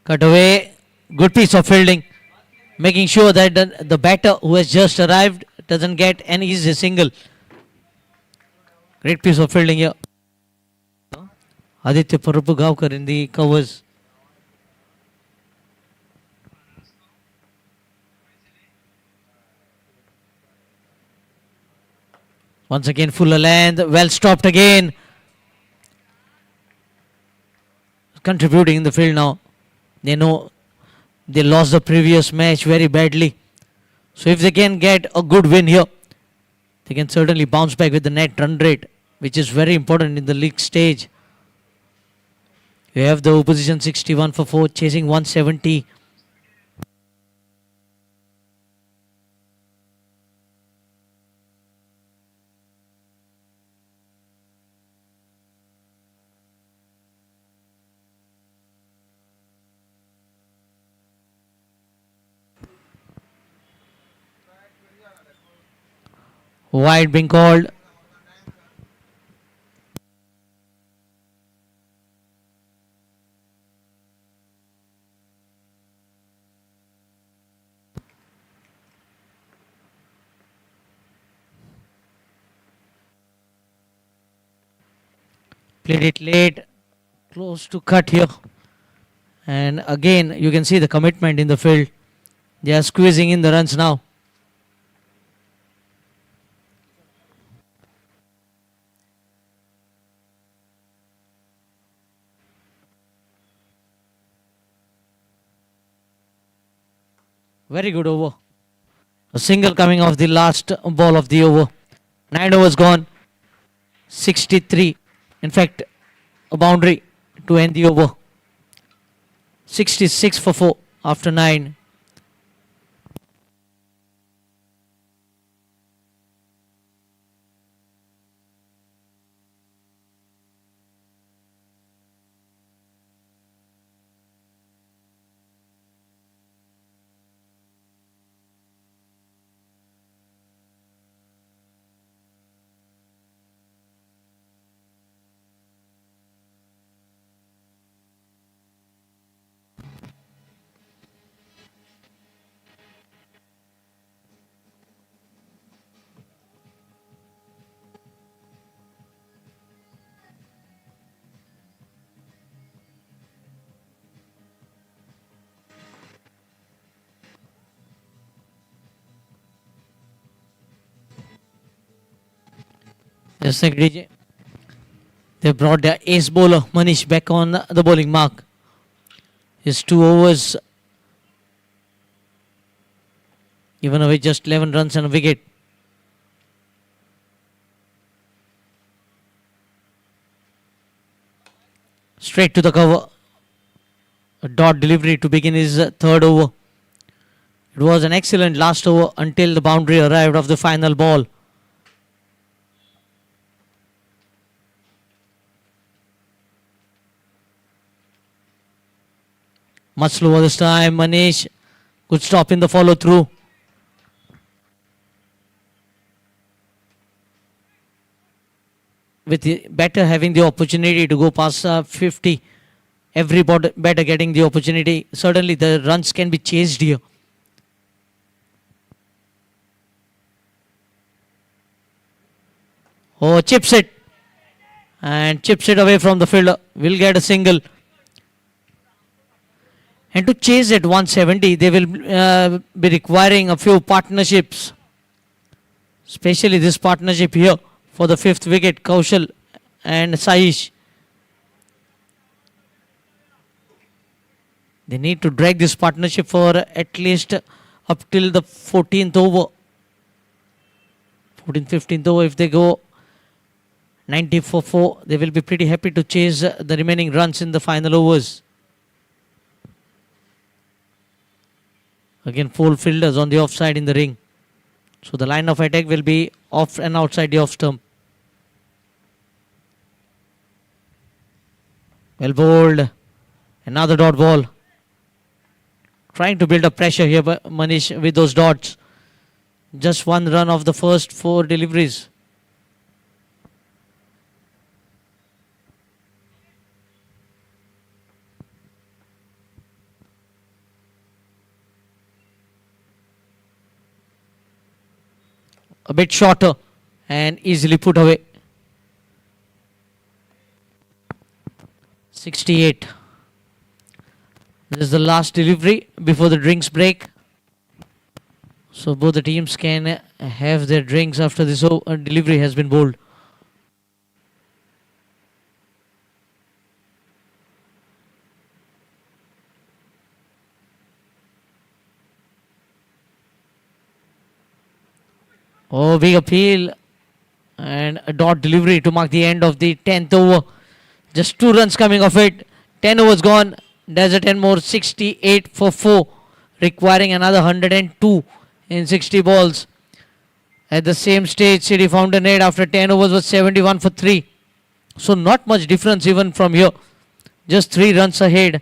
Cut away, good piece of fielding, making sure that the batter who has just arrived doesn't get an easy single. Great piece of fielding here. Aditya Parupagaonkar in the covers. Once again, fuller length, well stopped again. Contributing in the field now. They know they lost the previous match very badly. So if they can get a good win here, they can certainly bounce back with the net run rate, which is very important in the league stage. You have the opposition 61 for 4, chasing 170. Wide being called. Played it late, close to cut here. And again, you can see the commitment in the field. They are squeezing in the runs now. Very good over. A single coming off the last ball of the over. 9 overs gone. 63. In fact, a boundary to end the over. 66 for 4 after 9. Yes, DJ. They brought their ace bowler Manish back on the bowling mark. His 2 overs even away just 11 runs and a wicket. Straight to the cover. A dot delivery to begin his third over. It was an excellent last over until the boundary arrived of the final ball. Much slower this time. Manish, good stop in the follow through. With the batter having the opportunity to go past 50, every batter getting the opportunity, certainly the runs can be chased here. Oh, chips it. And chips it away from the fielder. Will get a single. And to chase at 170, they will be requiring a few partnerships. Especially this partnership here for the fifth wicket, Kaushal and Saish. They need to drag this partnership for at least up till the 14th over. 14th, 15th over. If they go 90 for 4, they will be pretty happy to chase the remaining runs in the final overs. Again, 4 fielders on the offside in the ring. So the line of attack will be off and outside the off stump. Well bowled. Another dot ball. Trying to build up pressure here, Manish, with those dots. Just 1 run of the first 4 deliveries. A bit shorter and easily put away. 68. This is the last delivery before the drinks break. So both the teams can have their drinks after this delivery has been bowled. Oh, big appeal and a dot delivery to mark the end of the 10th over. Just 2 runs coming off it. 10 overs gone. Desert 10 more, 68 for 4, requiring another 102 in 60 balls. At the same stage, City Fountainhead after 10 overs was 71 for 3. So not much difference even from here. Just 3 runs ahead.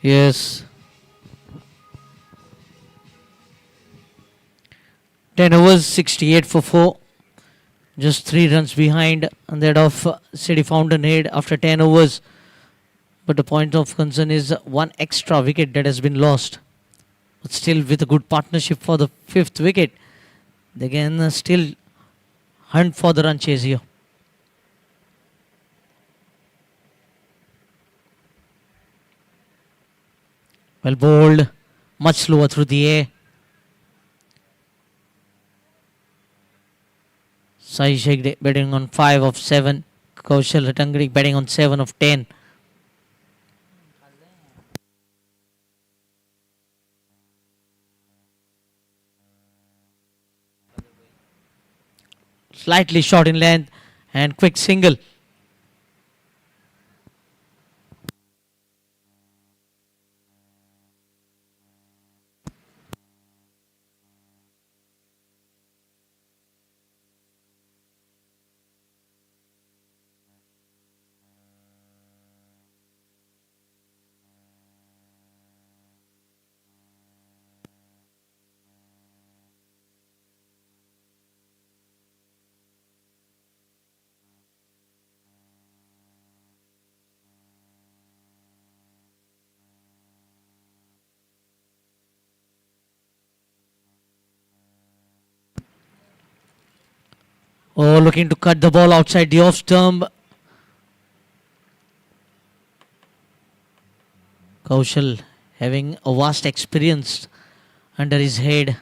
Yes. 10 overs, 68 for 4. Just 3 runs behind on that of City Fountainhead after 10 overs. But the point of concern is one extra wicket that has been lost. But still with a good partnership for the 5th wicket, they can still hunt for the run chase here. Well bowled, much slower through the air. Sai Shegde batting on 5 of 7. Kaushal Ratangri batting on 7 of 10. Slightly short in length and quick single. Oh, looking to cut the ball outside the off stump. Kaushal having a vast experience under his head.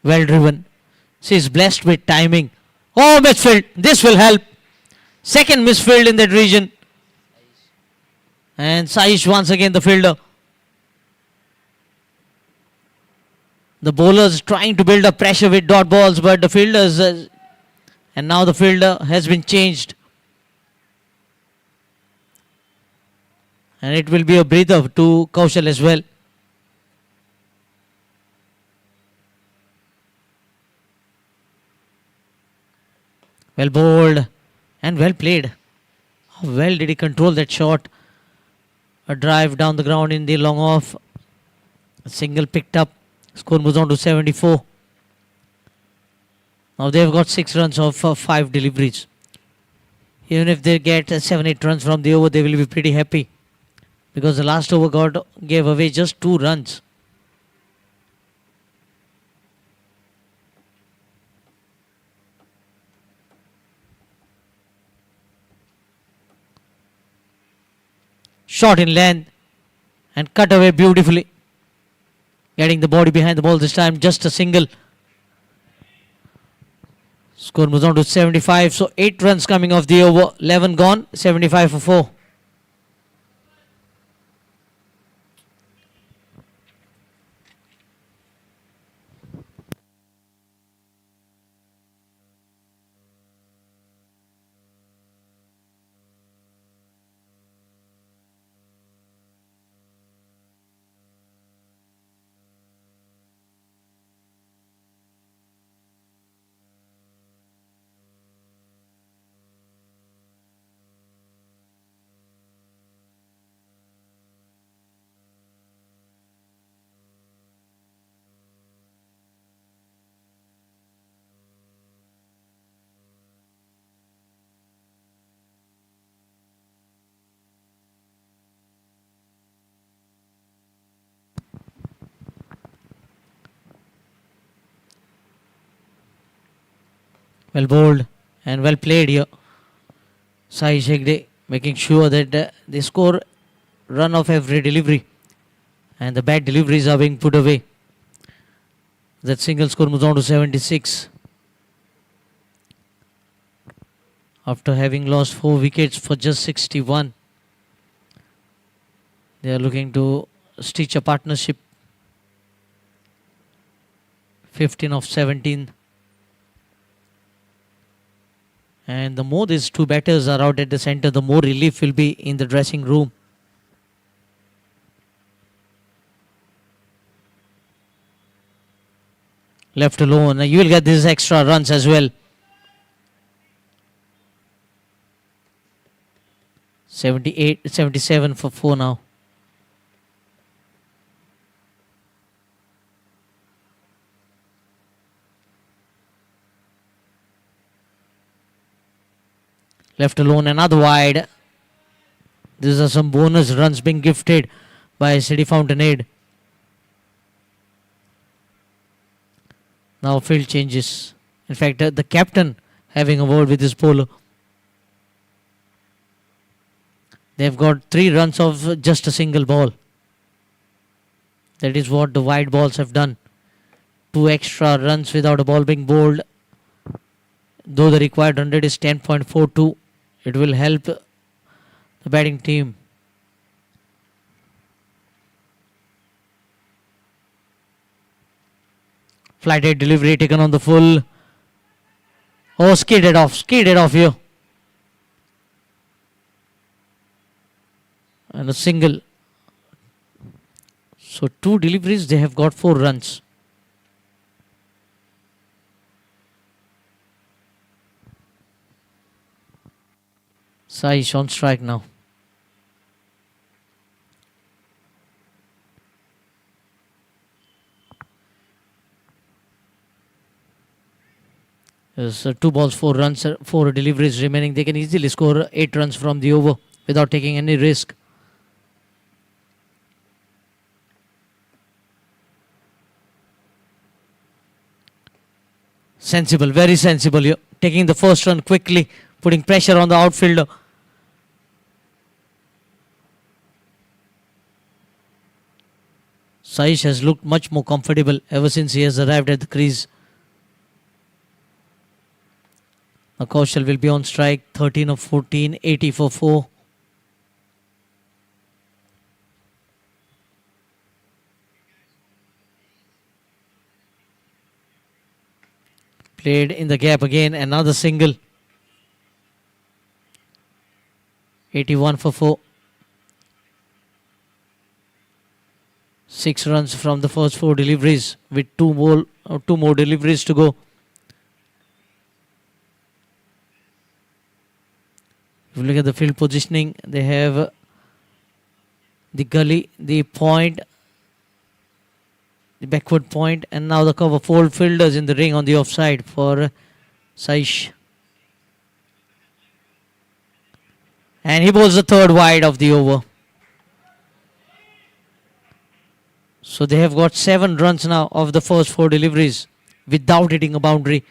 Well driven. She is blessed with timing. Oh, misfield. This will help. Second misfield in that region. And Saish once again the fielder. The bowlers trying to build up pressure with dot balls, but the fielders, and now the fielder has been changed. And it will be a breather to Kaushal as well. Well bowled and well played. How well did he control that shot? A drive down the ground in the long off. A single picked up. Score moves on to 74. Now they've got 6 runs off 5 deliveries. Even if they get 7-8 runs from the over, they will be pretty happy. Because the last over gave away just 2 runs. Shot in length and cut away beautifully. Getting the body behind the ball this time, just a single. Score moves on to 75. So 8 runs coming off the over. 11 gone, 75 for 4. Well bowled and well played here. Sai Shegde making sure that they score run off every delivery. And the bad deliveries are being put away. That single score moves on to 76. After having lost 4 wickets for just 61. They are looking to stitch a partnership. 15 of 17. And the more these 2 batters are out at the center, the more relief will be in the dressing room. Left alone. You will get these extra runs as well. 78, 77 for 4 now. Left alone, another wide. These are some bonus runs being gifted by City Fountainhead. Now field changes. In fact, the captain having a word with his bowler. They've got 3 runs of just a single ball. That is what the wide balls have done. 2 extra runs without a ball being bowled. Though the required run rate is 10.42, it will help the batting team. Flighted delivery taken on the full. Oh, skidded off here. And a single. So 2 deliveries, they have got 4 runs. Saish on strike now. There's 2 balls, 4 runs, 4 deliveries remaining. They can easily score 8 runs from the over without taking any risk. Sensible, very sensible here. Taking the first run quickly, putting pressure on the outfielder. Saish has looked much more comfortable ever since he has arrived at the crease. Now Kaushal will be on strike. 13 of 14, 80 for 4. Played in the gap again, another single. 81 for 4. 6 runs from the first 4 deliveries with 2 more deliveries to go. If you look at the field positioning, they have the gully, the point, the backward point, and now the cover. 4 fielders in the ring on the offside for Saish. And he bowls the 3rd wide of the over. So they have got 7 runs now of the first 4 deliveries without hitting a boundary.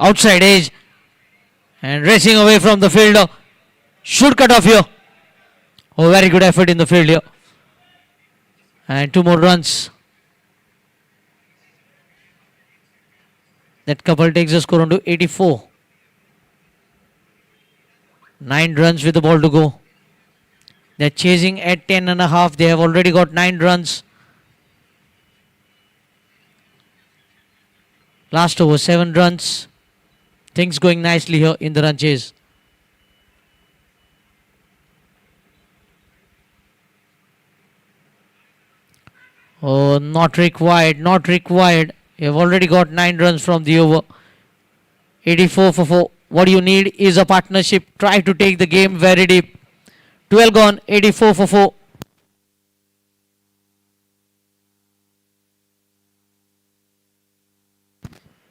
Outside edge and racing away from the fielder. Should cut off here. Oh, very good effort in the field here. And 2 more runs. That couple takes the score on to 84. 9 runs with the ball to go. They're chasing at 10.5. They have already got 9 runs. Last over 7 runs. Things going nicely here in the run chase. Oh, not required, not required. You have already got 9 runs from the over. 84 for 4. What you need is a partnership. Try to take the game very deep. 12 gone, 84 for 4.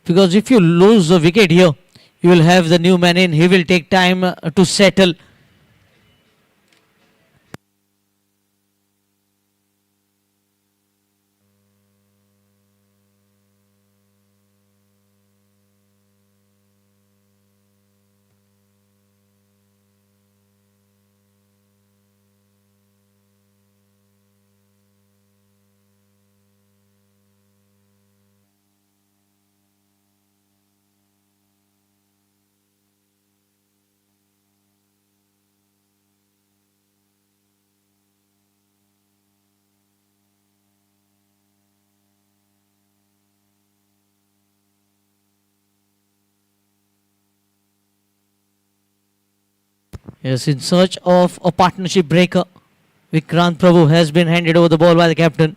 Because if you lose the wicket here, you will have the new man in. He will take time to settle. Yes, in search of a partnership breaker, Vikrant Prabhu has been handed over the ball by the captain.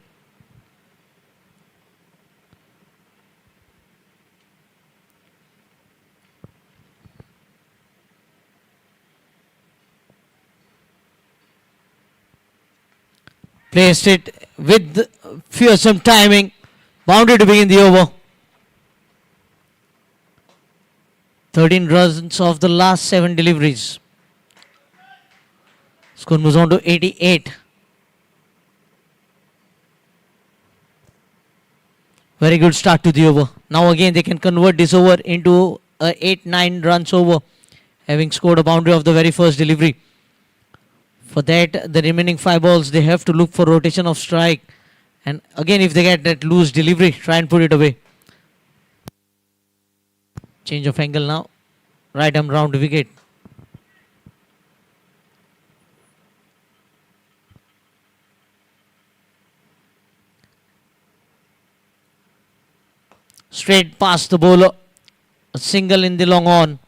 Placed it with fearsome timing. Boundary to begin the over. 13 runs of the last 7 deliveries. Score moves on to 88. Very good start to the over. Now again they can convert this over into a 8-9 runs over, having scored a boundary of the very first delivery. For that, the remaining 5 balls, they have to look for rotation of strike. And again, if they get that loose delivery, try and put it away. Change of angle now. Right arm round wicket. Straight past the bowler. A single in the long on.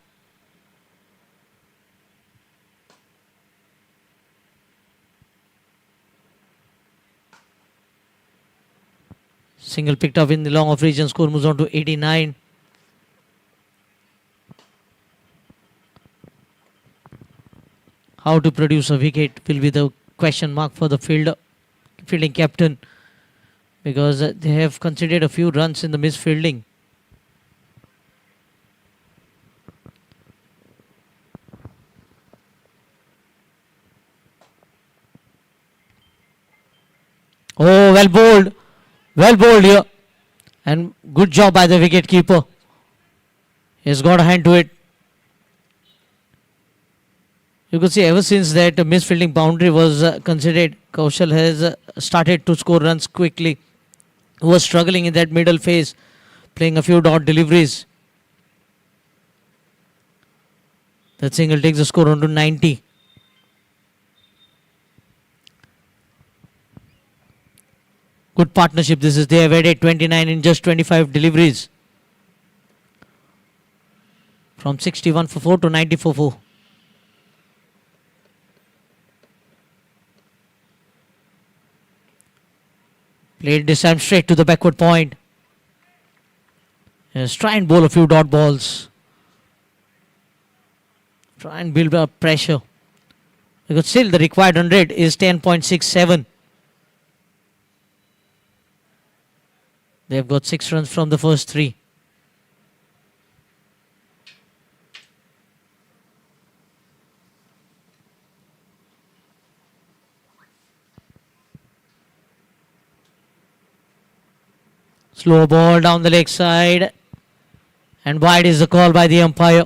Single picked up in the long off region. Score moves on to 89. How to produce a wicket will be the question mark for the fielding captain, because they have conceded a few runs in the misfielding. Oh, well bowled. Well bowled here. And good job by the wicket keeper. He's got a hand to it. You could see ever since that misfielding boundary was considered, Kaushal has started to score runs quickly. He was struggling in that middle phase, playing a few dot deliveries. That single takes the score on to 90. Good partnership this is. They have added 29 in just 25 deliveries. From 61 for 4 to 90 for 4. Played this time straight to the backward point. Yes, try and bowl a few dot balls. Try and build up pressure. Because still the required run rate is 10.67. They've got 6 runs from the first 3. Slow ball down the leg side. And wide is the call by the umpire.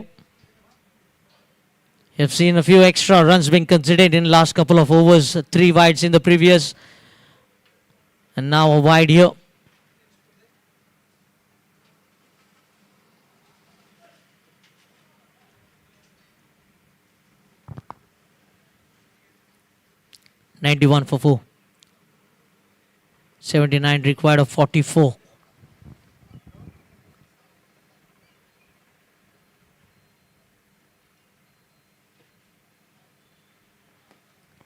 You've seen a few extra runs being considered in last couple of overs. 3 wides in the previous. And now a wide here. $91 for 4. 79 required of 44.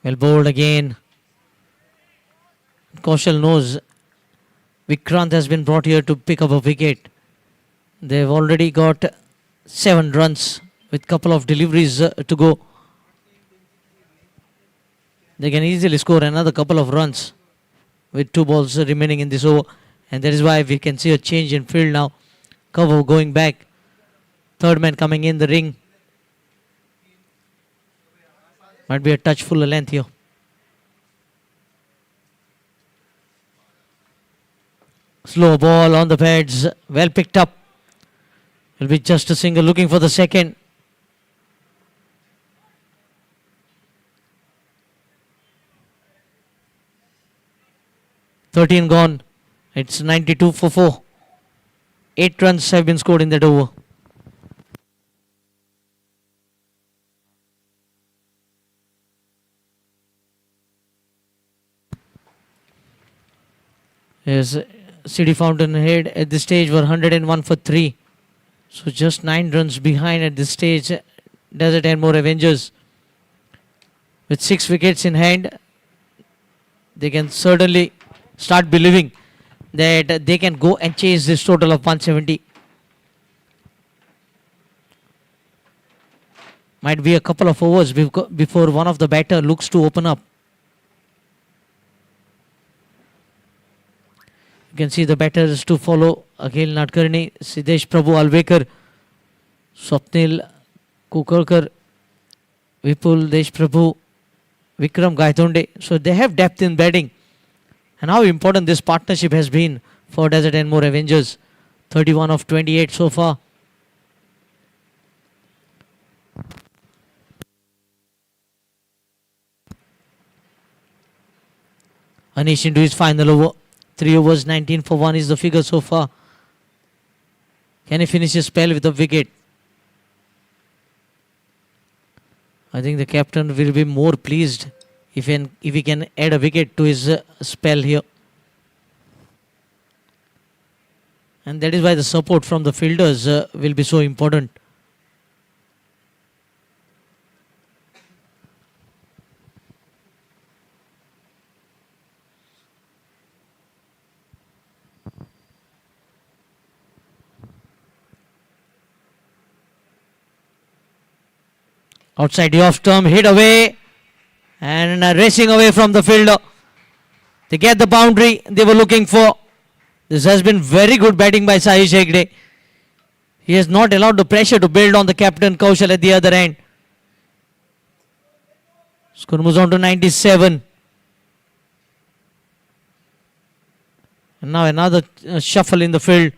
Well bowled again. Kaushal knows Vikrant has been brought here to pick up a wicket. They've already got 7 runs with couple of deliveries to go. They can easily score another couple of runs with 2 balls remaining in this over. And that is why we can see a change in field now. Cover going back. Third man coming in the ring. Might be a touch full of length here. Slow ball on the pads. Well picked up. Will be just a single, looking for the second. $13 gone. It's 92 for 4. 8 runs have been scored in that over. Yes, City Fountainhead at this stage were 101 for 3. So just 9 runs behind at this stage. Desert and more Avengers. With 6 wickets in hand, they can certainly start believing that they can go and chase this total of 170. Might be a couple of overs before one of the batter looks to open up. You can see the batters to follow: Akhil Nadkarni, Siddesh Prabhu Alvekar, Swapnil Kukarkar, Vipul Deshprabhu, Vikram Gaitonde. So they have depth in batting. And how important this partnership has been for Desert and More Avengers. 31 of 28 so far. Anish into his final over. 3 overs, 19 for 1 is the figure so far. Can he finish his spell with a wicket? I think the captain will be more pleased if he can add a wicket to his spell here. And that is why the support from the fielders will be so important. Outside the off stump, hit away and racing away from the fielder. They get the boundary they were looking for. This has been very good batting by Sahish Hegde. He has not allowed the pressure to build on the captain Kaushal at the other end. Score moves on to 97. And now another shuffle in the field.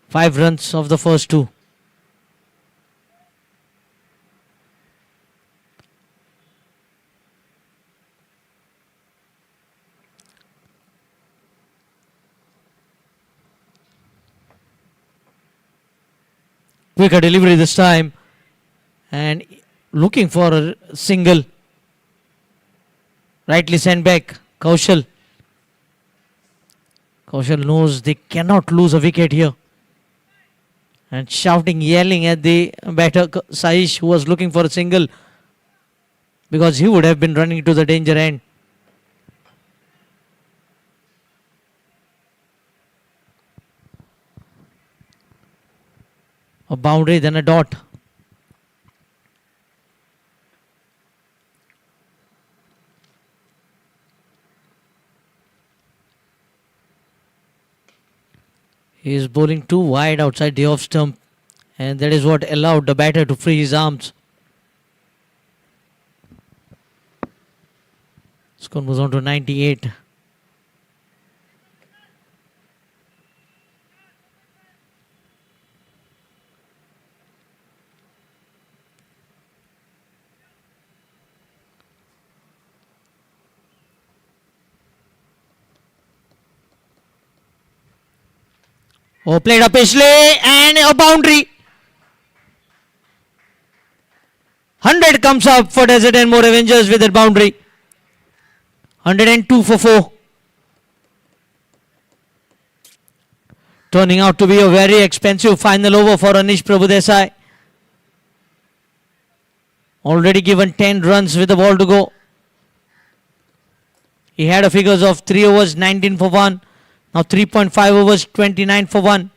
Five runs of the first two. Quicker delivery this time. And looking for a single. Rightly sent back. Kaushal. Kaushal knows they cannot lose a wicket here. And shouting, yelling at the batter Sahish, who was looking for a single, because he would have been running to the danger end. A boundary, then a dot. He is bowling too wide outside the off stump, and that is what allowed the batter to free his arms. Score moves on to 98. Oh, played up Ishle and a boundary. 100 comes up for Desert and More Avengers with that boundary. 102 for 4. Turning out to be a very expensive final over for Anish Prabhudesai. Already given 10 runs with the ball to go. He had a figures of 3 overs, 19 for 1. Now 3.5 overs, 29 for 1.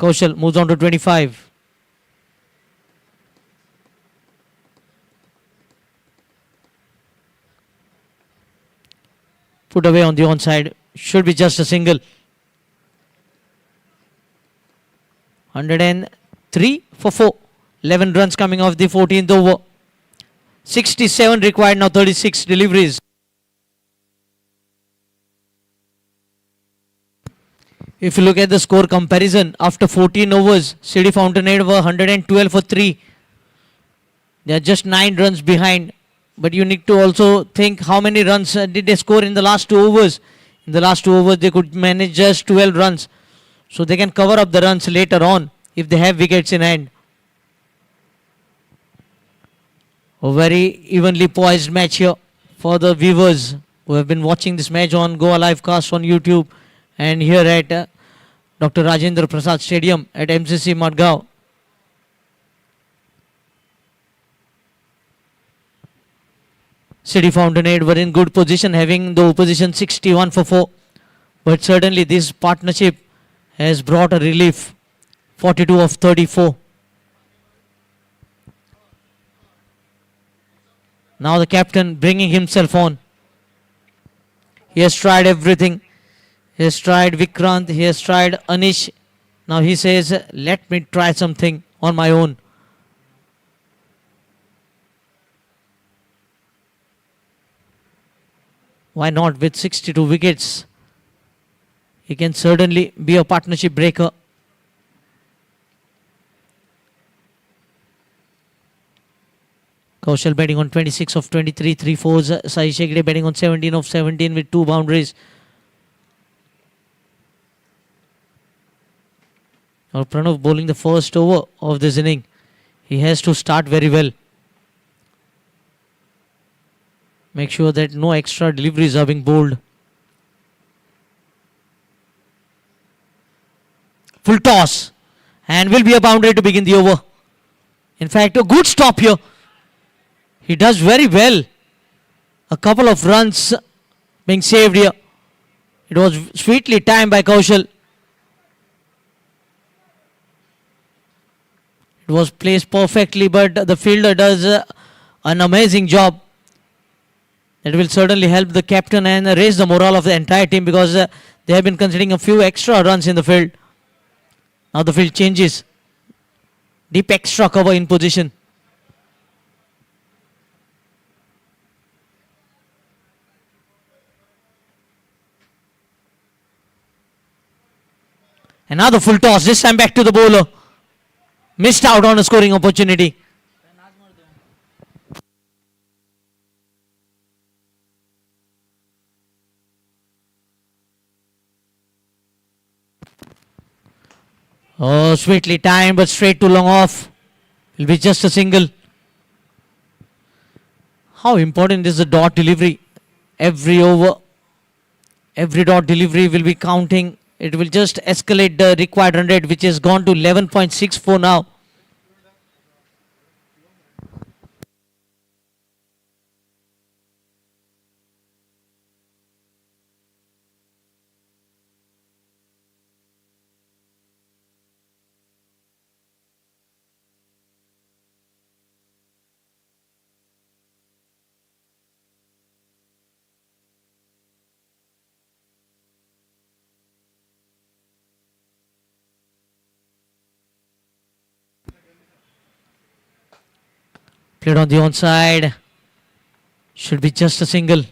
Kaushal moves on to 25. Put away on the onside. Should be just a single. 103 for 4. 11 runs coming off the 14th over. 67 required, now 36 deliveries. If you look at the score comparison, after 14 overs, City Fountainhead were 112 for 3. They are just 9 runs behind. But you need to also think how many runs did they score in the last 2 overs. In the last 2 overs, they could manage just 12 runs. So they can cover up the runs later on if they have wickets in hand. A very evenly poised match here for the viewers who have been watching this match on Goa Livecast on YouTube and here at Dr. Rajendra Prasad Stadium at MCC Madgaon. City Fountainhead were in good position, having the opposition 61 for 4. But certainly this partnership has brought a relief, 42 of 34. Now the captain bringing himself on. He has tried everything. He has tried Vikrant, he has tried Anish. Now he says, let me try something on my own. Why not? With 62 wickets, he can certainly be a partnership breaker. Kaushal batting on 26 of 23, 3 fours. Sai Shegde batting on 17 of 17 with 2 boundaries. Now Pranav bowling the first over of this inning. He has to start very well. Make sure that no extra deliveries are being bowled. Full toss. And will be a boundary to begin the over. In fact, a good stop here. He does very well. A couple of runs being saved here. It was sweetly timed by Kaushal. It was placed perfectly, but the fielder does an amazing job. That will certainly help the captain and raise the morale of the entire team because they have been considering a few extra runs in the field. Now the field changes. Deep extra cover in position. Another full toss, this time back to the bowler. Missed out on a scoring opportunity. Oh, sweetly timed, but straight to long off. Will be just a single. How important is the dot delivery? Every over, every dot delivery will be counting. It will just escalate the required run rate, which has gone to 11.64 now. Played on the onside. Should be just a single.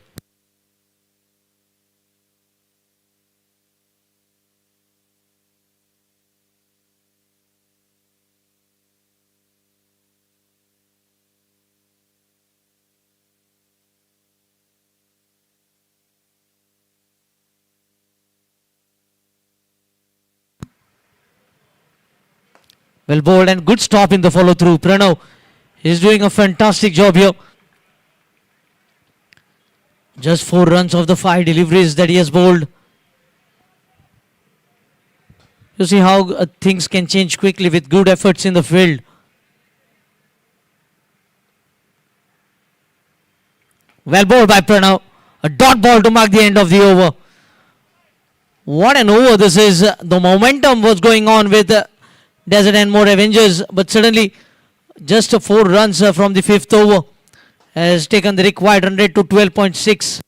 Well bowled and good stop in the follow through. Pranav is doing a fantastic job here. Just 4 runs of the 5 deliveries that he has bowled. You see how things can change quickly with good efforts in the field. Well bowled by Pranav. A dot ball to mark the end of the over. What an over this is. The momentum was going on with Desert and More Avengers, but suddenly just 4 runs from the 5th over has taken the required run rate to 12.6.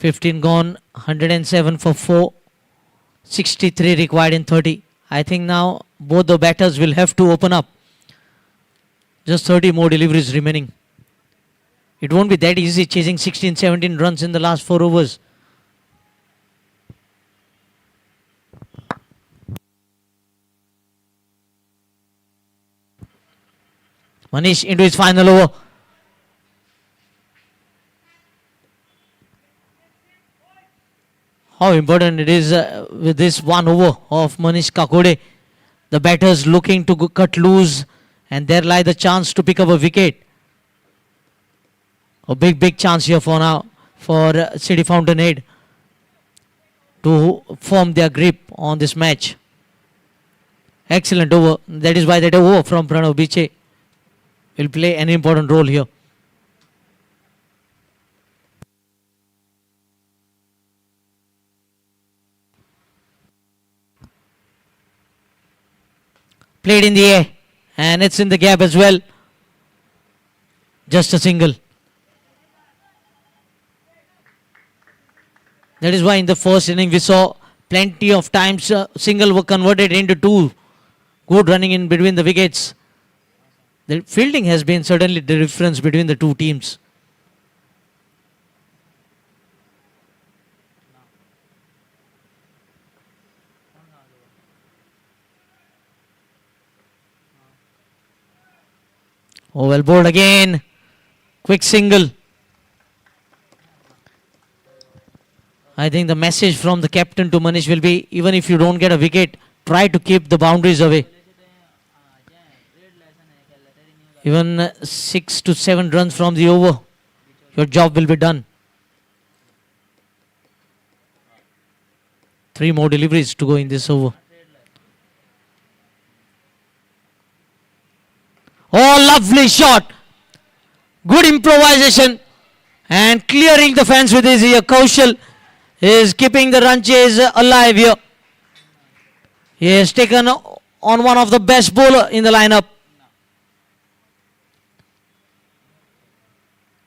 15 gone, 107 for 4, 63 required in 30. I think now both the batters will have to open up. Just 30 more deliveries remaining. It won't be that easy chasing 16, 17 runs in the last 4 overs. Manish into his final over. How important it is with this 1 over of Manish Kakode. The batters looking to cut loose, and there lie the chance to pick up a wicket. A big chance here for now for City Fountainhead to form their grip on this match. Excellent over. That is why that over from Pranav Biche will play an important role here. Played in the air, and it's in the gap as well. Just a single. That is why in the first inning we saw plenty of times single were converted into 2. Good running in between the wickets. The fielding has been certainly the difference between the two teams. Oh, well bowled again. Quick single. I think the message from the captain to Manish will be, even if you don't get a wicket, try to keep the boundaries away. Even 6 to 7 runs from the over, your job will be done. 3 more deliveries to go in this over. Oh, lovely shot. Good improvisation. And clearing the fence with his ear. Kaushal is keeping the run chase alive here. He has taken on one of the best bowler in the lineup.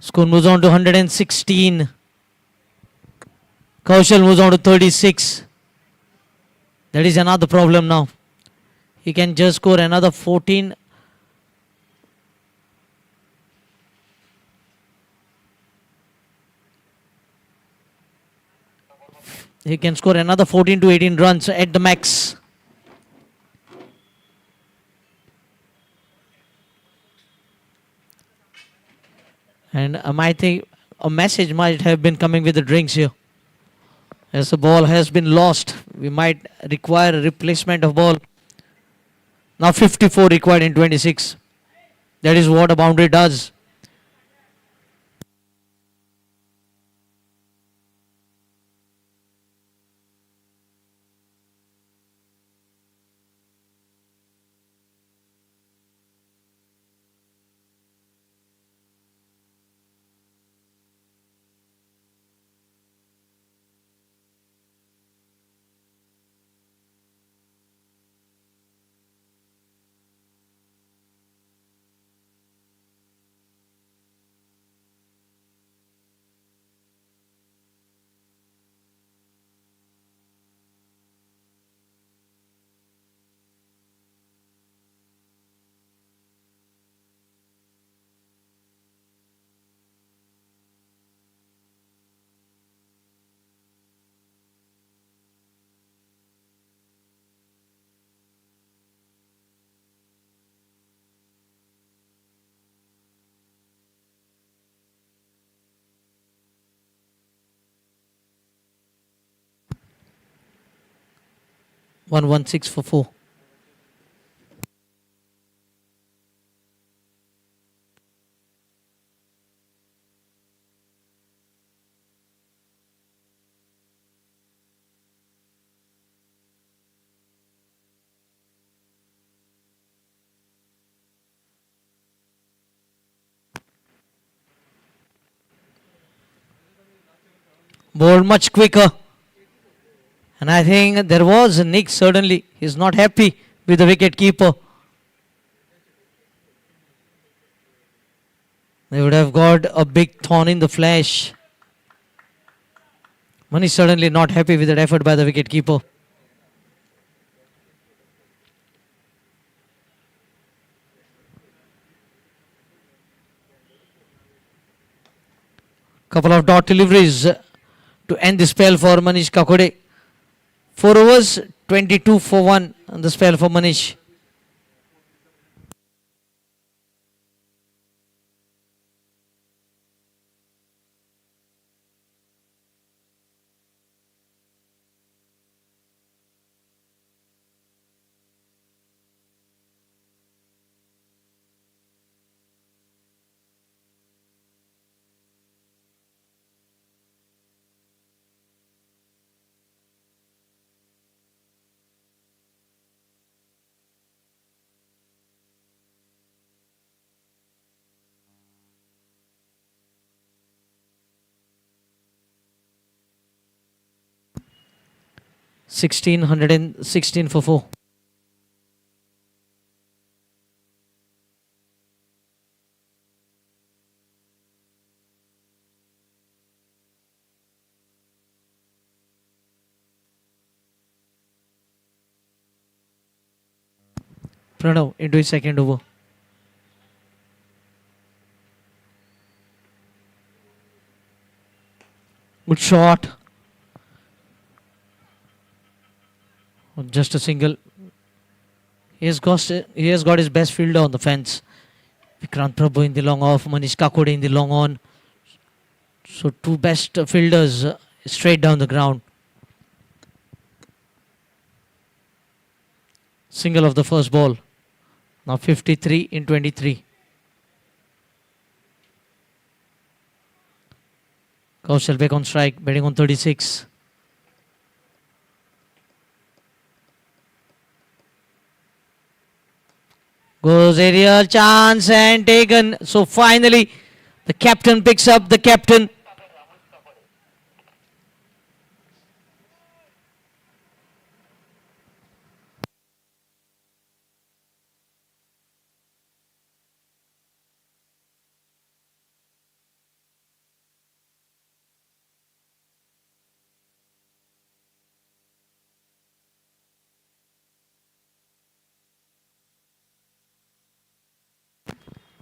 Score moves on to 116. Kaushal moves on to 36. That is another problem now. He can just score another 14. He can score another 14 to 18 runs at the max. And I think a message might have been coming with the drinks here. As the ball has been lost, we might require a replacement of ball. Now 54 required in 26. That is what a boundary does. One 116 for 4. Bowled much quicker. And I think there was Nick, certainly. He's not happy with the wicket keeper. They would have got a big thorn in the flesh. Manish certainly not happy with that effort by the wicketkeeper. Couple of dot deliveries to end the spell for Manish Kakode. 4 overs, 22 for 1 on the spell for Manish. $1,616 for 4. Pranav into his second over. Good shot. Just a single. He has got his best fielder on the fence. Vikrant Prabhu in the long off, Manish Kakode in the long on. So two best fielders straight down the ground. Single of the first ball. Now 53 in 23. Kaushal back on strike, betting on 36. Goes aerial chance and taken. So finally the captain picks up the captain.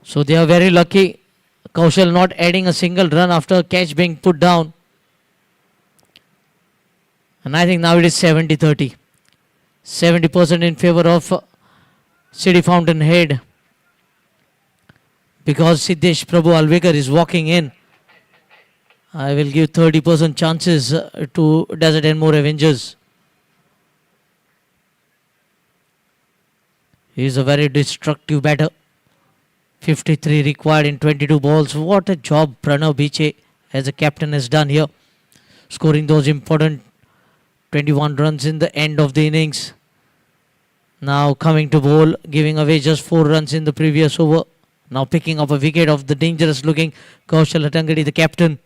So they are very lucky. Kaushal not adding a single run after a catch being put down. And I think now it is 70-30. 70% in favor of City Fountainhead. Because Siddesh Prabhu Alvekar is walking in, I will give 30% chances to Desert and More Avengers. He is a very destructive batter. 53 required in 22 balls. What a job Pranav Biche as a captain has done here. Scoring those important 21 runs in the end of the innings. Now coming to bowl, giving away just 4 runs in the previous over. Now picking up a wicket of the dangerous looking Kaushal Hatangadi, the captain.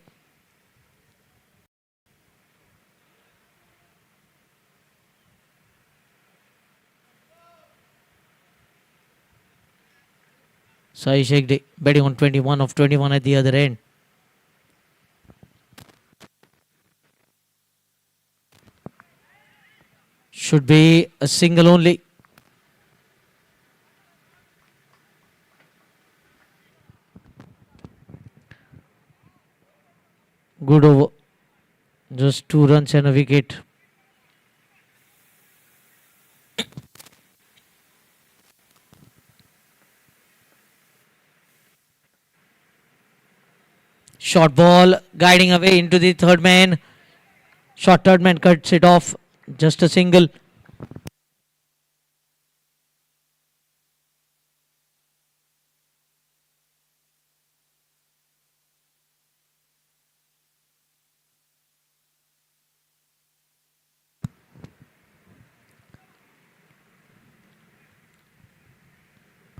Sai Shekde betting on 21 of 21 at the other end. Should be a single only. Good over. Just 2 runs and a wicket. Short ball guiding away into the third man. Short third man cuts it off. Just a single.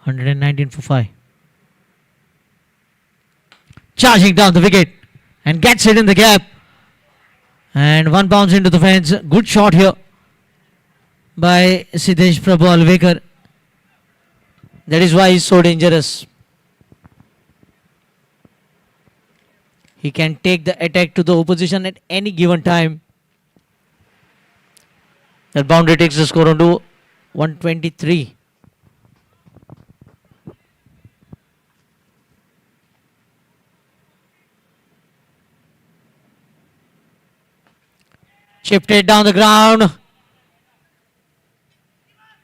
$119 for 5. Charging down the wicket and gets it in the gap. And one bounce into the fence. Good shot here by Siddesh Prabhu Alvekar. That is why he is so dangerous. He can take the attack to the opposition at any given time. That boundary takes the score on to 123. Chipped it down the ground.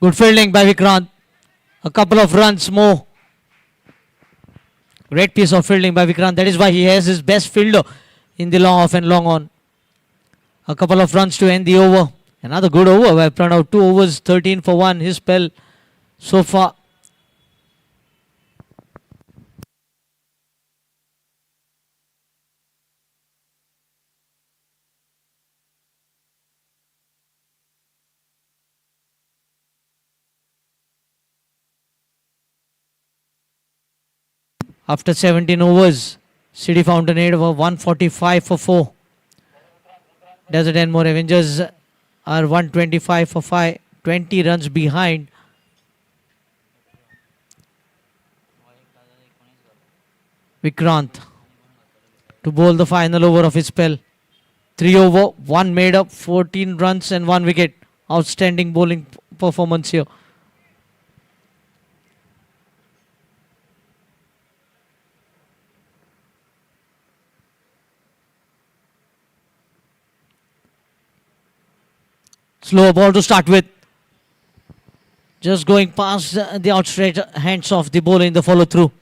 Good fielding by Vikrant. A couple of runs more. Great piece of fielding by Vikrant. That is why he has his best fielder in the long off and long on. A couple of runs to end the over. Another good over by Pranav. 2 overs, 13 for 1. His spell so far. After 17 overs, City Fountainhead were 145 for 4. Desert and More Avengers are 125 for 5. 20 runs behind. Vikrant to bowl the final over of his spell. 3 over, 1 made up, 14 runs and 1 wicket. Outstanding bowling performance here. Slower ball to start with. Just going past the outstretched hands of the bowler in the follow through.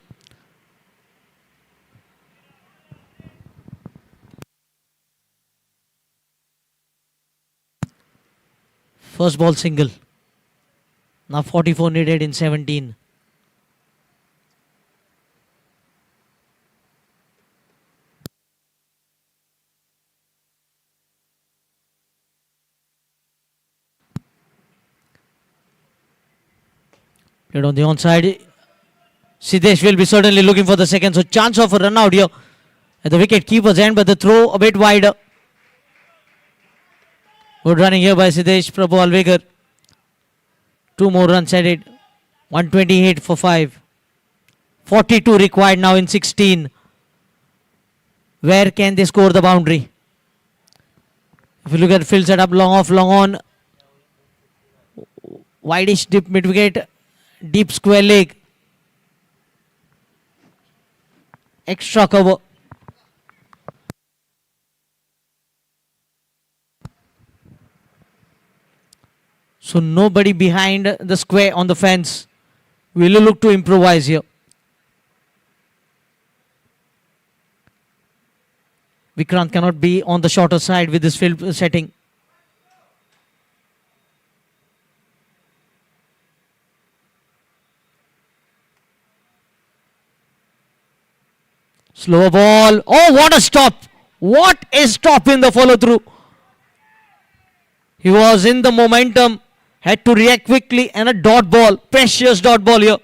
First ball single. Now 44 needed in 17. Played on the onside. Siddesh will be certainly looking for the second. So chance of a run out here at the wicket keeper's end, but the throw a bit wider. Good running here by Siddesh Prabhu Alvekar. 2 more runs added. 128 for 5. 42 required now in 16. Where can they score the boundary? If you look at field setup, long off, long on. Wideish deep mid wicket. Deep square leg. Extra cover. So nobody behind the square on the fence. Will you look to improvise here? Vikrant cannot be on the shorter side with this field setting. Slow ball. Oh, what a stop. What a stop in the follow through. He was in the momentum. Had to react quickly and a dot ball. Precious dot ball here.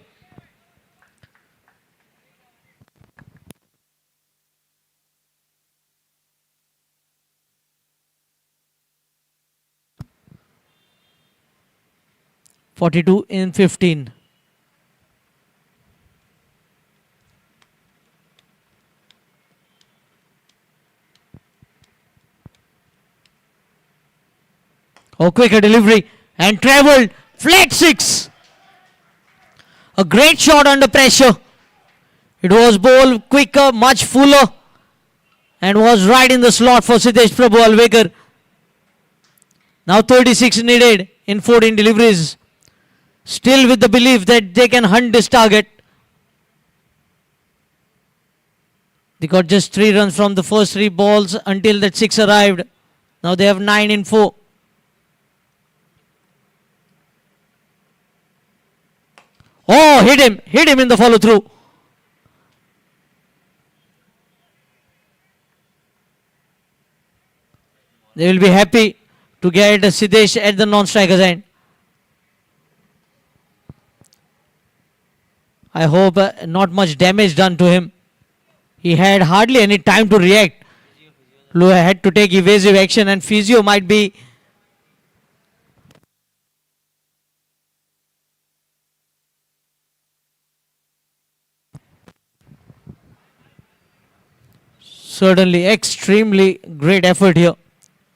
(42 in 15). Oh, quicker delivery and travelled. Flat 6. A great shot under pressure. It was bowled quicker, much fuller, and was right in the slot for Siddesh Prabhu Alvekar. Now 36 needed in 14 deliveries. Still with the belief that they can hunt this target. They got just 3 runs from the first 3 balls until that 6 arrived. Now they have 9 in 4. Oh, hit him in the follow through. They will be happy to get Siddesh at the non-striker's end. I hope not much damage done to him. He had hardly any time to react. Lua had to take evasive action, and physio might be Certainly extremely great effort here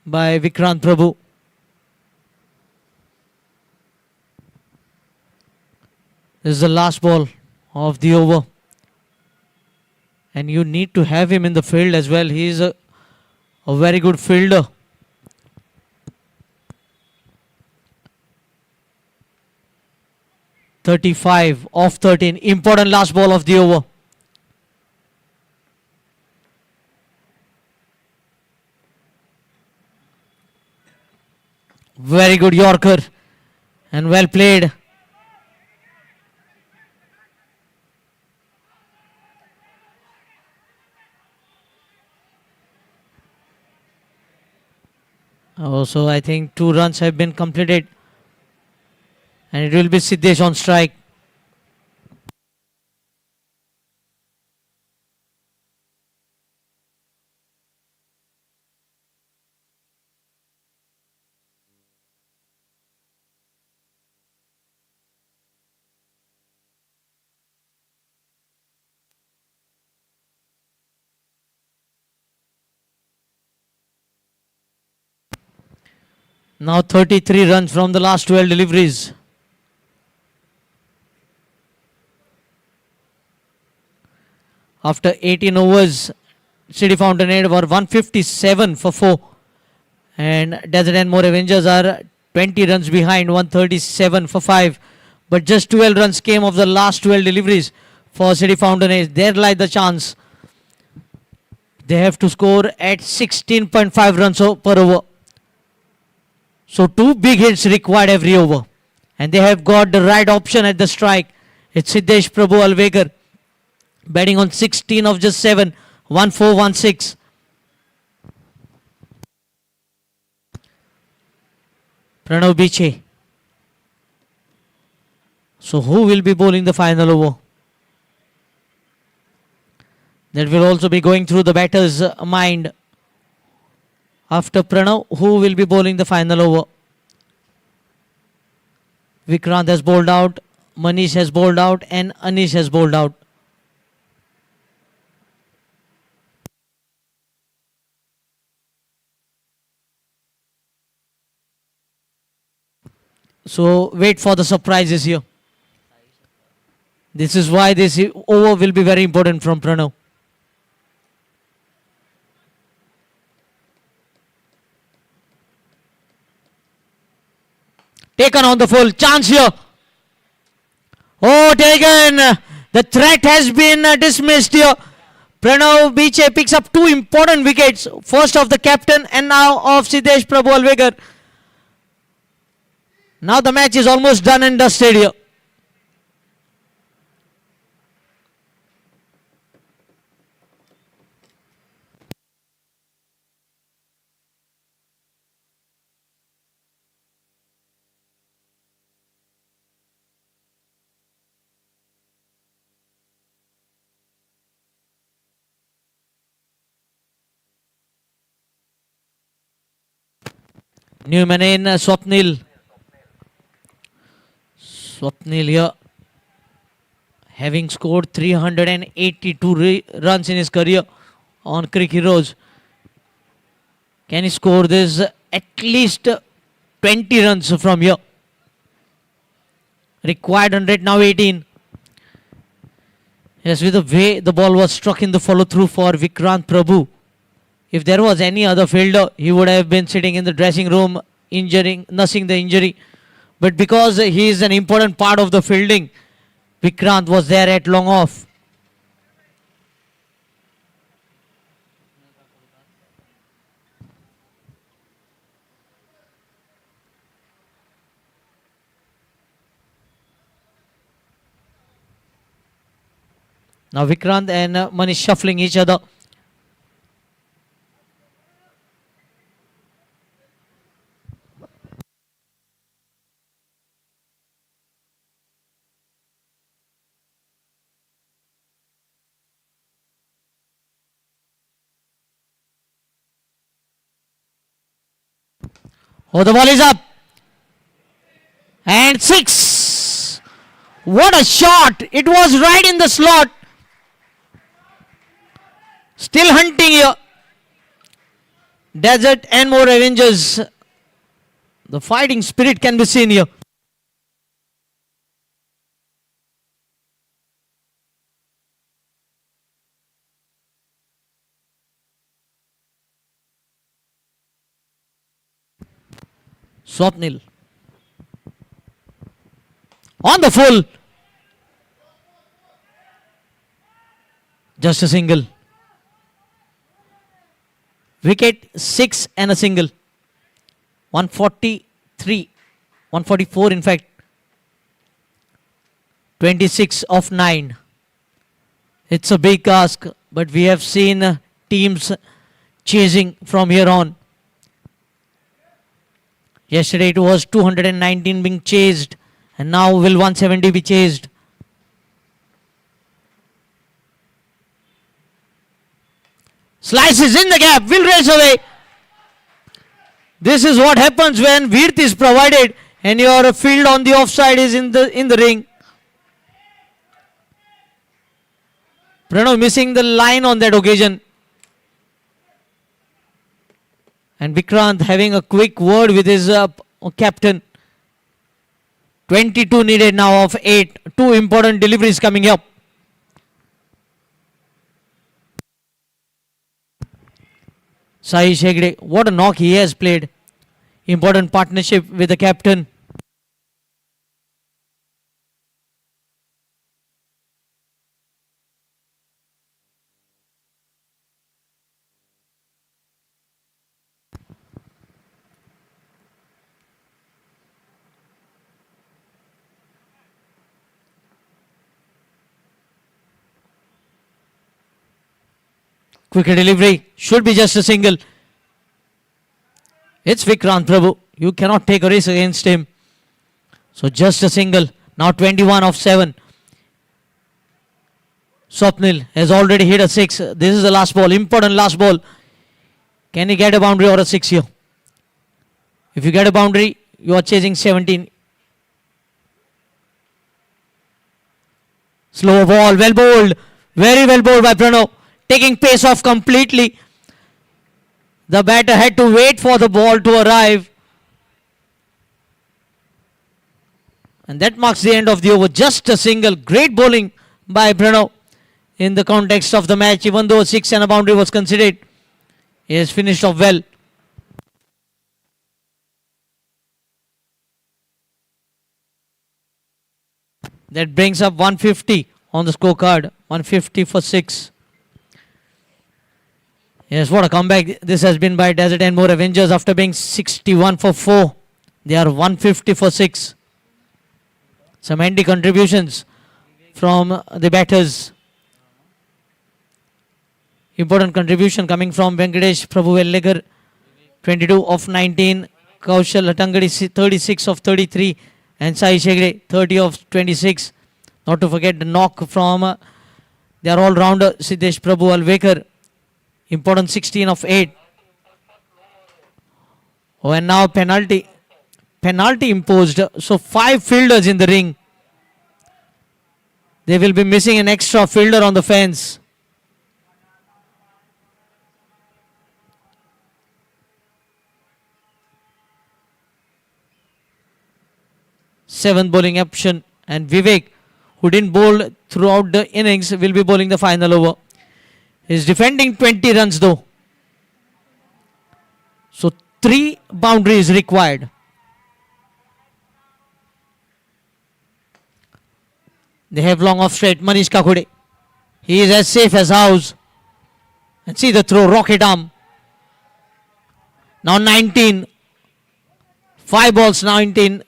by Vikrant Prabhu. This is the last ball of the over. And you need to have him in the field as well. He is a very good fielder. .35 off 13. Important last ball of the over. Very good Yorker. And well played. Also, I think 2 runs have been completed. And it will be Siddesh on strike. Now 33 runs from the last 12 deliveries. After 18 overs, City Fountainhead were 157 for 4. And Desert and More Avengers are 20 runs behind, 137 for 5. But just 12 runs came of the last 12 deliveries for City Fountainhead. There lies the chance. They have to score at 16.5 runs per over. So 2 big hits required every over. And they have got the right option at the strike. It's Siddesh Prabhu Alvekar. Batting on 16 of just 7. 1-4, 1-6. Pranav Biche. So who will be bowling the final over? That will also be going through the batter's mind. After Pranav, who will be bowling the final over? Vikrant has bowled out, Manish has bowled out, and Anish has bowled out. So wait for the surprises here. This is why this over will be very important from Pranav. Taken on the full. Chance here. Oh, taken. The threat has been dismissed here. Pranav Biche picks up 2 important wickets. First of the captain and now of Siddesh Prabhu Alvekar. Now the match is almost done and dusted here. New man in Swapnil. Swapnil here, having scored 382 runs in his career on Cricket Heroes. Can he score this at least 20 runs from here? Required 100, now 18. Yes, with the way the ball was struck in the follow-through for Vikrant Prabhu. If there was any other fielder, he would have been sitting in the dressing room, nursing the injury. But because he is an important part of the fielding, Vikrant was there at long off. Now Vikrant and Manish shuffling each other. Oh, the ball is up. And 6. What a shot. It was right in the slot. Still hunting here. Desert and more Avengers. The fighting spirit can be seen here. Swapnil. On the full. Just a single. Wicket 6 and a single. 143. 144 in fact. 26 of 9. It's a big ask, but we have seen teams chasing from here on. Yesterday it was 219 being chased, and now will 170 be chased? Slices in the gap, will race away. This is what happens when width is provided and your field on the offside is in the ring. Pranav missing the line on that occasion. And Vikrant having a quick word with his captain. 22 needed now of 8. 2 important deliveries coming up. Sai Shegde, what a knock he has played. Important partnership with the captain. Quicker delivery, should be just a single. It's Vikrant Prabhu. You cannot take a risk against him. So just a single. Now 21 of 7. Swapnil has already hit a 6. This is the last ball. Important last ball. Can he get a boundary or a 6 here? If you get a boundary, you are chasing 17. Slow ball. Well bowled. Very well bowled by Pranav. Taking pace off completely. The batter had to wait for the ball to arrive. And that marks the end of the over. Just a single. Great bowling by Pranav in the context of the match. Even though 6 and a boundary was considered, he has finished off well. That brings up 150 on the scorecard. 150 for 6. Yes, what a comeback this has been by Desert and More Avengers after being 61 for 4. They are 150 for 6. Some handy contributions from the batters. Important contribution coming from Venkatesh Prabhu Vellegar, 22 of 19. Kaushal Hatangadi, 36 of 33. And Sai Shegde, 30 of 26. Not to forget the knock from their all-rounder Siddesh Prabhu Alvekar. Important 16 of 8. Oh, and now penalty. Penalty imposed. So 5 fielders in the ring. They will be missing an extra fielder on the fence. Seventh bowling option. And Vivek, who didn't bowl throughout the innings, will be bowling the final over. He's defending 20 runs though. So 3 boundaries required. They have long off straight. Manish Kakhude. He is as safe as house. And see the throw. Rocket arm. Now 19. 5 balls, 19.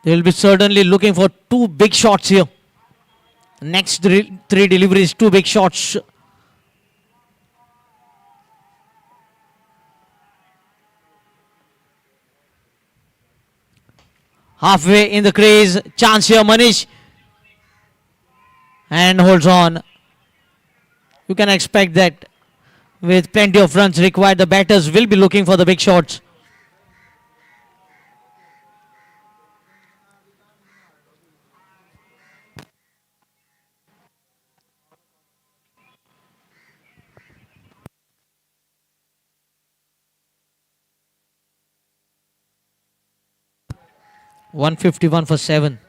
They will be certainly looking for 2 big shots here. Next 3 deliveries, 2 big shots. Halfway in the crease. Chance here, Manish. And holds on. You can expect that with plenty of runs required, the batters will be looking for the big shots. 151 for 7.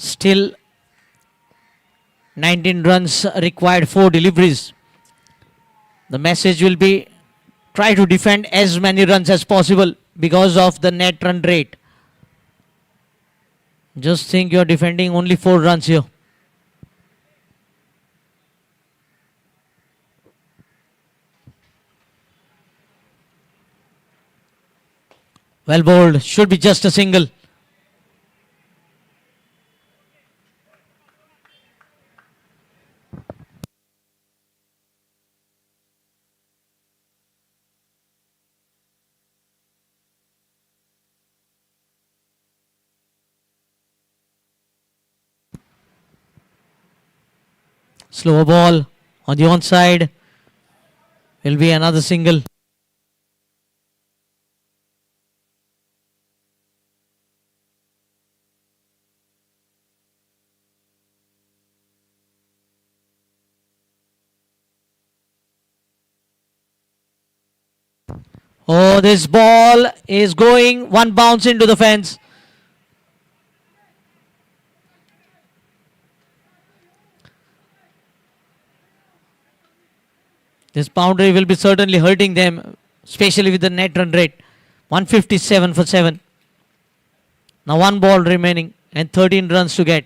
Still 19 runs required, 4 deliveries. The message will be try to defend as many runs as possible because of the net run rate. Just think you're defending only 4 runs here. Well bowled, should be just a single. Slower ball on the onside. Will be another single. Oh, this ball is going one bounce into the fence. This boundary will be certainly hurting them, especially with the net run rate. 157 for 7. Now one ball remaining and 13 runs to get.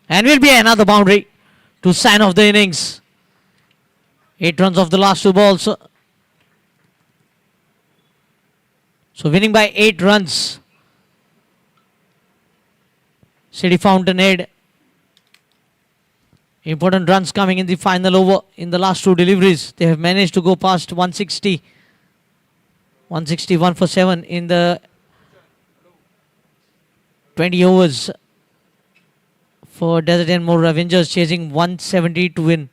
And will be another boundary to sign off the innings. 8 runs of the last 2 balls. So winning by 8 runs. City Fountainhead. Important runs coming in the final over in the last 2 deliveries. They have managed to go past 160. 161 for 7 in the 20 overs for Desert and More Avengers, chasing 170 to win.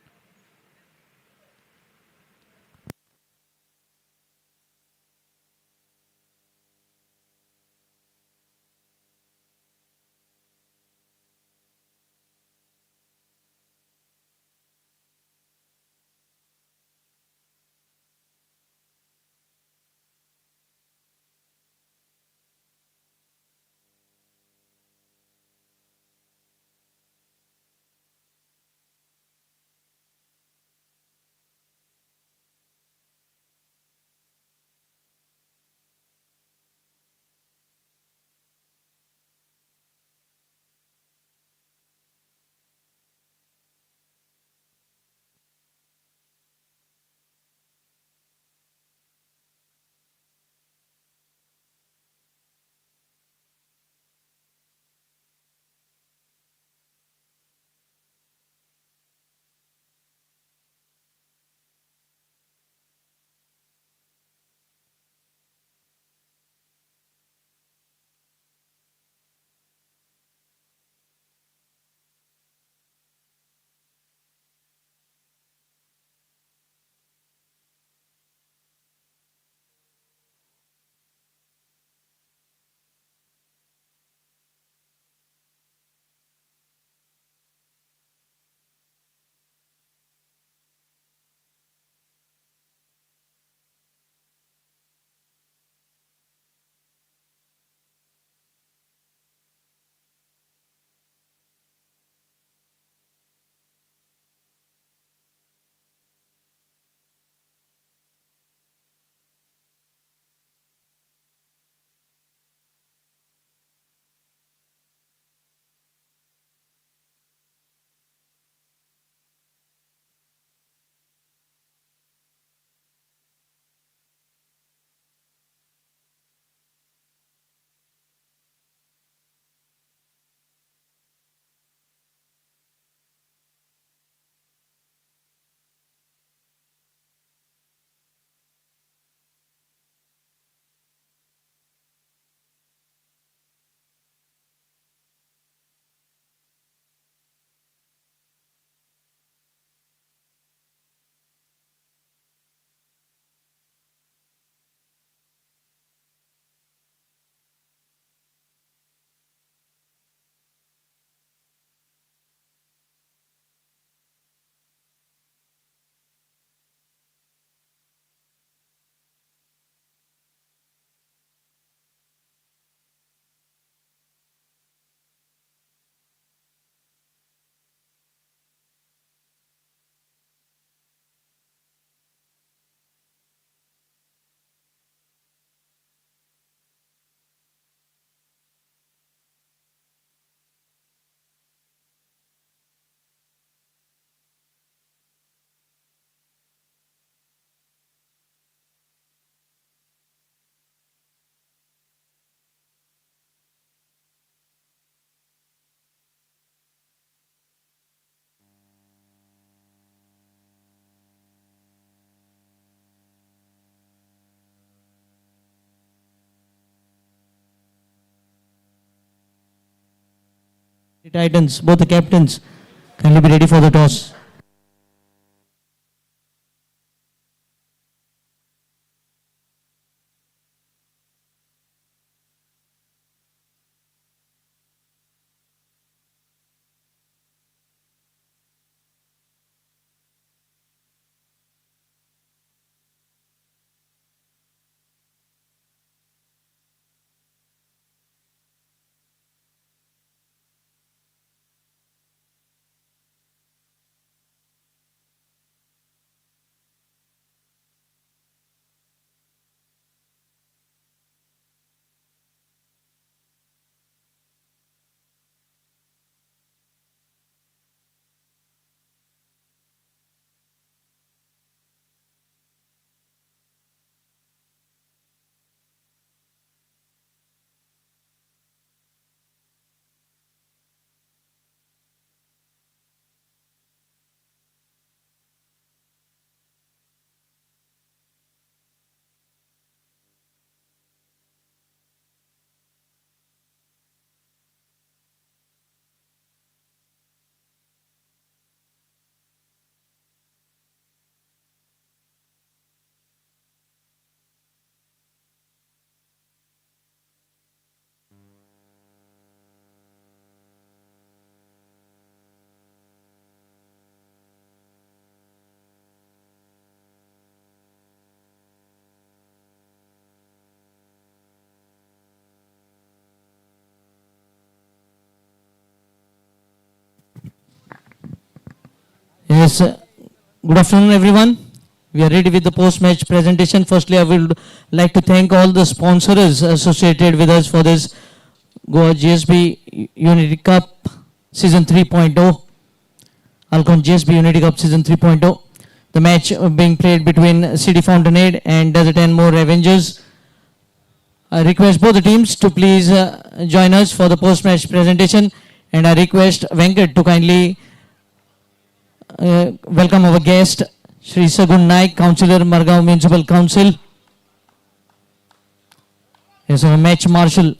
Titans, both the captains, kindly be ready for the toss. Yes, good afternoon, everyone. We are ready with the post-match presentation. Firstly, I would like to thank all the sponsors associated with us for this Goa GSB Unity Cup Season 3.0, ALCON GSB Unity Cup Season 3.0. The match being played between City Fountainhead and Desert and More Avengers. I request both the teams to please join us for the post-match presentation, and I request Venkat to kindly welcome our guest, Shri Sagun Naik, Councillor, Margaon Municipal Council. Yes, our match marshal,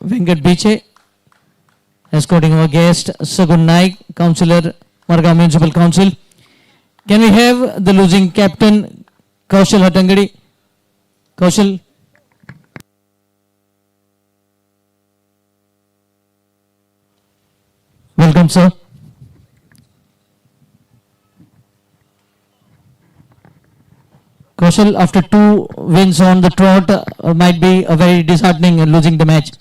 Venkat Biche, escorting our guest, Sagun Naik, Councillor, Margaon Municipal Council. Can we have the losing captain, Kaushal Hatangadi? Kaushal. Welcome, sir. Kaushal, after 2 wins on the trot, might be a very disheartening losing the match.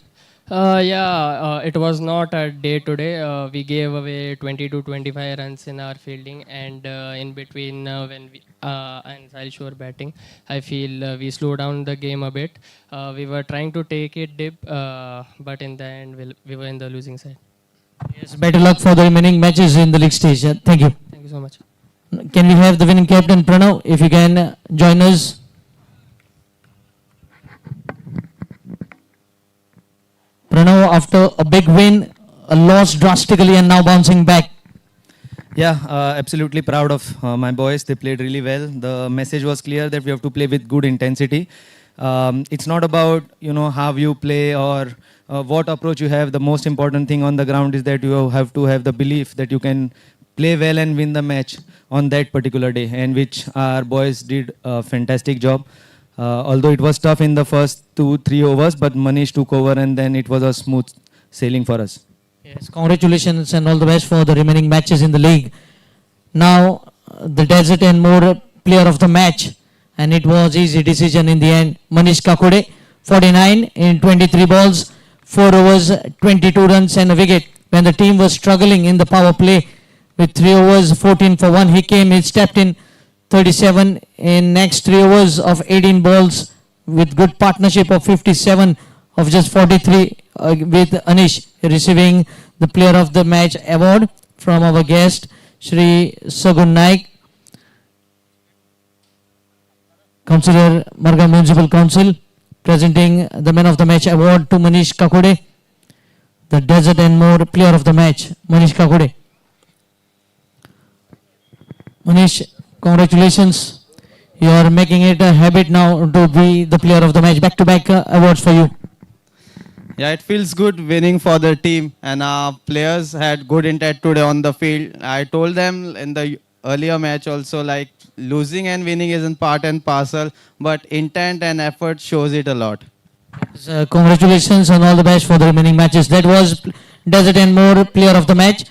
It was not a day today. We gave away 20 to 25 runs in our fielding, and in between when we and Salish were batting, I feel we slowed down the game a bit. We were trying to take it deep, but in the end we were in the losing side. Yes, better luck for the remaining matches in the league stage. Thank you. Thank you so much. Can we have the winning captain, Pranav, if you can join us? Pranav, after a big win, a loss drastically and now bouncing back. Yeah, absolutely proud of my boys. They played really well. The message was clear that we have to play with good intensity. It's not about how you play or what approach you have. The most important thing on the ground is that you have to have the belief that you can play well and win the match on that particular day, and which our boys did a fantastic job. Although it was tough in the first 2-3 overs, but Manish took over and then it was a smooth sailing for us. Yes, congratulations and all the best for the remaining matches in the league. Now, the Desert and More player of the match, and it was easy decision in the end. Manish Kakode, 49 in 23 balls, 4 overs, 22 runs and a wicket. When the team was struggling in the power play with 3 overs, 14 for 1, he stepped in 37 in next 3 overs of 18 balls with good partnership of 57 of just 43 with Anish receiving the player of the match award from our guest Shri Sagun Naik, Councillor, Margaon Municipal Council, presenting the man of the match award to Manish Kakode, the Desert and More player of the match, Manish Kakode. Manish, congratulations. You are making it a habit now to be the player of the match. Back-to-back awards for you. Yeah, it feels good winning for the team, and our players had good intent today on the field. I told them in the earlier match also, like losing and winning isn't part and parcel, but intent and effort shows it a lot. Congratulations and all the best for the remaining matches. That was Desert and More player of the match.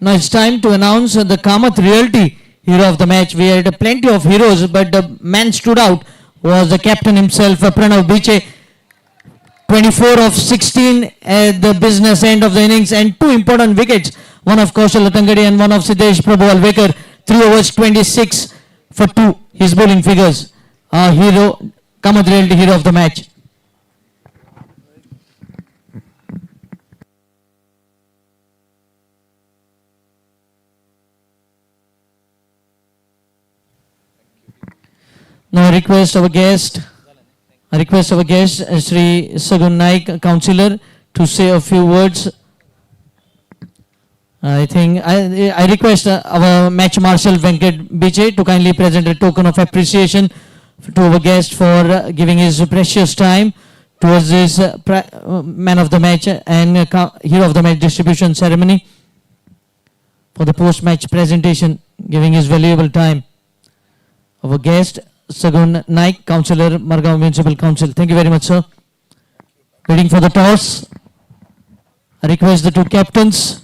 Now it's time to announce the Kamath Realty hero of the match. We had plenty of heroes, but the man stood out was the captain himself, Pranav Biche. 24 of 16 at the business end of the innings and two important wickets. One of Kaushal Latangadi and one of Siddesh Prabhu Alvekar. 3 overs 26 for 2. His bowling figures. Hero, Kamath Realty hero of the match. Now I request our guest, Sri Sagun Naik, councillor, to say a few words. I think I request our match marshal Venkat Biche to kindly present a token of appreciation to our guest for giving his precious time towards this man of the match and hero of the match distribution ceremony for the post-match presentation, giving his valuable time. Our guest, Sagun Naik, Councillor, Margao Municipal Council. Thank you very much, sir. Waiting for the toss. I request the two captains